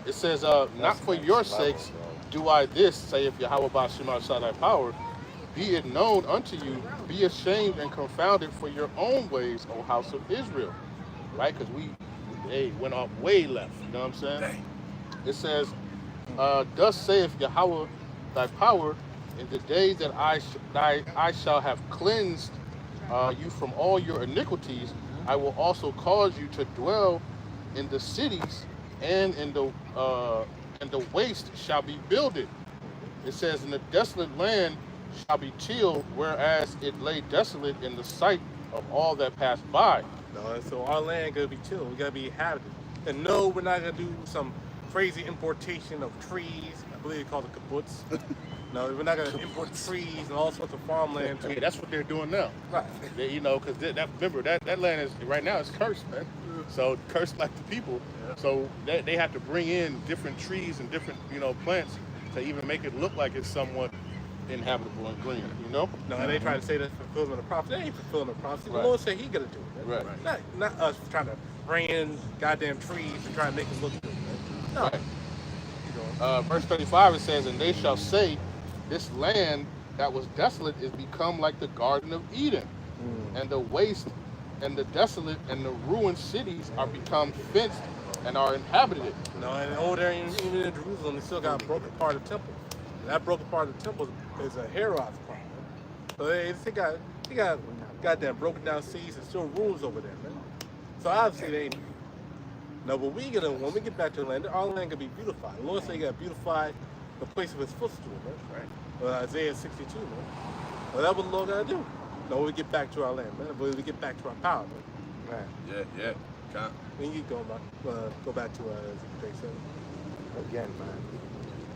It says, "Not for your sakes do I this, saith Yahweh Ba'ashem Shaddai power. Be it known unto you, be ashamed and confounded for your own ways, O house of Israel." Right? Because they went off way left. You know what I'm saying? Dang. It says, "Thus saith Yahweh thy power, in the day that I shall have cleansed you from all your iniquities, I will also cause you to dwell in the cities, and in the waste shall be builded." It says, "In the desolate land shall be tilled, whereas it lay desolate in the sight of all that passed by." No, so our land gonna be tilled. We gotta be inhabited. And no, we're not gonna do some crazy importation of trees. I believe they call it kibbutz. No, we're not gonna import trees and all sorts of farmland. Okay, that's what they're doing now. Right. You know, because remember that land is right now is cursed, man. So cursed like the people. Yeah. So they have to bring in different trees and different plants to even make it look like it's somewhat inhabitable and green. You know. No, and they try to say that's fulfillment of prophecy. They ain't fulfilling the prophecy. Right. The Lord said He gonna do it. Man. Right. Not us trying to bring in goddamn trees and try to make it look good. Man. No. Right. Verse 35 it says, "And they shall say, this land that was desolate is become like the Garden of Eden, and the waste and the desolate and the ruined cities are become fenced and are inhabited." No, and over there, even in Jerusalem, they still got a broken part of the temple. And that broken part of the temple is a Herod's part. So they got goddamn broken down cities and still rules over there, man. So obviously they ain't. No, but when we get back to the land, our land gonna be beautified. The Lord said He got to beautify the place of His footstool, man. Right. Isaiah 62, man. Well, that's what the Lord gotta do. No, when we get back to our land, man. When we get back to our power, man. Yeah. Can't. We can keep going, man. Go back to Ezekiel 37. Again, man,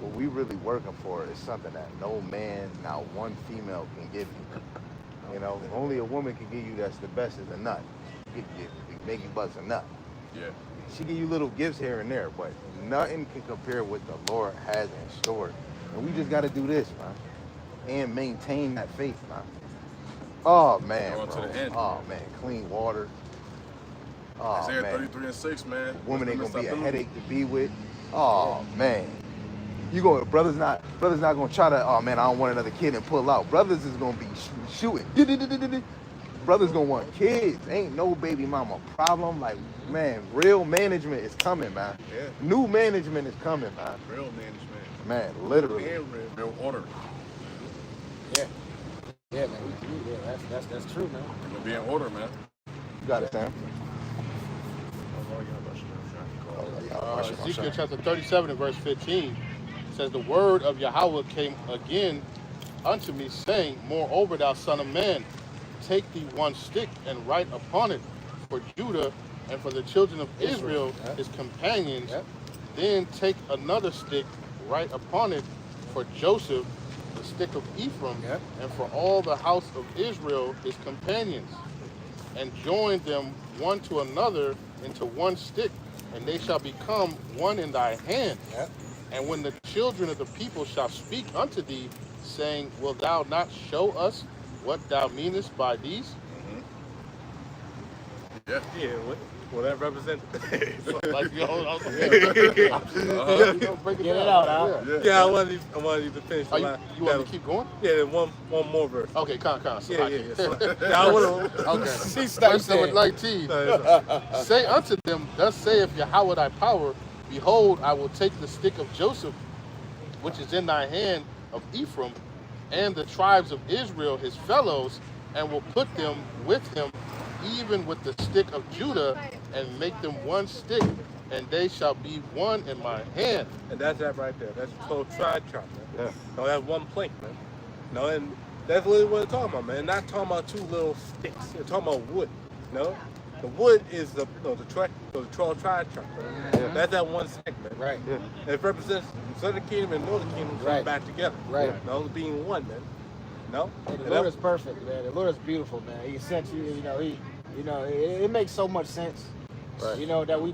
what we really working for is something that no man, not one female can give you. You know, only a woman can give you that's the best is a nut. Make you bust a nut. Yeah. She give you little gifts here and there, but nothing can compare what the Lord has in store. And we just got to do this, man, and maintain that faith, man. Oh man, Going bro. to the end. Oh man, clean water. Oh Isaiah man, 33:6, man. woman ain't gonna be a headache to be with. Oh man, brothers not gonna try to. Oh man, I don't want another kid and pull out. Brothers is gonna be shooting. Brothers gonna want kids. Ain't no baby mama problem. Like man, real management is coming, man. Yeah. New management is coming, man. Real management. Man, literally. And real order. Yeah, man. That's true, man. We'll be in order, man. You got it, Sam. Ezekiel chapter 37 and verse 15 says, "The word of Yahweh came again unto me, saying, Moreover, thou son of man, take thee one stick and write upon it for Judah and for the children of Israel, his companions. Then take another stick, write upon it for Joseph the stick of Ephraim, and for all the house of Israel his companions, and join them one to another into one stick, and they shall become one in thy hand. And when the children of the people shall speak unto thee, saying, Wilt thou not show us what thou meanest by these? Yeah, what that represent? Like, yo, Get it out, Al. Yeah, I wanted you to finish the last. You want me to keep going? Yeah, one more verse. Okay, con. Yeah, I want to. Okay. Verse number 19. Say unto them, Thus saith Yahweh thy power, Behold, I will take the stick of Joseph, which is in thy hand of Ephraim, and the tribes of Israel his fellows, and will put them with him, even with the stick of Judah, and make them one stick, and they shall be one in my hand. And that's that right there. That's the whole tribe chart, man. No, that's one plank, man. No, and that's literally what it's talking about, man. Not talking about two little sticks. They're talking about wood. No, the wood is the tribe chart. That's that one segment, Right. It represents the southern kingdom and northern kingdom coming back together. Right. No, being one, man. No. Hey, the Lord is perfect, man. The Lord is beautiful, man. He sent you. It makes so much sense. Right. You know that we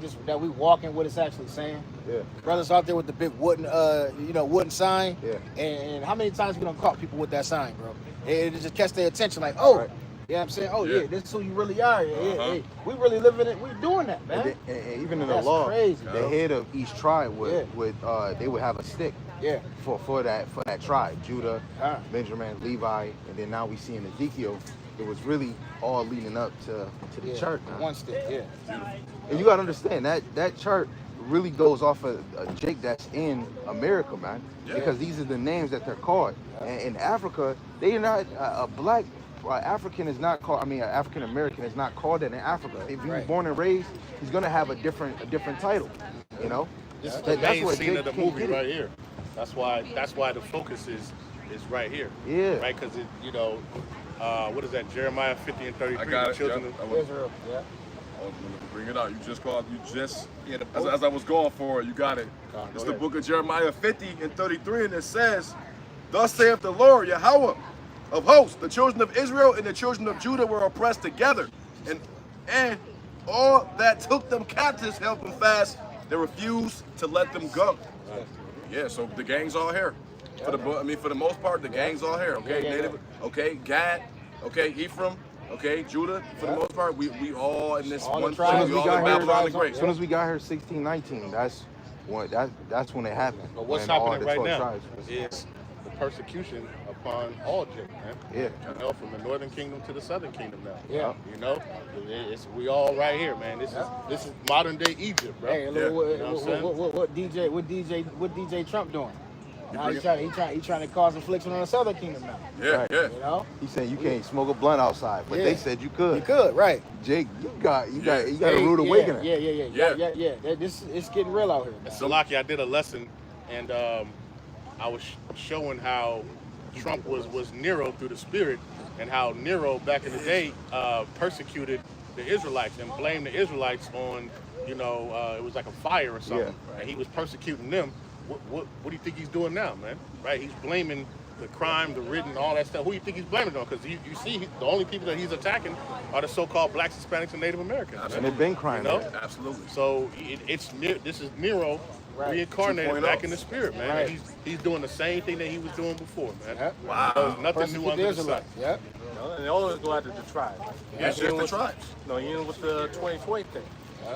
walk in what it's actually saying. Yeah. Brothers out there with the big wooden sign. Yeah. And how many times we done caught people with that sign, bro? It just catch their attention, like, oh, right. You know what I'm saying? Oh yeah, this is who you really are. Hey, we really living it. We doing that, man. And even in the That's law, crazy, the head of each tribe would they would have a stick. Yeah. For that tribe, Judah, Benjamin, Levi, and then now we see in Ezekiel, it was really all leading up to the chart. One stick, yeah. And you gotta understand that chart really goes off of Jake that's in America, man. Yeah. Because these are the names that they're called. And in Africa, they are not a black African is not called. I mean, an African American is not called that in Africa. If he was born and raised, he's gonna have a different title. You know. This is the main scene of the movie right here. That's why the focus is right here. Yeah. Right, because what is that? Jeremiah 50 and 33. I got it. Children of Israel. Yeah. I was going to bring it out. As I was going for it, you got it. It's the book of Jeremiah 50 and 33, and it says, Thus saith the Lord, Yahweh of hosts, the children of Israel and the children of Judah were oppressed together, and all that took them captives held them fast. They refused to let them go. Yeah, so the gang's all here. For the most part, the gang's all here. Okay, okay, Gad, okay, Ephraim, okay, Judah. For the most part, we all in this one place. We all in Babylon the Great. As soon as we got here, 1619, that's when it happened. But what's happening right now is the persecution upon all Jews, man. Yeah. You know, from the northern kingdom to the southern kingdom now. Yeah. You know, we all right here, man. This is modern day Egypt, bro. Hey, what DJ Trump doing? Now he trying to cause affliction on the southern kingdom now. Yeah, right. yeah. You know? He said you can't smoke a blunt outside, but they said you could. You could, right? Jake, you got a rude awakening. Yeah. It's getting real out here. Salaki, I did a lesson, and I was showing how Trump was Nero through the spirit, and how Nero back in the day persecuted the Israelites and blamed the Israelites on, it was like a fire or something, and he was persecuting them. What do you think he's doing now, man? Right? He's blaming the crime, the written, all that stuff. Who do you think he's blaming it on? Because you see, the only people that he's attacking are the so-called blacks, Hispanics, and Native Americans. And they've been crying. Absolutely. So this is Nero reincarnated back in the spirit, man. Right. And he's doing the same thing that he was doing before, man. Yep. Wow. So there's nothing new under the sun. Yep. And they always go after the tribes. Yeah, just the tribes. No, even with the 2020 thing.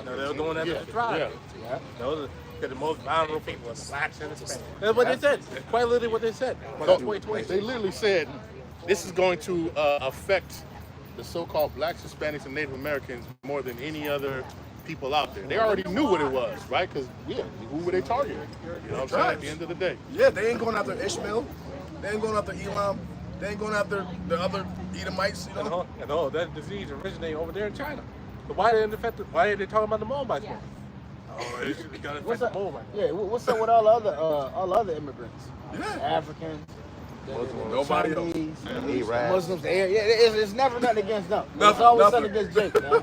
They were going after the tribes. Yeah. Those are the most vulnerable people, the blacks and the Hispanics. That's what they said. Quite literally what they said. They literally said this is going to affect the so-called blacks, Hispanics, and Native Americans more than any other people out there. They already knew what it was, right? Because, who were they targeting? You know what I'm saying? At the end of the day. Yeah, they ain't going after Ishmael. They ain't going after Elam. They ain't going after the other Edomites. You know? And all that disease originated over there in China. But why are they talking about the Moabites? Oh, they got to affect the Moabites. Yeah, what's up with all the other immigrants? Yeah. Africans. Nobody Chinese, else. Muslims. It's never nothing against them. It's always something against Jake, man.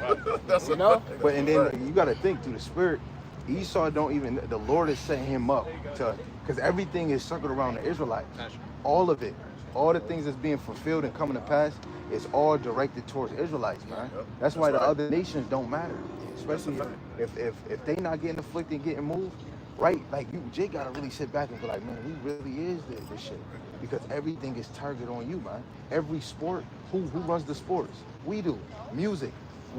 You know? But and then you got to think through the spirit. Esau the Lord is setting him up because everything is circled around the Israelites. All of it, all the things that's being fulfilled and coming to pass, is all directed towards Israelites, man. That's why the other nations don't matter, especially if they not getting afflicted and getting moved, right? Like Jay gotta really sit back and be like, man, we really is this shit, because everything is targeted on you, man. Every sport, who runs the sports? We do. Music,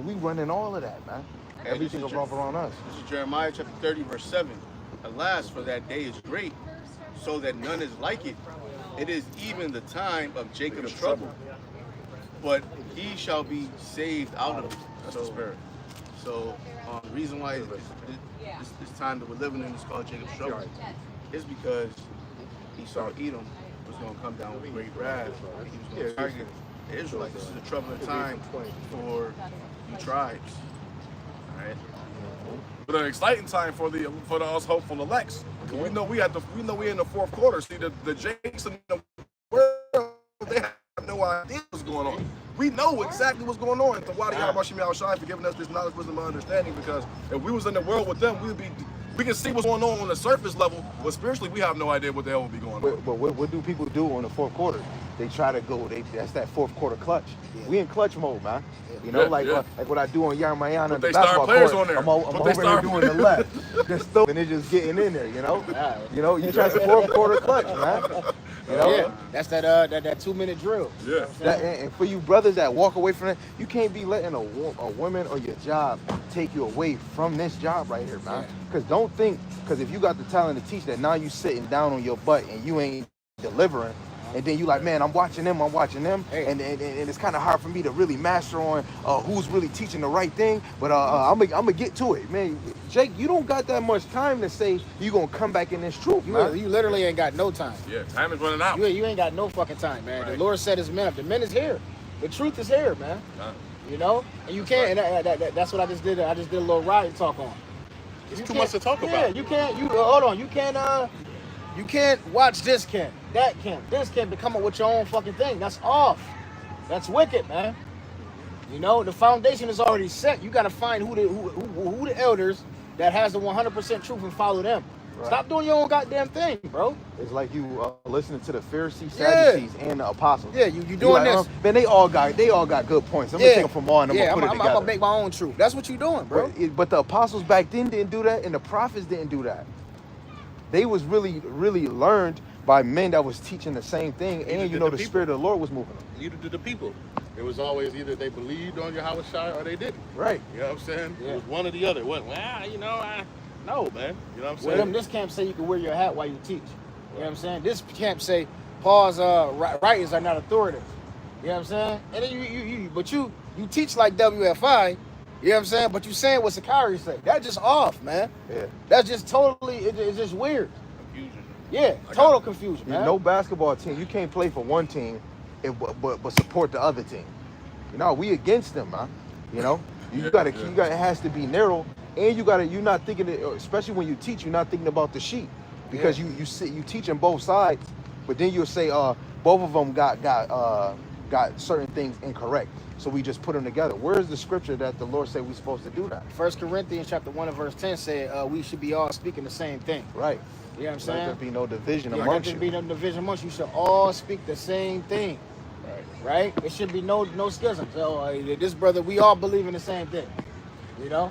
we running all of that, man. Everything revolves around us. This is Jeremiah chapter 30, verse 7. Alas, for that day is great, so that none is like it. It is even the time of Jacob's trouble, but he shall be saved out of it. That's the spirit. So the reason why this time that we're living in is called Jacob's trouble is because Esau, Edom, was going to come down with great wrath. He was going to target the Israelites. This is a troubling time for you tribes. All right. But an exciting time for us hopeful elects. We know we're in the fourth quarter. See, the Jakes in the world, they have no idea what's going on. We know exactly what's going on. So why do y'all Hashem Yahushua for giving us this knowledge, wisdom, and understanding? Because if we was in the world with them, we can see what's going on the surface level, but spiritually we have no idea what the hell will be going on. But what do people do on the fourth quarter? They try to go. That's that fourth quarter clutch. We in clutch mode, man. You know, like what I do on Yarmayana. They start players on there. I'm over there doing the left, just and they're just getting in there. You try the fourth quarter clutch, man. That's that 2 minute drill. Yeah. And for you brothers that walk away from it, you can't be letting a woman or your job take you away from this job right here, man. Because don't think, because if you got the talent to teach that, now you sitting down on your butt and you ain't delivering. And then you like, man, I'm watching them, and it's kind of hard for me to really master on who's really teaching the right thing. But I'm gonna get to it, man. Jake, you don't got that much time to say you gonna come back in this truth, man. You literally ain't got no time. Yeah, time is running out. You ain't got no fucking time, man. Right. The Lord said his men up. The men is here. The truth is here, man. You know, and you can't. And that's what I just did. I just did a little riot talk on. It's too much to talk about. Yeah, you can't. Hold on. You can't watch this camp, that camp, this camp to come up with your own fucking thing. That's off. That's wicked, man. You know, the foundation is already set. You got to find who the elders that has the 100% truth and follow them. Right. Stop doing your own goddamn thing, bro. It's like you listening to the Pharisees, Sadducees, and the apostles. Yeah, you doing this. Man, they all got good points. I'm gonna take them from all and I'm gonna put it together. I'm gonna make my own truth. That's what you doing, bro. But the apostles back then didn't do that, and the prophets didn't do that. They was really, really learned by men that was teaching the same thing, and the Spirit of the Lord was moving them. Neither did the people. It was always either they believed on Yahushua or they didn't. Right. You know what I'm saying? Yeah. It was one or the other. It wasn't, no, man. You know what I'm saying? Well, this camp say you can wear your hat while you teach. You know what I'm saying? This camp say Paul's writings are not authoritative. You know what I'm saying? And then you teach like WFI. You know what I'm saying? But you saying what Sakari say. That's just off, man. Yeah. That's just totally, it's just weird. Confusion. Yeah, total confusion, man. No basketball team, you can't play for one team but support the other team. We against them, man. It has to be narrow, and you're not thinking, especially when you teach, you're not thinking about the sheep. Because you teach on both sides, but then you'll say both of them got certain things incorrect. So we just put them together. Where's the scripture that the Lord said we're supposed to do that? 1 Corinthians chapter 1 and verse 10 said we should be all speaking the same thing. Right. You know what I'm saying? Let there be no division amongst you. There be no division amongst you. You should all speak the same thing. Right? There should be no schisms. So this brother, we all believe in the same thing. You know?